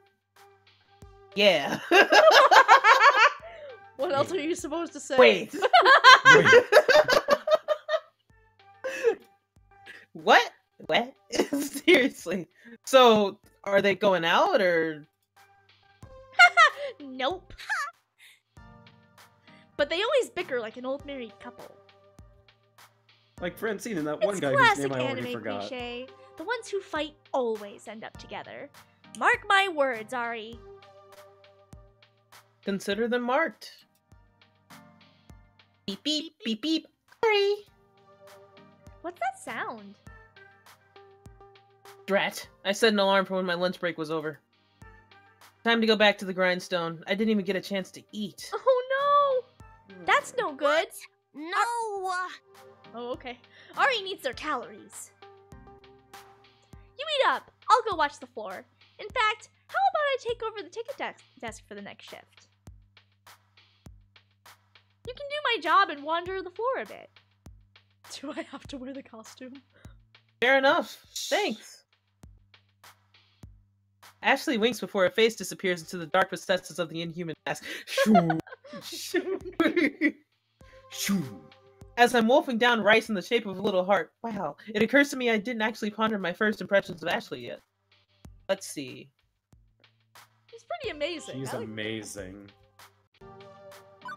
Yeah. What else are you supposed to say? Wait. What? What? Seriously. So, are they going out, or...? Nope. But they always bicker like an old married couple. Like Francine and that one It's guy whose classic name I already anime forgot. cliche. The ones who fight always end up together. Mark my words, Ari. Consider them marked. Beep beep beep beep. Ari. What's that sound? Drat. I set an alarm for when my lunch break was over. Time to go back to the grindstone. I didn't even get a chance to eat. Oh no! That's no good. No! Oh, okay. Ari needs their calories. You eat up. I'll go watch the floor. In fact, how about I take over the ticket desk for the next shift? You can do my job and wander the floor a bit. Do I have to wear the costume? Fair enough. Thanks. Ashley winks before her face disappears into the dark recesses of the inhuman mask. Shoo. Shoo. As I'm wolfing down rice in the shape of a little heart. Wow. It occurs to me I didn't actually ponder my first impressions of Ashley yet. Let's see. She's pretty amazing. She's amazing.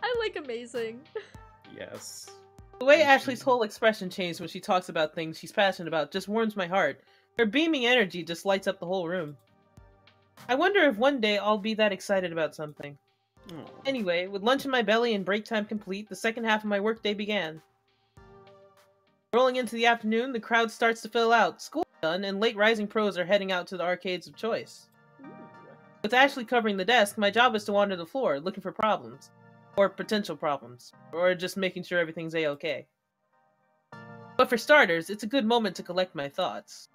I like amazing. Yes. The way Ashley's whole expression changed when she talks about things she's passionate about just warms my heart. Her beaming energy just lights up the whole room. I wonder if one day I'll be that excited about something. Aww. Anyway, with lunch in my belly and break time complete, the second half of my workday began. Rolling into the afternoon, the crowd starts to fill out. School's done, and late rising pros are heading out to the arcades of choice. With Ashley covering the desk, my job is to wander the floor, looking for problems. Or potential problems. Or just making sure everything's a-okay. But for starters, it's a good moment to collect my thoughts.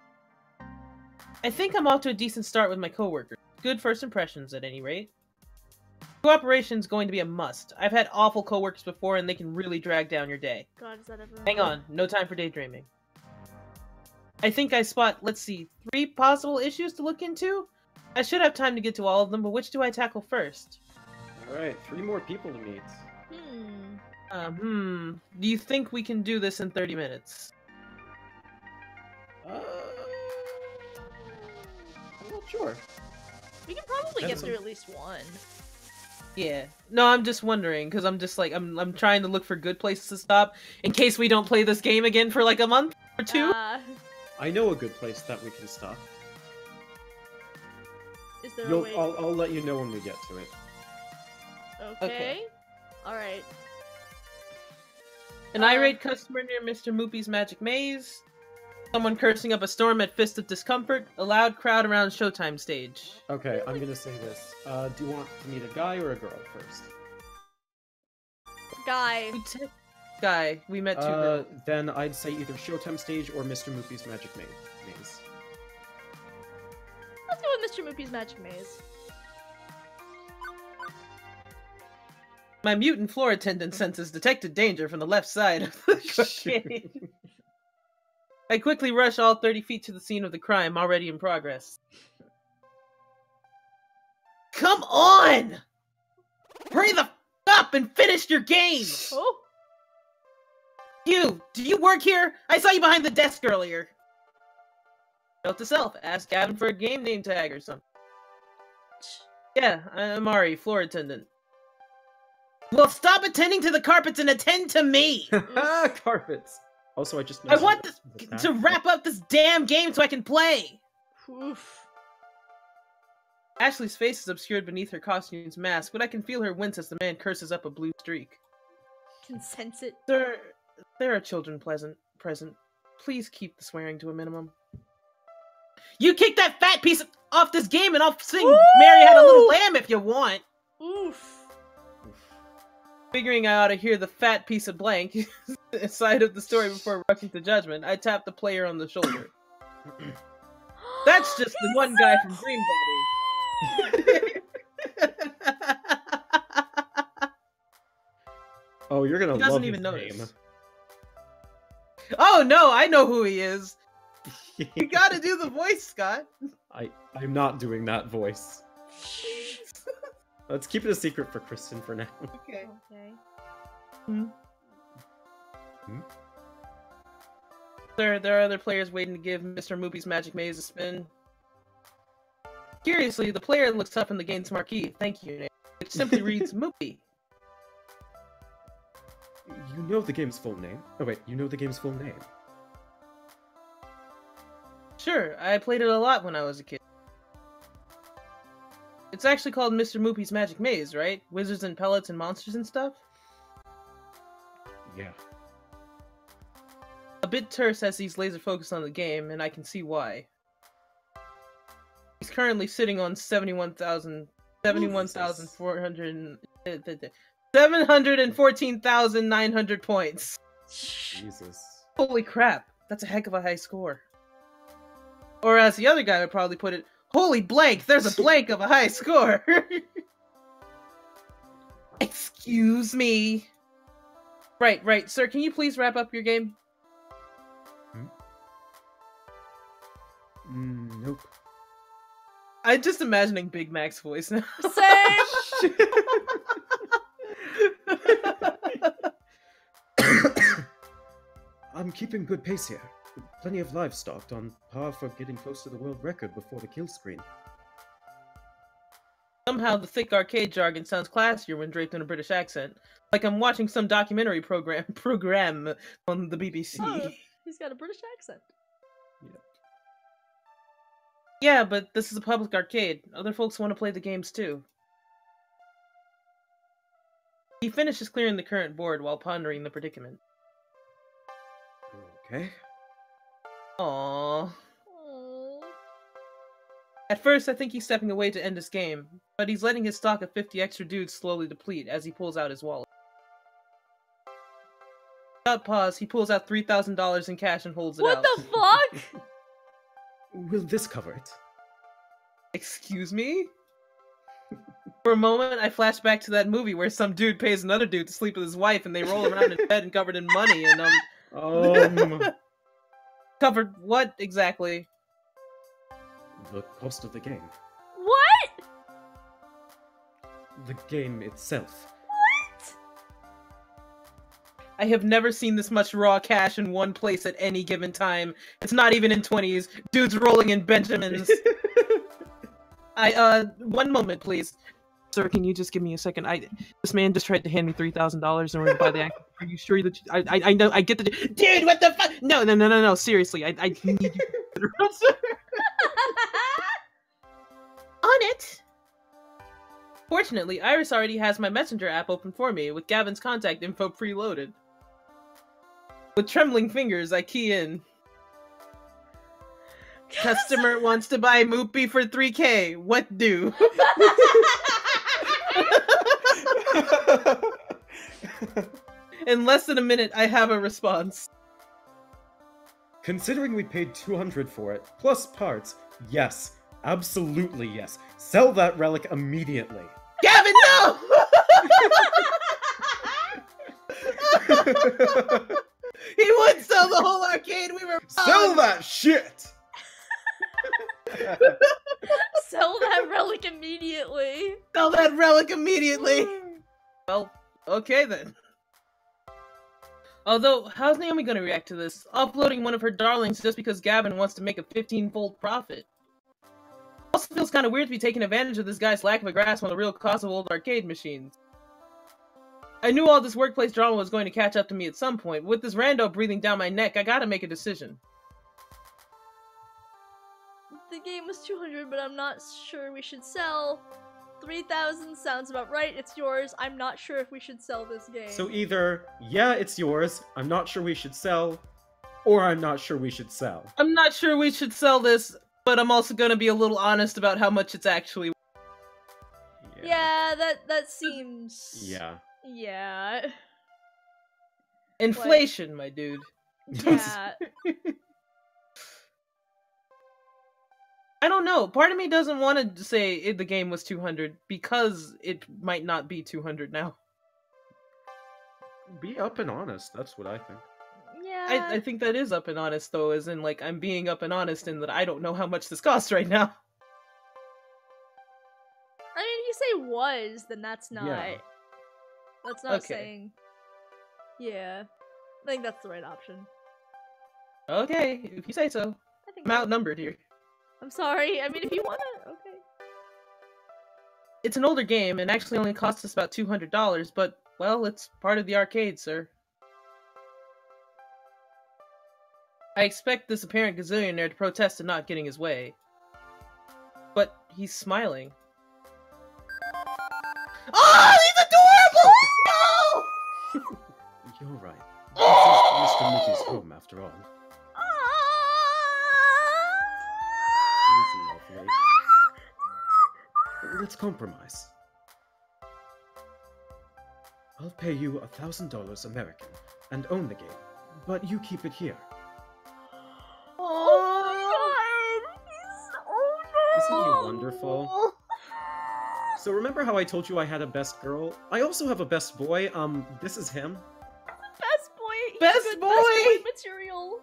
I think I'm off to a decent start with my coworkers. Good first impressions, at any rate. Cooperation's going to be a must. I've had awful coworkers before, and they can really drag down your day. God, is that ever... Hang on, no time for daydreaming. I think I spot, let's see, 3 possible issues to look into? I should have time to get to all of them, but which do I tackle first? Alright, 3 more people to meet. Do you think we can do this in 30 minutes? Sure. We can probably get That's through at least one. Yeah. No, I'm just wondering because I'm just like I'm trying to look for good places to stop in case we don't play this game again for like a month or two. I know a good place that we can stop. Is there a way? I'll let you know when we get to it. Okay. Alright. An irate customer near Mr. Moopy's Magic Maze. Someone cursing up a storm at Fist of Discomfort. A loud crowd around Showtime stage. Okay, I'm gonna say this. Do you want to meet a guy or a girl first? Guy. Guy. We met two girls. Then I'd say either Showtime stage or Mr. Moopy's Magic Maze. Let's go with Mr. Moopy's Magic Maze. My mutant floor attendant senses detected danger from the left side of the arcade. I quickly rush all 30 feet to the scene of the crime, already in progress. Come on! Hurry the f up and finish your game! Oh. You! Do you work here? I saw you behind the desk earlier. Note to self, ask Gavin for a game name tag or something. Yeah, I'm Ari, floor attendant. Well, stop attending to the carpets and attend to me! Carpets! Also, I just I want this to wrap up this damn game so I can play! Oof. Ashley's face is obscured beneath her costume's mask, but I can feel her wince as the man curses up a blue streak. Can sense it. There are children present. Please keep the swearing to a minimum. You kick that fat piece off this game and I'll sing Mary Had a Little Lamb if you want! Oof. Figuring I ought to hear the fat piece of blank side of the story before rushing to judgment, I tap the player on the shoulder. That's just the one guy from Dream Body. Oh, you're gonna He doesn't love even his notice. name. Oh no, I know who he is. You gotta do the voice, Scott. I'm not doing that voice. Let's keep it a secret for Kristen for now. Okay. There are other players waiting to give Mr. Moopy's Magic Maze a spin. Curiously, the player looks up in the game's marquee, thank you, name, which simply reads Moopy. You know the game's full name. Oh wait, you know the game's full name. Sure, I played it a lot when I was a kid. It's actually called Mr. Moopy's Magic Maze, right? Wizards and pellets and monsters and stuff? Yeah. A bit terse as he's laser focused on the game, and I can see why. He's currently sitting on 714,900 points. Jesus. Holy crap, that's a heck of a high score. Or as the other guy would probably put it, holy blank, there's a blank of a high score. Excuse me. Right, sir, can you please wrap up your game? Nope. I'm just imagining Big Mac's voice now. Same! I'm keeping good pace here. Plenty of livestock on par for getting close to the world record before the kill screen. Somehow the thick arcade jargon sounds classier when draped in a British accent. Like I'm watching some documentary program on the BBC. Oh, he's got a British accent. Yeah, but this is a public arcade. Other folks want to play the games too. He finishes clearing the current board while pondering the predicament. Okay. Aww. At first, I think he's stepping away to end his game, but he's letting his stock of 50 extra dudes slowly deplete as he pulls out his wallet. Without pause, he pulls out $3,000 in cash and holds it out. What the fuck? Will this cover it? Excuse me? For a moment, I flash back to that movie where some dude pays another dude to sleep with his wife and they roll around in bed and covered in money and, Covered what, exactly? The cost of the game. What? The game itself. I have never seen this much raw cash in one place at any given time. It's not even in 20s. Dudes rolling in Benjamins. One moment, please. Sir, can you just give me a second? This man just tried to hand me $3,000 in order to buy the act. Are you sure that I know I get the dude? What the fuck? No. Seriously, I need you. On it. Fortunately, Iris already has my messenger app open for me with Gavin's contact info preloaded. With trembling fingers, I key in. Customer wants to buy Moopy for $3K. What do? In less than a minute, I have a response. Considering we paid $200 for it, plus parts, yes. Absolutely yes. Sell that relic immediately. Gavin, no! He would sell the whole arcade. We were Sell that shit! Sell that relic immediately. Sell that relic immediately. Well, okay then. Although, how's Naomi gonna react to this? Uploading one of her darlings just because Gavin wants to make a 15-fold profit. Also feels kind of weird to be taking advantage of this guy's lack of a grasp on the real cost of old arcade machines. I knew all this workplace drama was going to catch up to me at some point. With this rando breathing down my neck, I gotta make a decision. The game was 200, but I'm not sure we should sell. 3,000 sounds about right. It's yours. I'm not sure if we should sell this game. So either, yeah, it's yours, I'm not sure we should sell, or I'm not sure we should sell. I'm not sure we should sell this, but I'm also gonna be a little honest about how much it's actually. Yeah, that seems. Yeah. Yeah. Inflation, my dude. Yeah. I don't know. Part of me doesn't want to say the game was 200 because it might not be 200 now. Be up and honest. That's what I think. Yeah. I think that is up and honest, though, as in, like, I'm being up and honest in that I don't know how much this costs right now. I mean, if you say was, then that's not. Yeah. That's not Okay. saying. Yeah. I think that's the right option. Okay, if you say so. I think I'm outnumbered here. I'm sorry. I mean, if you wanna, okay. It's an older game and actually only costs us about $200, but, well, it's part of the arcade, sir. I expect this apparent gazillionaire to protest at not getting his way. But he's smiling. Oh, he's adorable! No! You're right. This is Mr. Mickey's home, after all. He's lovely. Let's compromise. I'll pay you $1,000 American and own the game, but you keep it here. Isn't he wonderful? So remember how I told you I had a best girl? I also have a best boy. This is him. Best boy. He's Best good boy! Best boy material.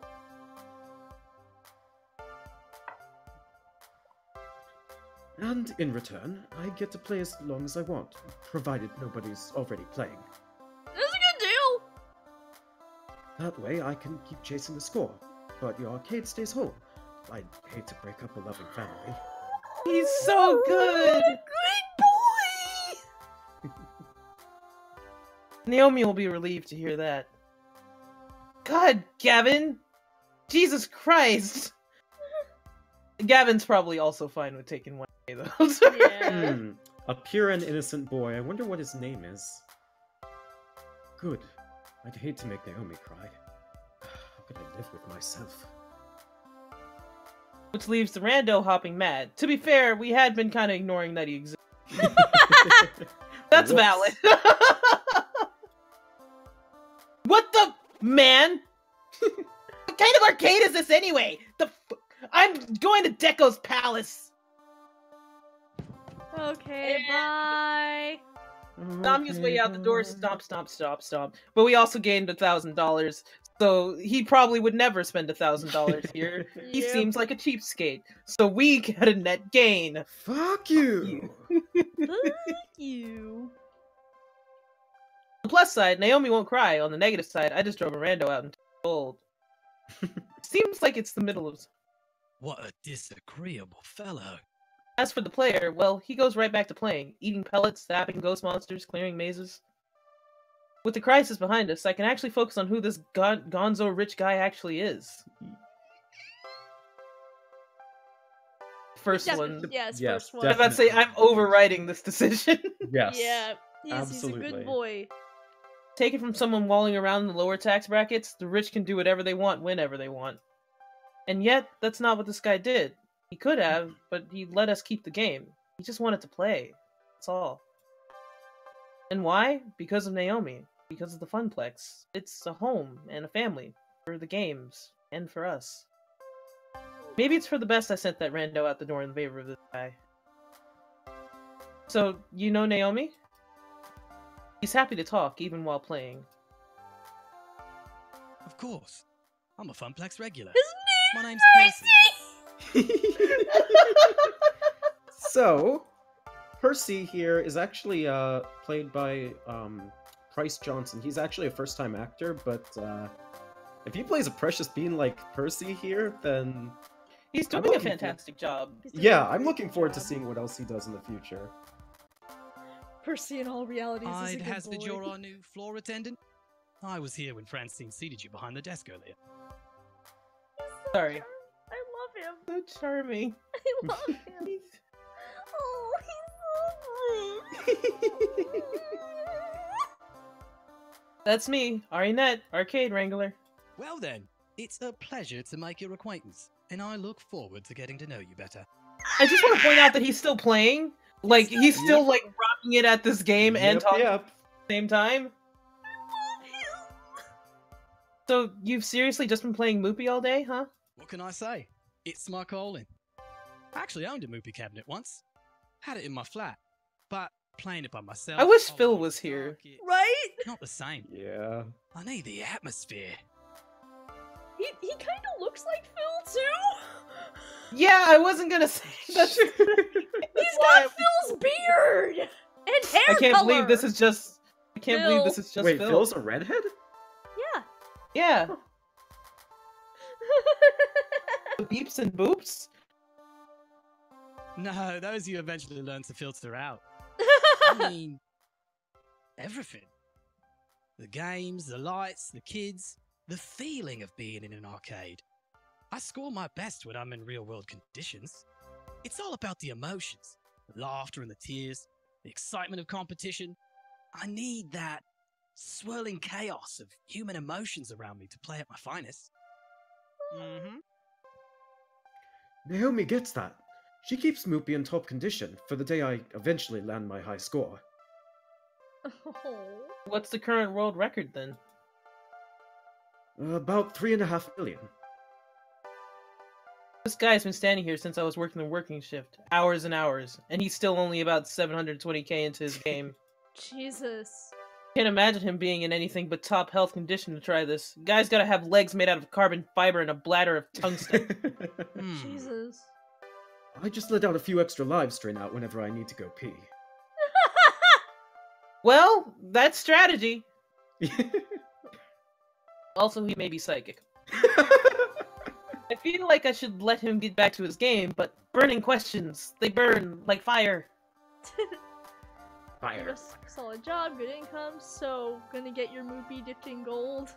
And in return, I get to play as long as I want, provided nobody's already playing. That's a good deal. That way I can keep chasing the score, but your arcade stays whole. I'd hate to break up a loving family. He's so good! Great boy. Naomi will be relieved to hear that. God, Gavin! Jesus Christ! Gavin's probably also fine with taking 1K, though. Yeah. A pure and innocent boy. I wonder what his name is. Good. I'd hate to make Naomi cry. How could I live with myself? Which leaves the rando hopping mad. To be fair, we had been kind of ignoring that he existed. That's Whoops. valid. What the man? What kind of arcade is this anyway? I'm going to Deco's Palace. Okay, bye. Stomp his way out the door. Stomp, stomp, stomp, stomp. But we also gained $1,000, so he probably would never spend $1,000 here. He Yep. seems like a cheapskate, so we get a net gain. Fuck you! Fuck you. On the plus side, Naomi won't cry. On the negative side, I just drove a rando out into the cold. Seems like it's the middle of... What a disagreeable fellow. As for the player, well, he goes right back to playing, eating pellets, stabbing ghost monsters, clearing mazes. With the crisis behind us, I can actually focus on who this gonzo rich guy actually is. First one. Yes, Yes, first one. I was about to say, I'm overriding this decision. Yes. Yeah, he's a absolutely. good boy. Take it from someone walling around in the lower tax brackets, the rich can do whatever they want, whenever they want. And yet, that's not what this guy did. He could have, but he let us keep the game. He just wanted to play. That's all. And why? Because of Naomi. Because of the Funplex. It's a home and a family. For the games. And for us. Maybe it's for the best I sent that rando out the door in favor of this guy. So, you know Naomi? He's happy to talk, even while playing. Of course. I'm a Funplex regular. His My name's Percy! So, Percy here is actually played by Price Johnson. He's actually a first-time actor, but if he plays a precious bean like Percy here, then He's doing a fantastic job. Yeah, I'm looking forward to seeing what else he does in the future. Percy in all realities is a I'd good hazard boy. you're our new floor attendant. I was here when Francine seated you behind the desk earlier. Sorry. I love him. So charming. I love him. Oh, he's so sweet. That's me, Arinette, Arcade Wrangler. Well then, it's a pleasure to make your acquaintance, and I look forward to getting to know you better. I just want to point out that he's still playing. Like, he's still, like, rocking it at this game and talking at the same time. So, you've seriously just been playing Moopy all day, huh? What can I say? It's my calling. I actually owned a Moopy cabinet once. Had it in my flat, but playing it by myself. I wish Phil was here. Right? Not the same. Yeah. I need the atmosphere. He kind of looks like Phil too. Yeah, I wasn't gonna say that's He's got Phil's beard and hair I can't color. believe this is just. I can't believe this is just Wait, Phil. Phil's a redhead? Yeah. Yeah. The beeps and boops? No, those you eventually learn to filter out. I mean, everything. The games, the lights, the kids, the feeling of being in an arcade. I score my best when I'm in real-world conditions. It's all about the emotions, the laughter and the tears, the excitement of competition. I need that swirling chaos of human emotions around me to play at my finest. Mm-hmm. Naomi gets that. She keeps Moopy in top condition for the day I eventually land my high score. What's the current world record then? About 3.5 million. This guy's been standing here since I was working the working shift, hours and hours, and he's still only about 720k into his game. Jesus. Can't imagine him being in anything but top health condition to try this. Guy's gotta have legs made out of carbon fiber and a bladder of tungsten. Jesus. I just let out a few extra lives drain out whenever I need to go pee. Well, that's strategy. Also, he may be psychic. I feel like I should let him get back to his game, but burning questions, they burn like fire. Fire. Yes, solid job, good income, so gonna get your Moopy dipped in gold.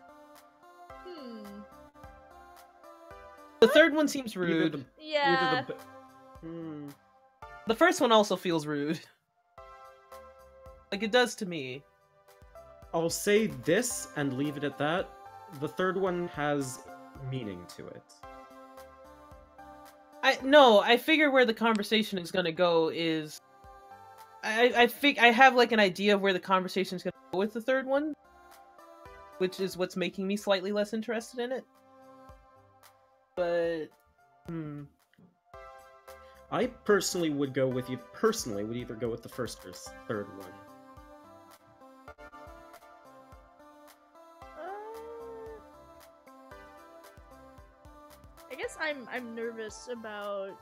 The third one seems rude. Yeah. The first one also feels rude. Like it does to me. I'll say this and leave it at that. The third one has meaning to it. I figure where the conversation is gonna go is I have like an idea of where the conversation is gonna go with the third one, which is what's making me slightly less interested in it. But I personally would go with you. Personally, would either go with the first or third one. I guess I'm nervous about.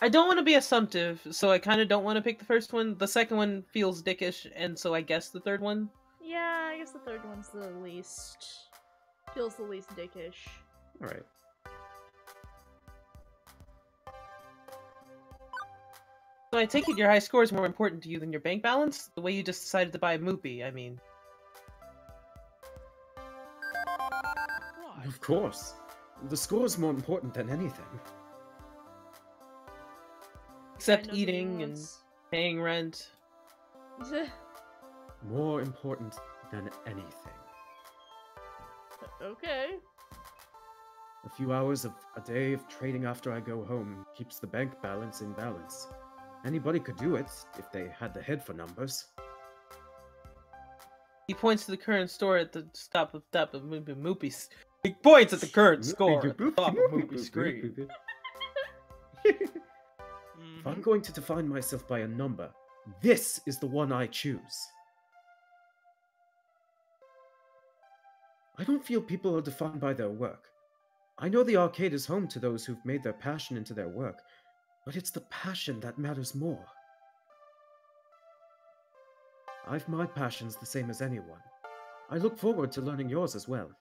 I don't want to be assumptive, so I kind of don't want to pick the first one. The second one feels dickish, and so I guess the third one. Yeah, I guess the third one's the least. Feels the least dickish. Alright. So I take it your high score is more important to you than your bank balance? The way you just decided to buy a Moopy, I mean. Right. Of course. The score is more important than anything. Except I know the eating and nuance. paying rent. More important than anything. Okay. A few hours of a day of trading after I go home keeps the bank balance in balance. Anybody could do it if they had the head for numbers. He points to the current store at the top of Moopy's. He points at the current score at the top of Moopy's screen. If I'm going to define myself by a number, this is the one I choose. I don't feel people are defined by their work. I know the arcade is home to those who've made their passion into their work, but it's the passion that matters more. I've my passions the same as anyone. I look forward to learning yours as well.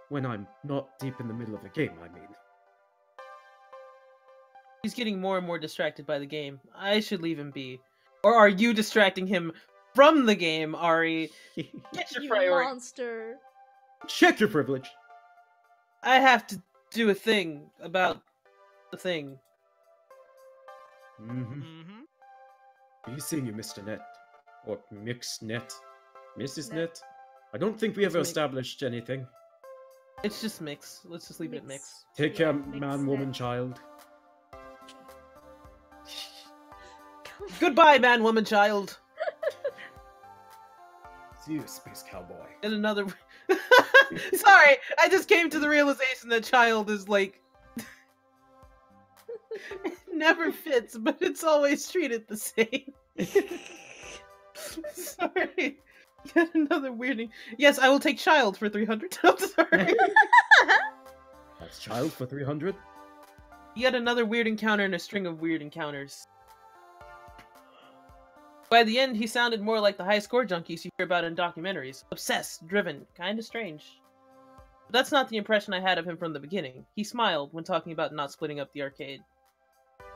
When I'm not deep in the middle of a game, I mean. He's getting more and more distracted by the game. I should leave him be. Or are you distracting him from the game, Ari? Get your You priority. monster. Check your privilege! I have to do a thing about the thing. Be seeing you, Mr. Net. Or Mix Net. Mrs. Net. Net? I don't think we ever Mix. established anything. It's just mix. Let's just leave it at mix. Take Yeah, care, Mix man, Net. woman, child. Goodbye, man, woman, child. See you, space cowboy. And another. Sorry, I just came to the realization that child is like. It never fits, but it's always treated the same. Sorry. Yet another weirding. Yes, I will take child for 300. I'm sorry. That's child for 300? Yet another weird encounter in a string of weird encounters. By the end, he sounded more like the high score junkies you hear about in documentaries. Obsessed, driven, kinda strange. But that's not the impression I had of him from the beginning. He smiled when talking about not splitting up the arcade.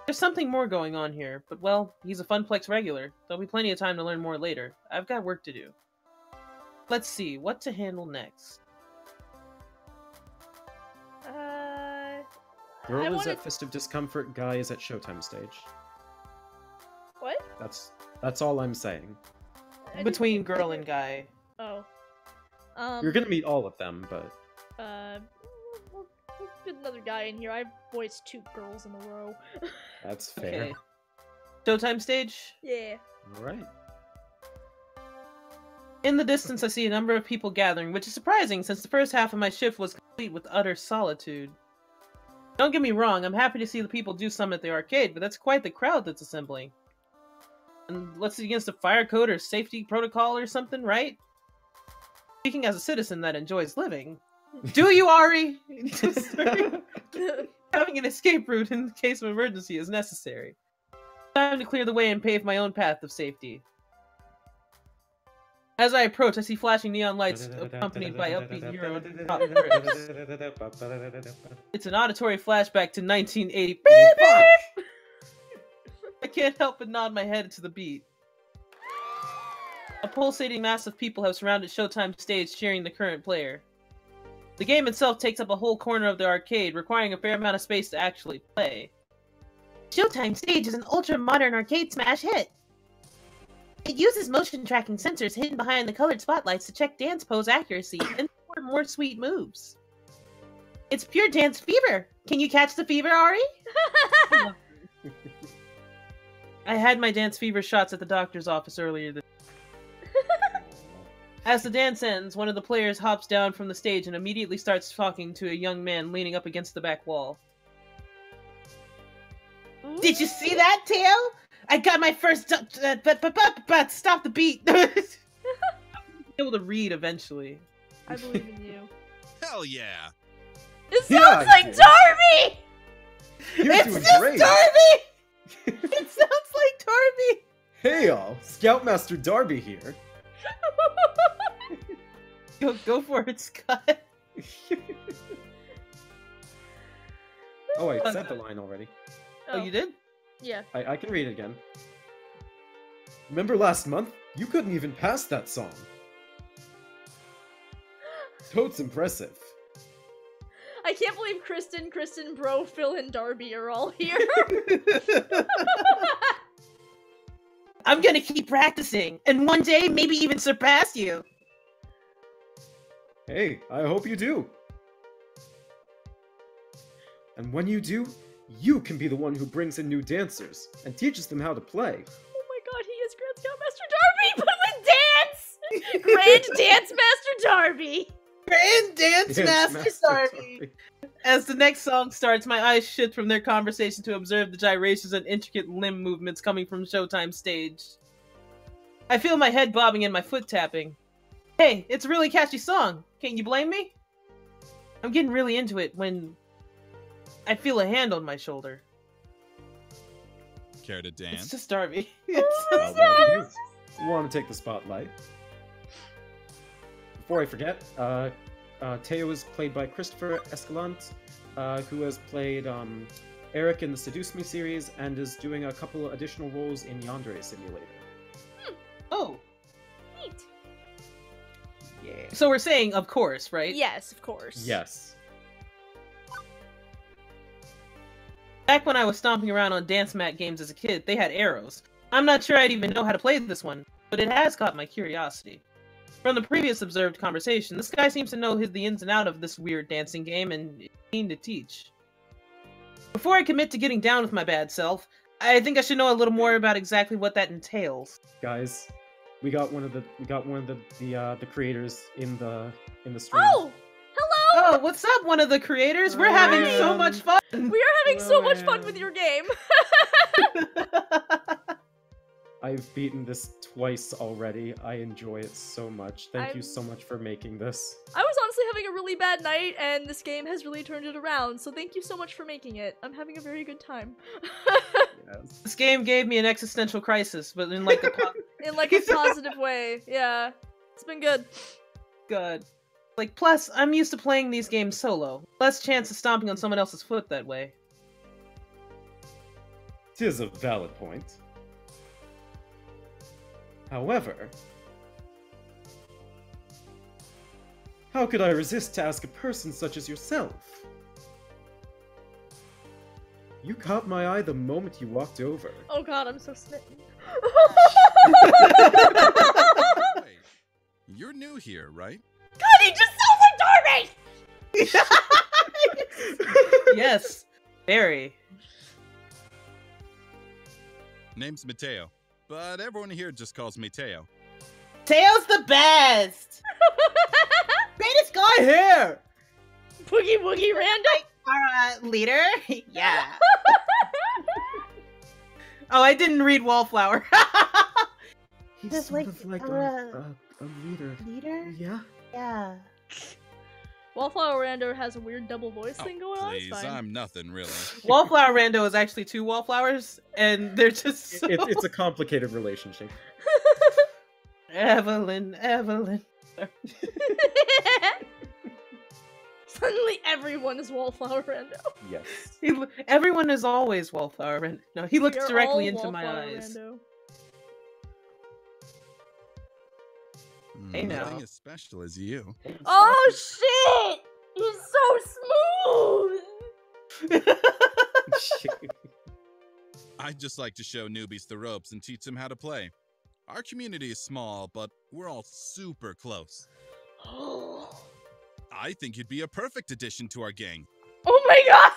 There's something more going on here, but well, he's a Funplex regular. There'll be plenty of time to learn more later. I've got work to do. Let's see, what to handle next. Girl I is wanted... at Fist of Discomfort, guy is at Showtime stage. What? That's all I'm saying. Between girl and guy. Oh. You're gonna meet all of them, but... We'll get another guy in here. I've voiced 2 girls in a row. That's fair. Okay. Showtime stage? Yeah. Alright. In the distance, I see a number of people gathering, which is surprising since the first half of my shift was complete with utter solitude. Don't get me wrong, I'm happy to see the people do some at the arcade, but that's quite the crowd that's assembling. And what's it against a fire code or safety protocol or something, right? Speaking as a citizen that enjoys living. Do you, Ari? Having an escape route in case of emergency is necessary. Time to clear the way and pave my own path of safety. As I approach, I see flashing neon lights accompanied by upbeat Euro pop riffs. It's an auditory flashback to 1980. Beep, beep! I can't help but nod my head to the beat. A pulsating mass of people have surrounded Showtime stage cheering the current player. The game itself takes up a whole corner of the arcade, requiring a fair amount of space to actually play. Showtime stage is an ultra-modern arcade smash hit. It uses motion tracking sensors hidden behind the colored spotlights to check dance pose accuracy and support more sweet moves. It's pure dance fever. Can you catch the fever, Ari? I had my dance fever shots at the doctor's office earlier this As the dance ends, one of the players hops down from the stage and immediately starts talking to a young man leaning up against the back wall. Did you see that, Tail? I got my first... but stop the beat! I'll be able to read eventually. I believe in you. Hell yeah! It sounds like Darby! You're doing great. Darby! It sounds like Darby! Hey y'all, Scoutmaster Darby here. Go for it, Scott. Oh, I said the line already. Oh, you did? Yeah. I can read it again. Remember last month? You couldn't even pass that song. Totes impressive. I can't believe Kristen, Bro, Phil, and Darby are all here. I'm gonna keep practicing, and one day maybe even surpass you. Hey, I hope you do. And when you do, you can be the one who brings in new dancers and teaches them how to play. Oh my god, he is Grand Scoutmaster Darby, but with dance! Grand Dance Master Darby! Grand Dance Master Darby! As the next song starts, my eyes shift from their conversation to observe the gyrations and intricate limb movements coming from Showtime stage. I feel my head bobbing and my foot tapping. Hey, it's a really catchy song. Can't you blame me? I'm getting really into it when I feel a hand on my shoulder. Care to dance? It's just Darby. You want to take the spotlight. Before I forget, Teo is played by Christopher Escalante, who has played Eric in the Seduce Me series and is doing a couple additional roles in Yandere Simulator. Oh. Neat. Yeah. So we're saying, of course, right? Yes, of course. Yes. Back when I was stomping around on dance mat games as a kid, they had arrows. I'm not sure I'd even know how to play this one, but it has caught my curiosity. From the previous observed conversation, this guy seems to know the ins and outs of this weird dancing game and is keen to teach. Before I commit to getting down with my bad self, I think I should know a little more about exactly what that entails. Guys, we got one of the creators in the stream. Oh! Hello! Oh, what's up, one of the creators? We're having so much fun! We are having so much fun with your game! I've beaten this twice already. I enjoy it so much. Thank you so much for making this. I was honestly having a really bad night, and this game has really turned it around, so thank you so much for making it. I'm having a very good time. Yes. This game gave me an existential crisis, but in like a in like a positive way, yeah. It's been good. Good. Like, plus, I'm used to playing these games solo. Less chance of stomping on someone else's foot that way. 'Tis a valid point. However, how could I resist to ask a person such as yourself? You caught my eye the moment you walked over. Oh god, I'm so smitten. Wait, you're new here, right? God, he just sounds like Darby! Yes, very. Name's Mateo, but everyone here just calls me Teo. Teo's the best! Greatest guy here! Boogie Woogie Random? Our leader? Yeah. Oh, I didn't read Wallflower. He's Just sort like, of like a leader. Leader? Yeah. Yeah. Wallflower Rando has a weird double voice thing going on. It's Please, fine. I'm nothing really. Wallflower Rando is actually two wallflowers, and they're just so... It's a complicated relationship. Evelyn. Suddenly everyone is Wallflower Rando. Yes. Everyone is always Wallflower Rando. No, he looks We are directly all into my Wallflower eyes. Rando. Hey, now. Nothing as special as you. Oh shit! He's so smooth! I'd just like to show newbies the ropes and teach them how to play. Our community is small, but we're all super close. I think you'd be a perfect addition to our gang. Oh my god!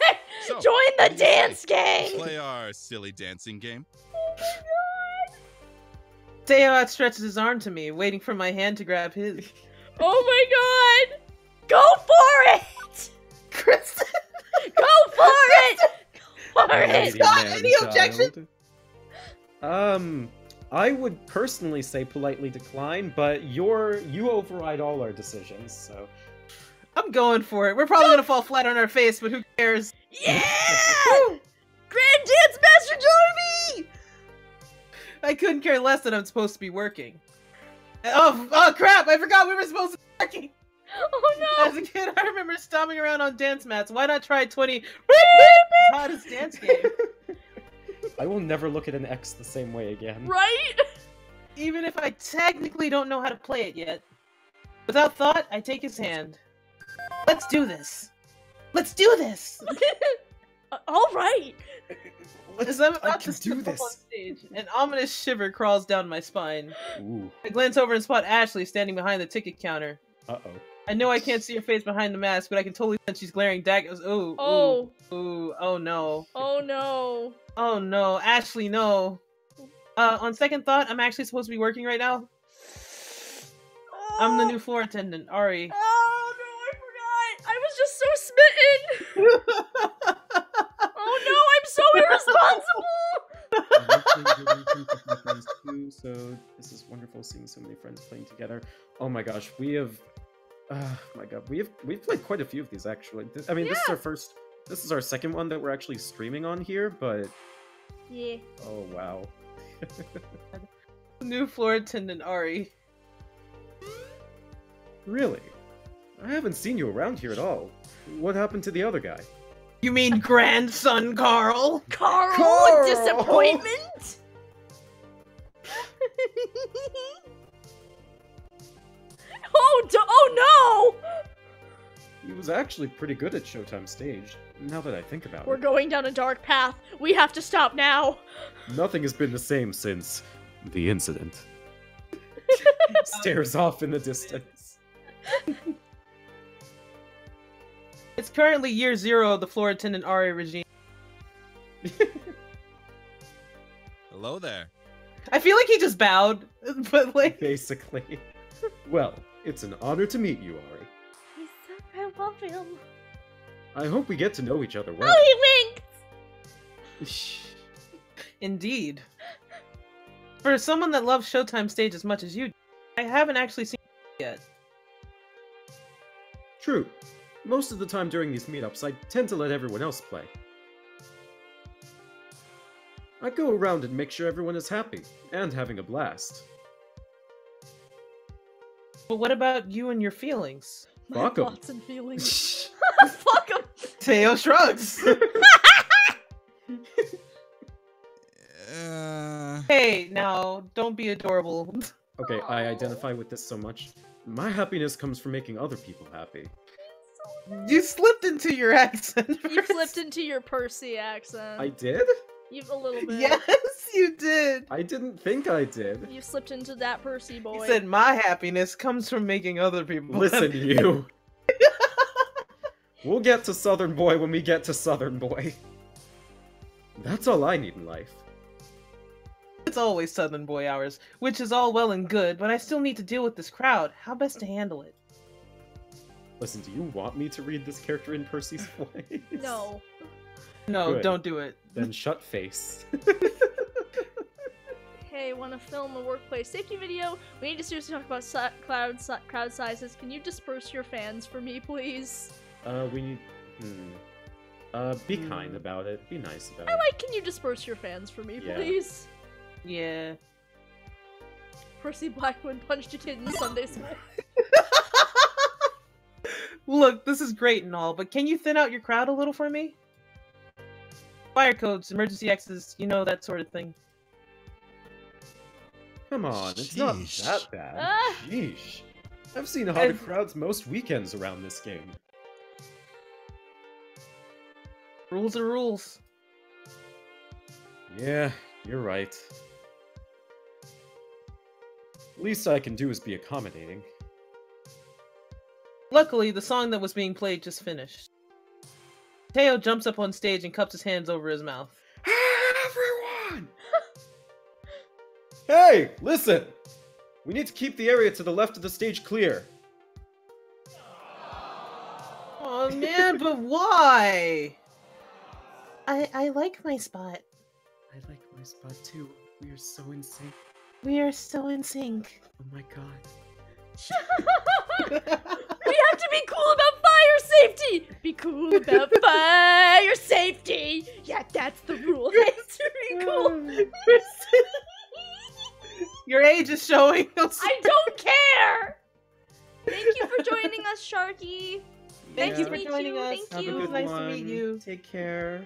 So, Join the what do you say? dance gang! Play our silly dancing game. Teo outstretches his arm to me, waiting for my hand to grab his. Oh my god! Go for it! Kristen! Go for it! Go for it! Scott, any objection? I would personally say politely decline, but you override all our decisions, so. I'm going for it. We're probably gonna fall flat on our face, but who cares? Yeah! Grand Dance Master Darby! I couldn't care less that I'm supposed to be working. Oh crap! I forgot we were supposed to be working! Oh no! As a kid, I remember stomping around on dance mats. Why not try 20 hottest dance game? I will never look at an X the same way again. Right? Even if I technically don't know how to play it yet. Without thought, I take his hand. Let's do this. Let's do this. All right. As I'm about can to do step up this. on stage, an ominous shiver crawls down my spine. Ooh. I glance over and spot Ashley standing behind the ticket counter. Uh-oh. I know I can't see her face behind the mask, but I can totally sense she's glaring daggers. Ooh, Oh. ooh, oh no. Oh no. Oh no, Ashley, no. On second thought, I'm actually supposed to be working right now. I'm the new floor attendant, Ari. Oh no, I forgot. I was just so smitten. Oh no, I'm so irresponsible. So this is wonderful seeing so many friends playing together. Oh my gosh, we have my god, we've played quite a few of these actually. I mean, this is our first, this is our second one that we're actually streaming on here, but Yeah. oh wow. New floor attendant, Ari. Really? I haven't seen you around here at all. What happened to the other guy? You mean grandson Carl? Carl! Disappointment? Oh no! He was actually pretty good at Showtime stage, now that I think about We're it. going down a dark path. We have to stop now. Nothing has been the same since the incident. Stares off in the distance. It's currently year 0 of the floor attendant Ari regime. Hello there. I feel like he just bowed, but like... Basically. Well, it's an honor to meet you, Ari. I love him. I hope we get to know each other well. Oh, he winked! Indeed. For someone that loves Showtime stage as much as you do, I haven't actually seen it yet. True. Most of the time during these meetups, I tend to let everyone else play. I go around and make sure everyone is happy, and having a blast. But what about you and your feelings? Fuck 'em. Thoughts and feelings. Fuck him! Teo shrugs. Hey, now, don't be adorable. Okay, I identify with this so much. My happiness comes from making other people happy. You slipped into your accent. You flipped into your Percy accent. I did? You've a little bit. Yes, you did. I didn't think I did. You slipped into that Percy boy. He said, my happiness comes from making other people Listen, happy." you. We'll get to Southern Boy when we get to Southern Boy. That's all I need in life. It's always Southern Boy hours, which is all well and good, but I still need to deal with this crowd. How best to handle it? Listen, do you want me to read this character in Percy's voice? No. No, Good. don't do it. Then shut face. Hey, want to film a workplace safety video? We need to seriously talk about crowd sizes. Can you disperse your fans for me, please? We need... be kind about it. Be nice about I it. like, can you disperse your fans for me, Yeah. please? Yeah. Percy Blackwood punched a kid in Sunday school. Look, this is great and all, but can you thin out your crowd a little for me? Fire codes, emergency exits, you know, that sort of thing. Come on, it's not Sheesh. that bad. Ah. Sheesh. I've seen hotter crowds most weekends around this game. Rules are rules. Yeah, you're right. Least I can do is be accommodating. Luckily, the song that was being played just finished. Teo jumps up on stage and cups his hands over his mouth. Everyone! Hey, listen! We need to keep the area to the left of the stage clear. Oh man, but why? I like my spot. I like my spot too. We are so in sync. We are so in sync. Oh my god. We have to be cool about fire safety! Be cool about fire safety! Yeah, that's the rule. It's to be cool. Your age is showing. I don't care! Thank you for joining us, Sharky. Thank Nice you to for meet joining you. us. Thank Have you. a good Nice one. to meet you. Take care.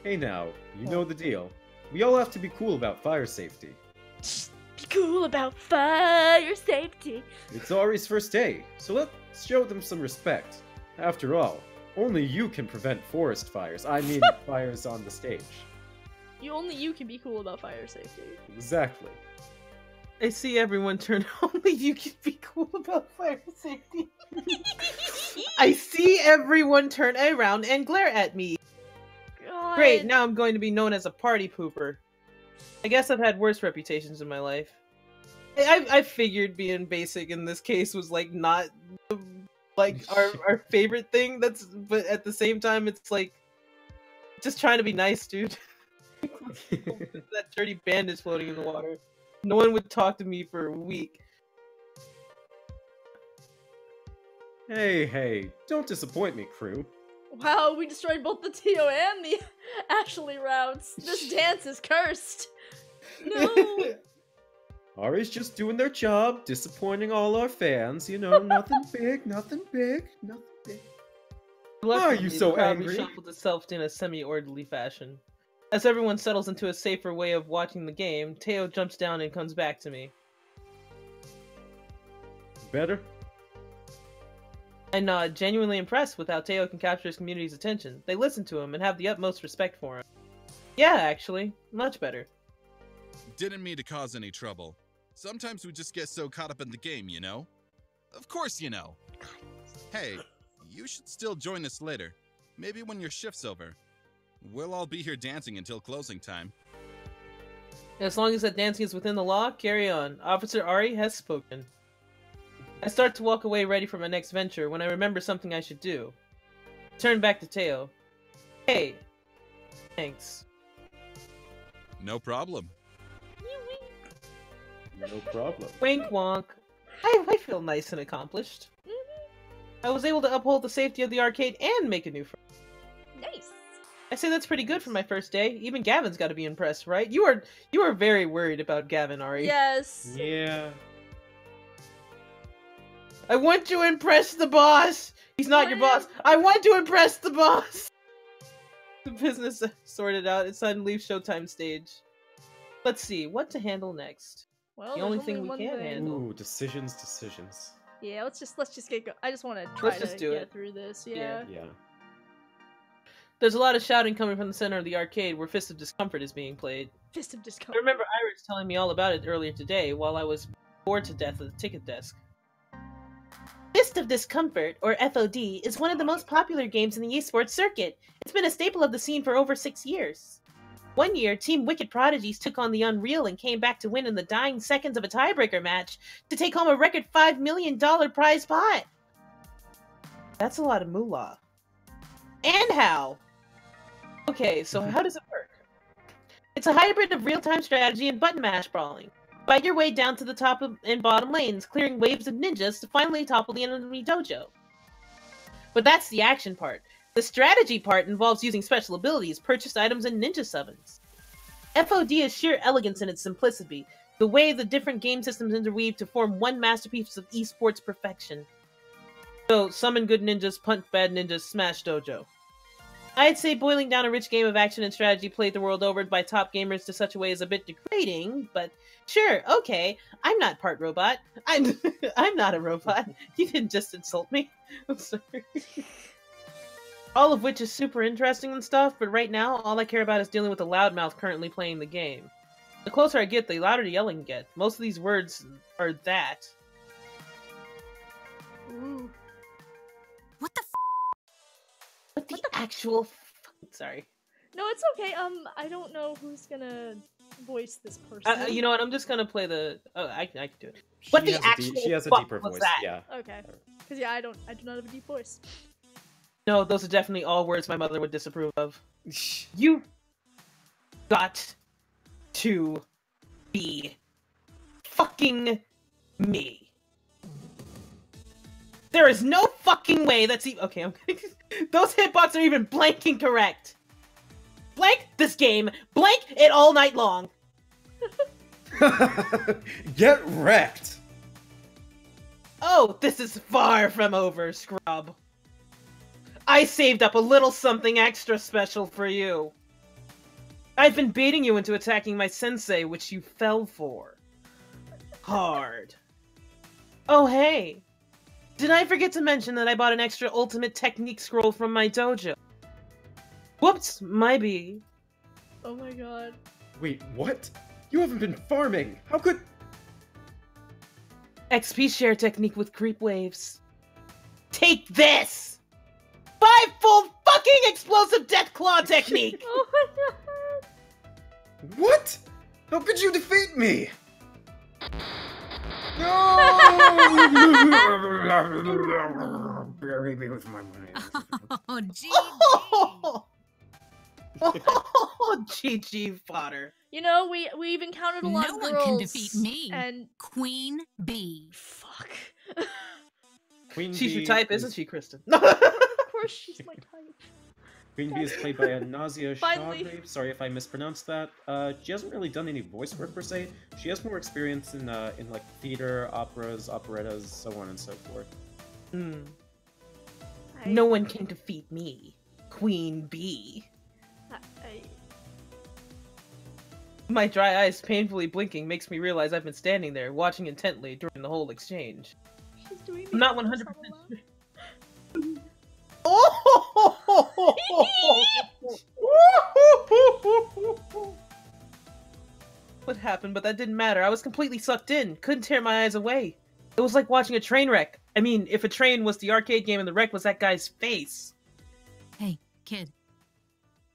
Hey now, you know the deal. We all have to be cool about fire safety. Be cool about fire safety. It's Ari's first day, so let's show them some respect. After all, only you can prevent forest fires. I mean, fires on the stage. Only you can be cool about fire safety. Exactly. I see everyone turn. Only you can be cool about fire safety. I see everyone turn around and glare at me. God. Great, now I'm going to be known as a party pooper. I guess I've had worse reputations in my life. I figured being basic in this case was like not like our favorite thing. But at the same time, it's like just trying to be nice, dude. That dirty bandage floating in the water. No one would talk to me for a week. Hey, don't disappoint me, crew. Wow, we destroyed both the Tio and the Ashley routes. This dance is cursed. No. Ari's just doing their job, disappointing all our fans. You know, nothing big, nothing big, nothing big. Why are you so angry? Shuffled itself in a semi-orderly fashion. As everyone settles into a safer way of watching the game, Teo jumps down and comes back to me. Better? I nod, genuinely impressed with how Teo can capture his community's attention. They listen to him and have the utmost respect for him. Yeah, actually, much better. Didn't mean to cause any trouble. Sometimes we just get so caught up in the game, you know? Of course you know. Hey, you should still join us later. Maybe when your shift's over. We'll all be here dancing until closing time. As long as that dancing is within the law, carry on. Officer Ari has spoken. I start to walk away ready for my next venture when I remember something I should do. Turn back to Teo. Hey. Thanks. No problem. No problem. Wink wonk. I feel nice and accomplished. I was able to uphold the safety of the arcade and make a new friend. Nice. I say that's pretty good for my first day. Even Gavin's got to be impressed, right? You are very worried about Gavin, Ari. Yes. Yeah. I want to impress the boss! He's not your boss. I want to impress the boss! The business sorted out, it's time to leave Showtime stage. Let's see, what to handle next. Well, the only thing we can handle. Ooh, decisions. Yeah, let's just get go. I just want to try to get through this. Yeah. There's a lot of shouting coming from the center of the arcade where Fist of Discomfort is being played. Fist of Discomfort. I remember Iris telling me all about it earlier today while I was bored to death at the ticket desk. Fist of Discomfort, or FOD, is one of the most popular games in the esports circuit. It's been a staple of the scene for over 6 years. One year, Team Wicked Prodigies took on the Unreal and came back to win in the dying seconds of a tiebreaker match to take home a record $5 million prize pot. That's a lot of moolah. And how? Okay, so how does it work? It's a hybrid of real-time strategy and button mash brawling. Fight your way down to the top and bottom lanes, clearing waves of ninjas to finally topple the enemy dojo. But that's the action part. The strategy part involves using special abilities, purchased items, and ninja summons. FOD is sheer elegance in its simplicity, the way the different game systems interweave to form one masterpiece of esports perfection. So, summon good ninjas, punch bad ninjas, smash dojo. I'd say boiling down a rich game of action and strategy played the world over by top gamers to such a way is a bit degrading, but sure, okay, I'm not part robot. I'm not a robot. You didn't just insult me. I'm sorry. All of which is super interesting and stuff, but right now, all I care about is dealing with the loudmouth currently playing the game. The closer I get, the louder the yelling gets. Most of these words are that. Ooh. What the What the actual sorry. No, it's okay. I don't know who's gonna voice this person. You know what? I'm just gonna play the. Oh, I can do it. What the actual? She has a fuck deeper was voice. that? Yeah. Okay. Because yeah, I do not have a deep voice. No, those are definitely all words my mother would disapprove of. You got to be fucking me. There is no fucking way that's even. Okay, I'm gonna. Those hitbox are even blanking correct. Blank this game. Blank it all night long. Get wrecked. Oh, this is far from over, scrub. I saved up a little something extra special for you. I've been baiting you into attacking my sensei, which you fell for. Hard. Oh, hey. Did I forget to mention that I bought an extra ultimate technique scroll from my dojo? Whoops, my bee. Oh my god. Wait, what? You haven't been farming! How could... XP share technique with creep waves. Take this! 5-fold fucking explosive death claw technique! Oh my god. What? How could you defeat me? No! Bury me with my money. Oh, gee. Oh, GG fodder. You know, we've encountered a lot No of one girls. can defeat me. And Queen Bee. fuck. Queen She's Bee your type, is- isn't she, Kristen? Of course she's my type. Queen Bee is played by Nausea Finally. Shawgrave. Sorry if I mispronounced that. She hasn't really done any voice work per se. She has more experience in like theater, operas, operettas, so on and so forth. Hmm. No one can defeat me, Queen Bee. My dry eyes painfully blinking makes me realize I've been standing there, watching intently during the whole exchange. She's doing I'm not 100% sure. Oh! What happened? But that didn't matter. I was completely sucked in. Couldn't tear my eyes away. It was like watching a train wreck. I mean, if a train was the arcade game and the wreck was that guy's face. Hey, kid.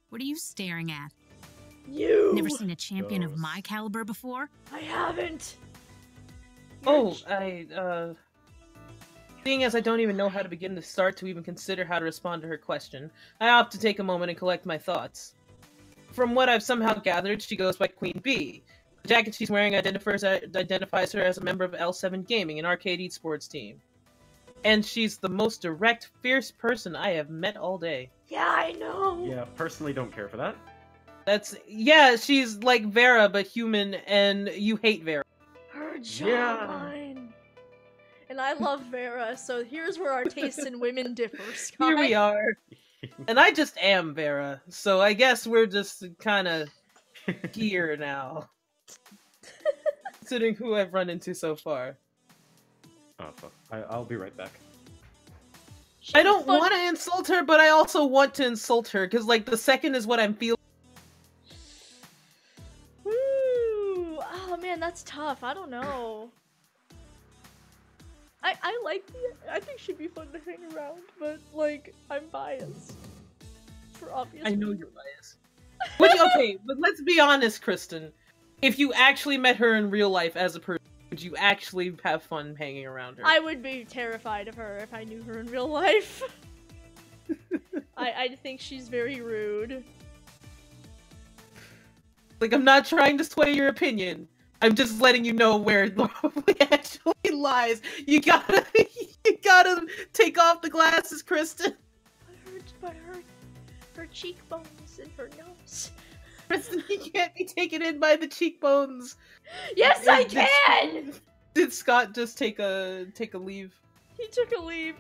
What are you staring at? You! Never seen a champion of my caliber before? I haven't! Oh, seeing as I don't even know how to begin to start to even consider how to respond to her question, I opt to take a moment and collect my thoughts. From what I've somehow gathered, she goes by Queen Bee. The jacket she's wearing identifies her as a member of L7 Gaming, an arcade esports team. And she's the most direct, fierce person I have met all day. Yeah, I know! Yeah, personally don't care for that. Yeah, she's like Vera, but human, and you hate Vera. Her jawline! And I love Vera, so here's where our tastes in women differ, Scott. Here we are. And I just am Vera, so I guess we're just kind of here now. Considering who I've run into so far. Oh, fuck. I'll be right back. I don't want to insult her, but I also want to insult her, because, like, the second is what I'm feeling. Woo! Oh man, that's tough. I don't know. I like I think she'd be fun to hang around, but, like, I'm biased. For obvious I know reasons. you're biased. Okay, but let's be honest, Kristen. If you actually met her in real life as a person, would you actually have fun hanging around her? I would be terrified of her if I knew her in real life. I think she's very rude. Like, I'm not trying to sway your opinion. I'm just letting you know where it actually lies. You gotta take off the glasses, Kristen. By her cheekbones and her nose. Kristen, you can't be taken in by the cheekbones. Yes, I can! Did Scott just take a leave? He took a leave.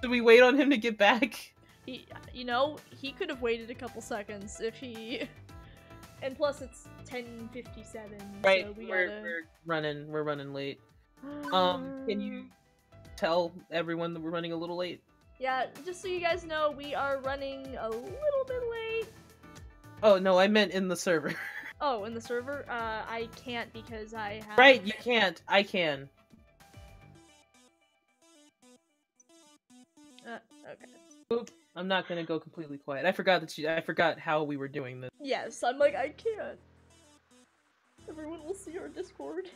Did we wait on him to get back? You know, he could have waited a couple seconds if he... And plus, it's 10:57. Right, so we're running late. Can you tell everyone that we're running a little late? Yeah, just so you guys know, we are running a little bit late. Oh no, I meant in the server. Oh, in the server? I can't because I have... Right, you can't. I can. Okay. Oop, I'm not gonna go completely quiet. I forgot how we were doing this. Yes, I'm like, I can't. Everyone will see our Discord.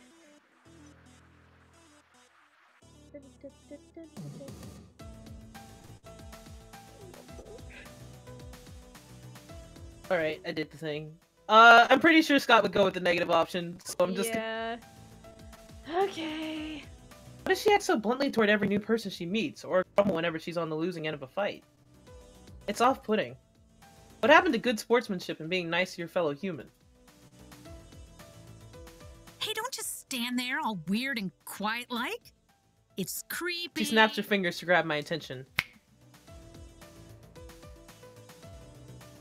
Alright, I did the thing. I'm pretty sure Scott would go with the negative option, so I'm just Yeah. Okay. Why does she act so bluntly toward every new person she meets, or whenever she's on the losing end of a fight? It's off-putting. What happened to good sportsmanship and being nice to your fellow human? Hey, don't just stand there all weird and quiet-like. It's creepy. She snaps her fingers to grab my attention.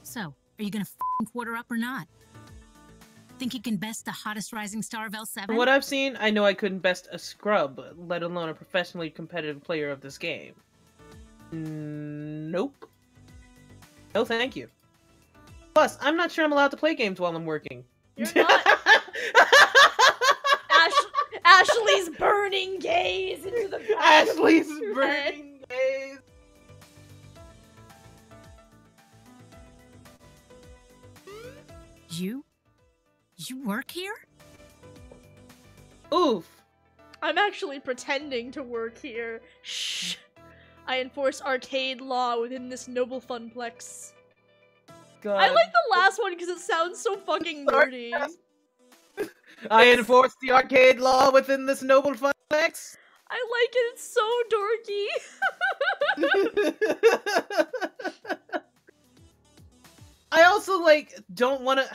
So, Are you gonna f***ing quarter up or not? Think you can best the hottest rising star of L7? From what I've seen, I know I couldn't best a scrub, let alone a professionally competitive player of this game. Nope. No, thank you. Plus, I'm not sure I'm allowed to play games while I'm working. You're not. Ashley's burning gaze into the back of Ashley's your burning gaze. You work here? Oof. I'm actually pretending to work here. Shh. I enforce arcade law within this noble funplex. God. I like the last one because it sounds so fucking nerdy. I enforce the arcade law within this noble funplex. I like it. It's so dorky. I also, like, don't want to...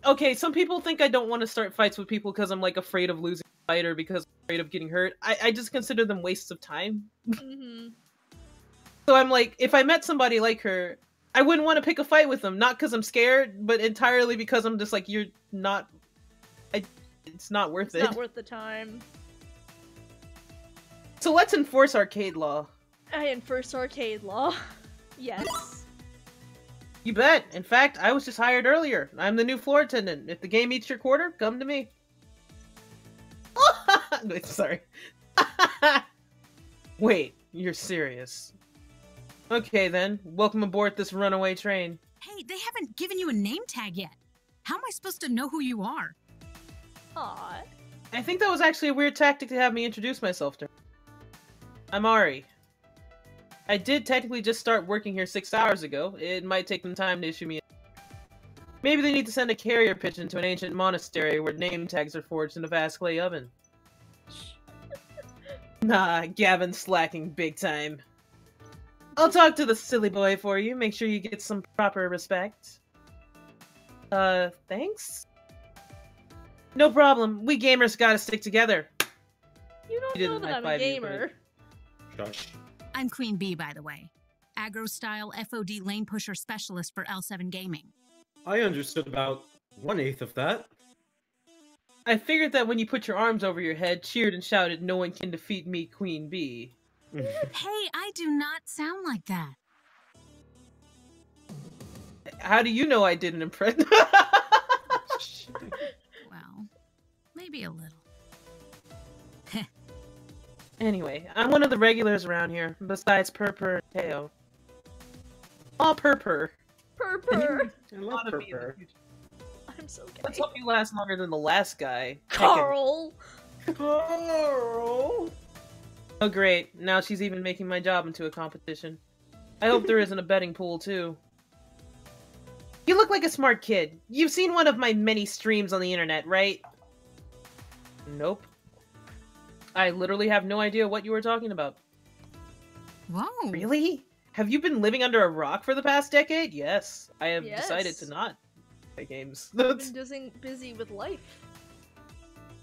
Okay, some people think I don't want to start fights with people because I'm, like, afraid of losing a fight or because I'm afraid of getting hurt. I just consider them wastes of time. Mm-hmm. So I'm like, if I met somebody like her, I wouldn't want to pick a fight with them. Not because I'm scared, but entirely because I'm just like, you're not... It's not worth it. It's not worth the time. So let's enforce arcade law. I enforce arcade law. Yes. You bet. In fact, I was just hired earlier. I'm the new floor attendant. If the game meets your quarter, come to me. Wait, sorry. Wait, you're serious. Okay then, welcome aboard this runaway train. Hey, they haven't given you a name tag yet. How am I supposed to know who you are? Aw. I think that was actually a weird tactic to have me introduce myself to. I'm Ari. I did technically just start working here 6 hours ago. It might take them time to issue me. Maybe they need to send a carrier pigeon to an ancient monastery where name tags are forged in a vast clay oven. Nah, Gavin's slacking big time. I'll talk to the silly boy for you. Make sure you get some proper respect. Thanks? No problem. We gamers gotta stick together. You don't know that I'm a gamer. Shush. I'm Queen Bee, by the way. Aggro-style FOD lane pusher specialist for L7 Gaming. I understood about 1/8 of that. I figured that when you put your arms over your head, cheered and shouted, "No one can defeat me, Queen Bee." Hey, I do not sound like that. How do you know I did an impression? Well, maybe a little. Anyway, I'm one of the regulars around here, besides Purpur and Teo. Aw, Purpur. Purpur. I love Purpur. I'm so gay. Let's hope you last longer than the last guy. Carl! Carl! Oh great, now she's even making my job into a competition. I hope there isn't a betting pool, too. You look like a smart kid. You've seen one of my many streams on the internet, right? Nope. I literally have no idea what you were talking about. Whoa. Really? Have you been living under a rock for the past decade? Yes. I have Yes. decided to not play games. I've been busy with life.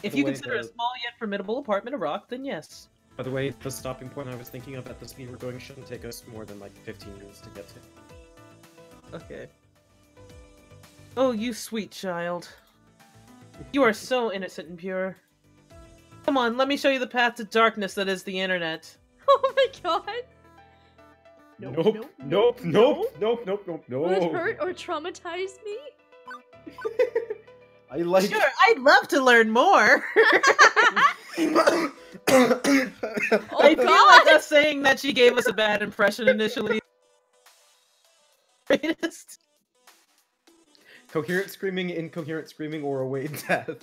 If The you way consider a the- small yet formidable apartment a rock, then yes. By the way, the stopping point I was thinking of at the speed we're going shouldn't take us more than like 15 minutes to get to. Okay. Oh, you sweet child. You are so innocent and pure. Come on, let me show you the path to darkness that is the internet. Oh my god. Nope, nope, Will it hurt or traumatize me? I like. Sure, I'd love to learn more. Oh I feel god! like us saying that she gave us a bad impression initially. Greatest. Coherent screaming, incoherent screaming, or away death.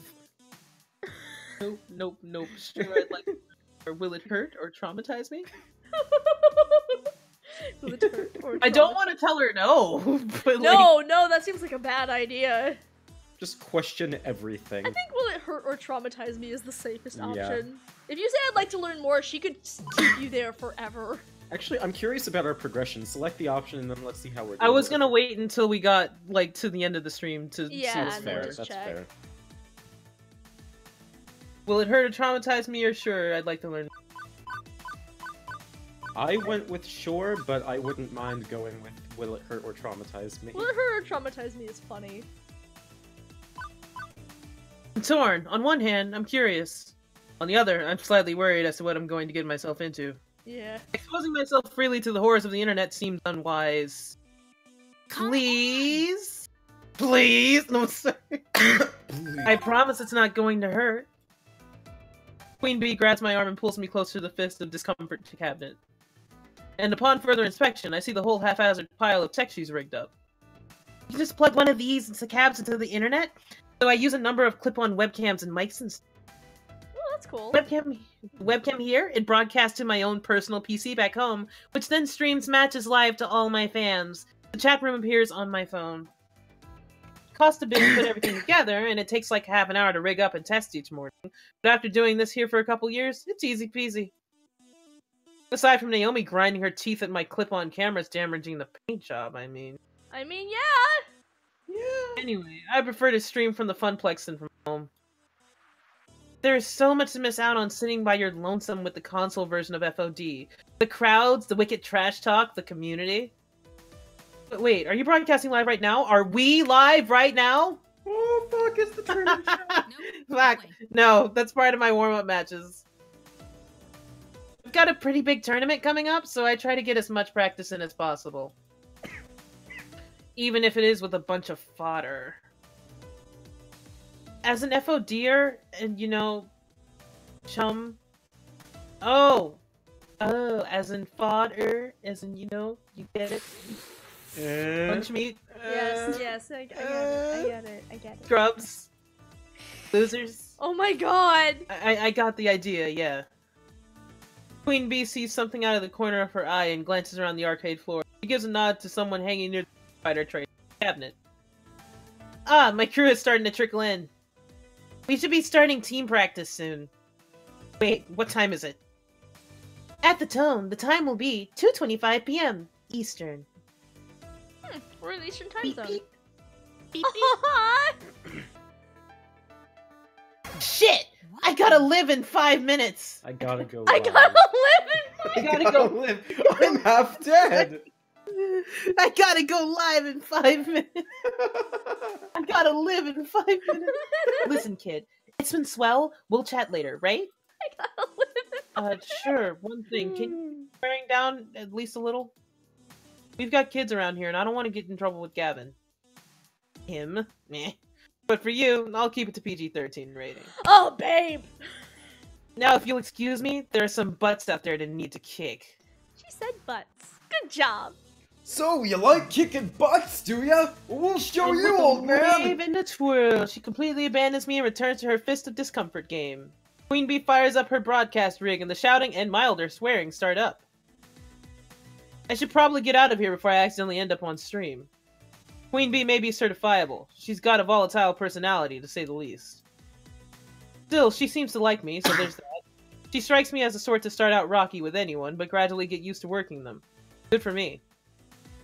Nope, nope, nope. Sure, I'd like to. Or will it hurt or traumatize me? Will it hurt or I don't want to tell her no. But No, no, that seems like a bad idea. Just question everything. I think will it hurt or traumatize me is the safest Yeah. option. If you say I'd like to learn more, she could keep you there forever. Actually, I'm curious about our progression. Select the option and then let's see how we're doing. I was with gonna it. wait until we got like to the end of the stream to see Yeah, what's and then fair. just That's check. fair. Will it hurt or traumatize me, or sure, I'd like to learn. I went with sure, but I wouldn't mind going with will it hurt or traumatize me? Will it hurt or traumatize me is funny. I'm torn. On one hand, I'm curious. On the other, I'm slightly worried as to what I'm going to get myself into. Yeah. Exposing myself freely to the horrors of the internet seems unwise. Please? Please? No, sorry. I promise it's not going to hurt. Queen Bee grabs my arm and pulls me closer to the fist of discomfort cabinet. And upon further inspection, I see the whole haphazard pile of tech she's rigged up. You just plug one of these cabs into the internet? So I use a number of clip-on webcams and mics and Oh, that's cool. Webcam here, it broadcasts to my own personal PC back home, which then streams matches live to all my fans. The chat room appears on my phone. Cost a bit to put everything together, and it takes like half an hour to rig up and test each morning. But after doing this here for a couple years, it's easy peasy. Aside from Naomi grinding her teeth at my clip-on cameras damaging the paint job, I mean. Yeah! Anyway, I prefer to stream from the Funplex than from home. There is so much to miss out on sitting by your lonesome with the console version of FOD. The crowds, the wicked trash talk, the community. But wait, are you broadcasting live right now? Are we live right now? Oh, fuck, it's the tournament show. Fuck. No, that's part of my warm-up matches. I've got a pretty big tournament coming up, so I try to get as much practice in as possible. Even if it is with a bunch of fodder. As an FODer, and you know, chum. As in fodder, as in, you know, you get it. Lunch meat. Yes, I get it. Scrubs. Losers. Oh my god! I got the idea, yeah. Queen Bee sees something out of the corner of her eye and glances around the arcade floor. She gives a nod to someone hanging near the spider tray cabinet. Ah, my crew is starting to trickle in. We should be starting team practice soon. Wait, what time is it? At the tone, the time will be 2:25 p.m. Eastern. We're in the Eastern time zone. beep. Beep, beep. Shit! I gotta live in 5 minutes! I gotta go. I gotta live in 5 I gotta go live. I'm half dead! I gotta go live in 5 minutes! I gotta live in 5 minutes! Listen, kid, it's been swell. We'll chat later, right? I gotta live in Sure. One thing, can you bearing down at least a little? We've got kids around here, and I don't want to get in trouble with Gavin. Him? Meh. But for you, I'll keep it to PG-13 rating. Oh, babe! Now, if you'll excuse me, there are some butts out there that need to kick. She said butts. Good job. So, you like kicking butts, do ya? Well, we'll show And you, with a old man! wave and a twirl, she completely abandons me and returns to her Fist of Discomfort game. Queen Bee fires up her broadcast rig, and the shouting and milder swearing start up. I should probably get out of here before I accidentally end up on stream. Queen Bee may be certifiable. She's got a volatile personality, to say the least. Still, she seems to like me, so there's that. She strikes me as the sort to start out rocky with anyone, but gradually get used to working them. Good for me.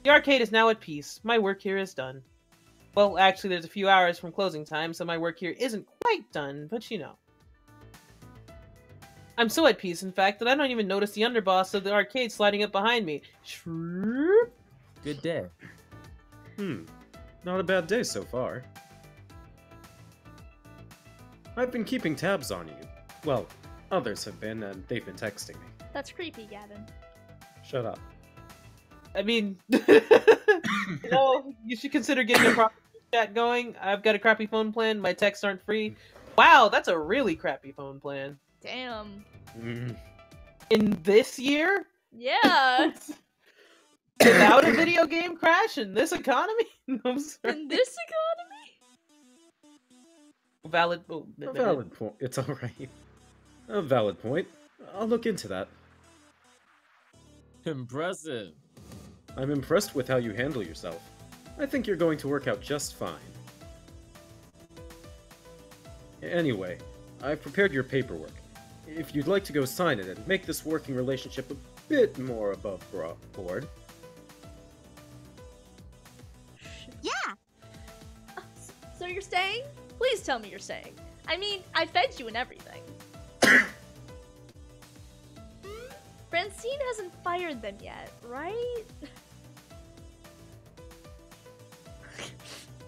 The arcade is now at peace. My work here is done. Well, actually, there's a few hours from closing time, so my work here isn't quite done, but you know. I'm so at peace, in fact, that I don't even notice the underboss of the arcade sliding up behind me. Shroop. Good day. Not a bad day so far. I've been keeping tabs on you. Well, others have been, and they've been texting me. That's creepy, Gavin. Shut up. I mean, you know, you should consider getting a proper chat going. I've got a crappy phone plan. My texts aren't free. Wow, that's a really crappy phone plan. Damn. In this year? Yeah. Without a video game crash in this economy? No, I'm sorry. In this economy? Valid. A valid point. It's alright. A valid point. I'll look into that. Impressive. I'm impressed with how you handle yourself. I think you're going to work out just fine. Anyway, I've prepared your paperwork. If you'd like to go sign it and make this working relationship a bit more above board. Yeah! So you're staying? Please tell me you're staying. I mean, I fed you and everything. Francine hasn't fired them yet, right?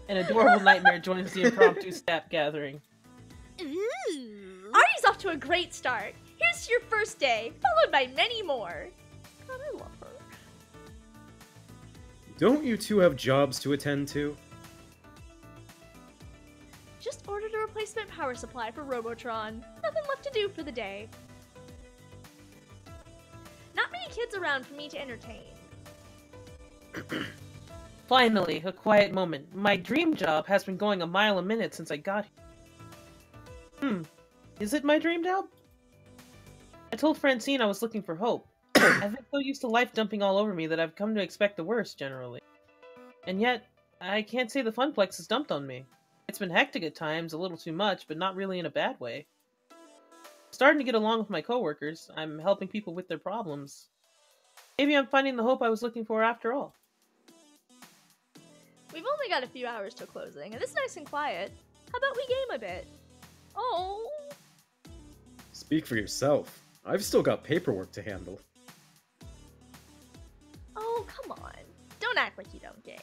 An adorable nightmare joins the impromptu staff gathering. Ari's off to a great start. Here's your first day, followed by many more. God, I love her. Don't you two have jobs to attend to? Just ordered a replacement power supply for Robotron. Nothing left to do for the day. Not many kids around for me to entertain. Finally, a quiet moment. My dream job has been going a mile a minute since I got here. Is it my dream job? I told Francine I was looking for hope. I've been so used to life dumping all over me that I've come to expect the worst, generally. And yet, I can't say the Funplex has dumped on me. It's been hectic at times, a little too much, but not really in a bad way. Starting to get along with my coworkers. I'm helping people with their problems. Maybe I'm finding the hope I was looking for after all. We've only got a few hours till closing, and it's nice and quiet. How about we game a bit? Oh. Speak for yourself. I've still got paperwork to handle. Oh, come on. Don't act like you don't game.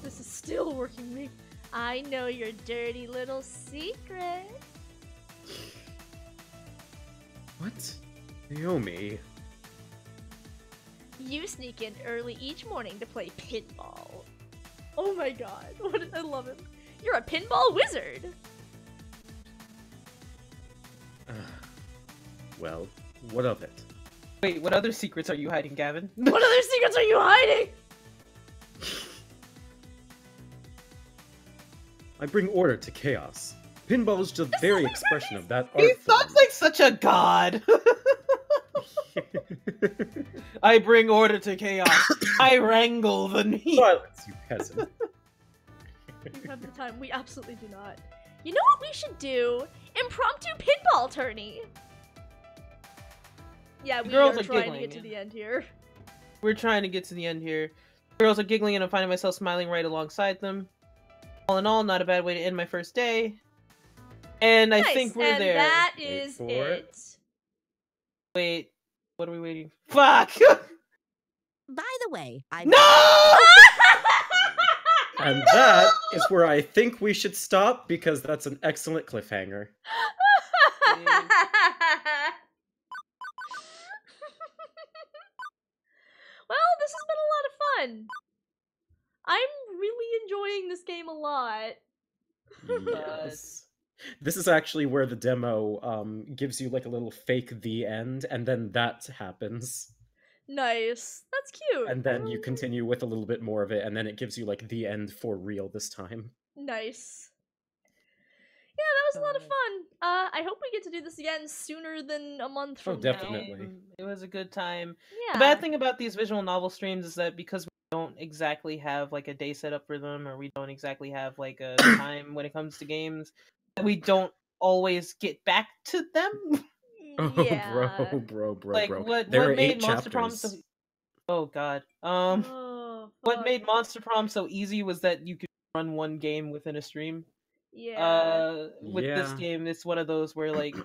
This is still working me. I know your dirty little secret. What? Naomi. You sneak in early each morning to play pinball. Oh my god, I love him. You're a pinball wizard. Well, what of it? Wait, what other secrets are you hiding, Gavin? What other secrets are you hiding? I bring order to chaos. Pinball is just the very expression of that art He form. sounds like such a god! I bring order to chaos. I wrangle the meat. Silence, you peasant. You have the time. We absolutely do not. You know what we should do? Impromptu pinball tourney. Yeah, we Girls are are trying to giggling, get to the end here. We're trying to get to the end here. Girls are giggling and I'm finding myself smiling right alongside them. All in all, not a bad way to end my first day. And I think we're and there. that is it. Wait, what are we waiting for? Fuck! By the way, I No! And that is where I think we should stop, because that's an excellent cliffhanger. Well, this has been a lot of fun. I'm really enjoying this game a lot. Yes. This is actually where the demo gives you like a little fake the end, and then that happens. Nice. That's cute. And then you continue with a little bit more of it, and then it gives you like the end for real this time. Nice. Yeah, that was a lot of fun. I hope we get to do this again sooner than a month from definitely. It was a good time. Yeah. The bad thing about these visual novel streams is that because we don't exactly have like a day set up for them, or we don't exactly have like a time when it comes to games, we don't always get back to them. Oh, bro. Like what There are made 8 Monster Prom chapters. so oh god. What made Monster Prom so easy was that you could run one game within a stream. Yeah. With this Yeah. game, it's one of those where like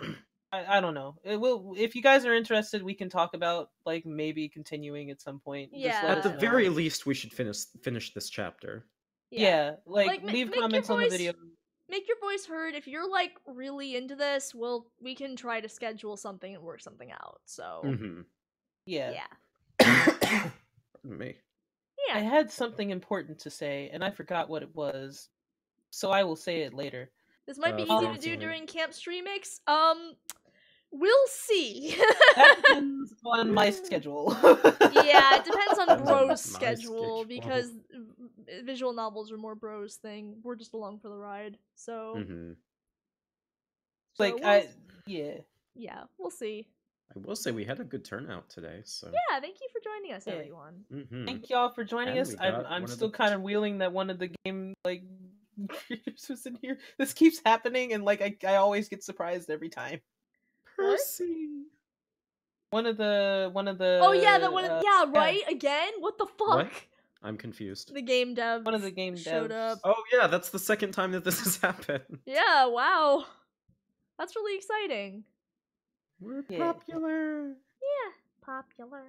I don't know. It will, if you guys are interested, we can talk about like maybe continuing at some point. Just Yeah. let At the us know. very least, we should finish this chapter. Yeah, like ma- leave make your comments on the voice- video. Make your voice heard. If you're like really into this, we can try to schedule something and work something out. So Mm-hmm. Yeah. yeah. Pardon me. Yeah. I had something important to say, and I forgot what it was, so I will say it later. This might be easy to do Francine. during Camp Streamix. We'll see. That depends on my schedule. Yeah, it depends on Depends on Bro's my schedule schedule. because visual novels are more Bro's thing. We're just along for the ride. So Mm-hmm. Like yeah, we'll see. I will say we had a good turnout today, so. Yeah, thank you for joining us, Yeah. everyone. Mm-hmm. Thank y'all for joining And us. we got I'm one of still the- kind of wheeling that one of the game like creators was in here. This keeps happening, and like I always get surprised every time. Percy. One of the Oh yeah, that one. Yeah, yeah. right. Again, what the fuck? What? I'm confused. The game dev. One of the game showed devs. up. Oh yeah, that's the second time that this has happened. Yeah, wow. That's really exciting. We're Yeah. popular. Yeah, popular.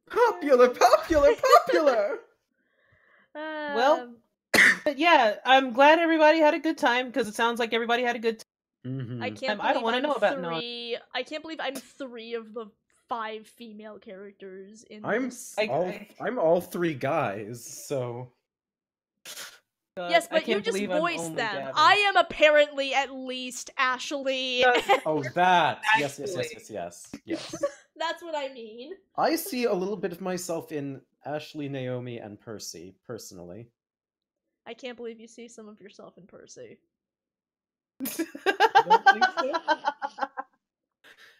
Popular. Well, but yeah, I'm glad everybody had a good time because it sounds like everybody had a good time. I can't I don't believe want to I'm know about no. three. I can't believe I'm 3 of the 5 female characters in I'm this. I'm all 3 guys, so. Yes, but you just voiced them. I am apparently at least Ashley. Oh, that. Yes. That's what I mean. I see a little bit of myself in Ashley, Naomi, and Percy, personally. I can't believe you see some of yourself in Percy.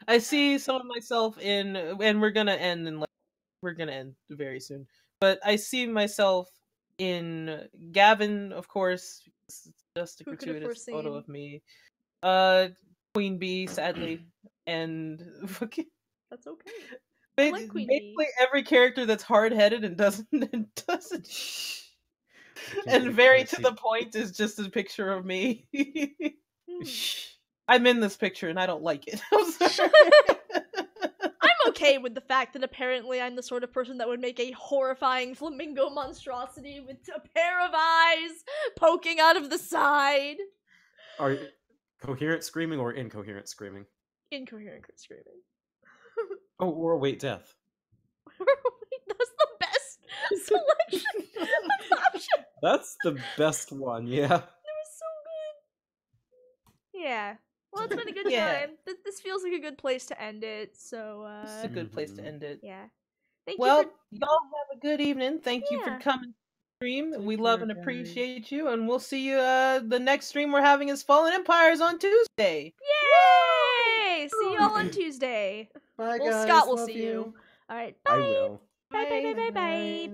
I see some of myself in, and we're gonna end very soon. But I see myself in Gavin, of course. It's just a gratuitous photo of me. Queen Bee, sadly, and fucking. That's okay. I like Queen Bee. Basically, every character that's hard-headed and doesn't. And very to the point is just a picture of me. I'm in this picture and I don't like it. I'm sorry. I'm okay with the fact that apparently I'm the sort of person that would make a horrifying flamingo monstrosity with a pair of eyes poking out of the side. Are you coherent screaming or incoherent screaming? Incoherent screaming. Oh, or await death. That's the best selection of options. That's the best one, yeah. It was so good. Yeah. Well, it's been a good time. This feels like a good place to end it, so It's a good place to end it. Yeah. Y'all have a good evening. Thank you for coming to the stream. We love and appreciate you, and we'll see you the next stream we're having is Fallen Empires on Tuesday. Yay! See y'all on Tuesday. Bye, well, guys. Scott will Love see you. Alright, I will. Bye.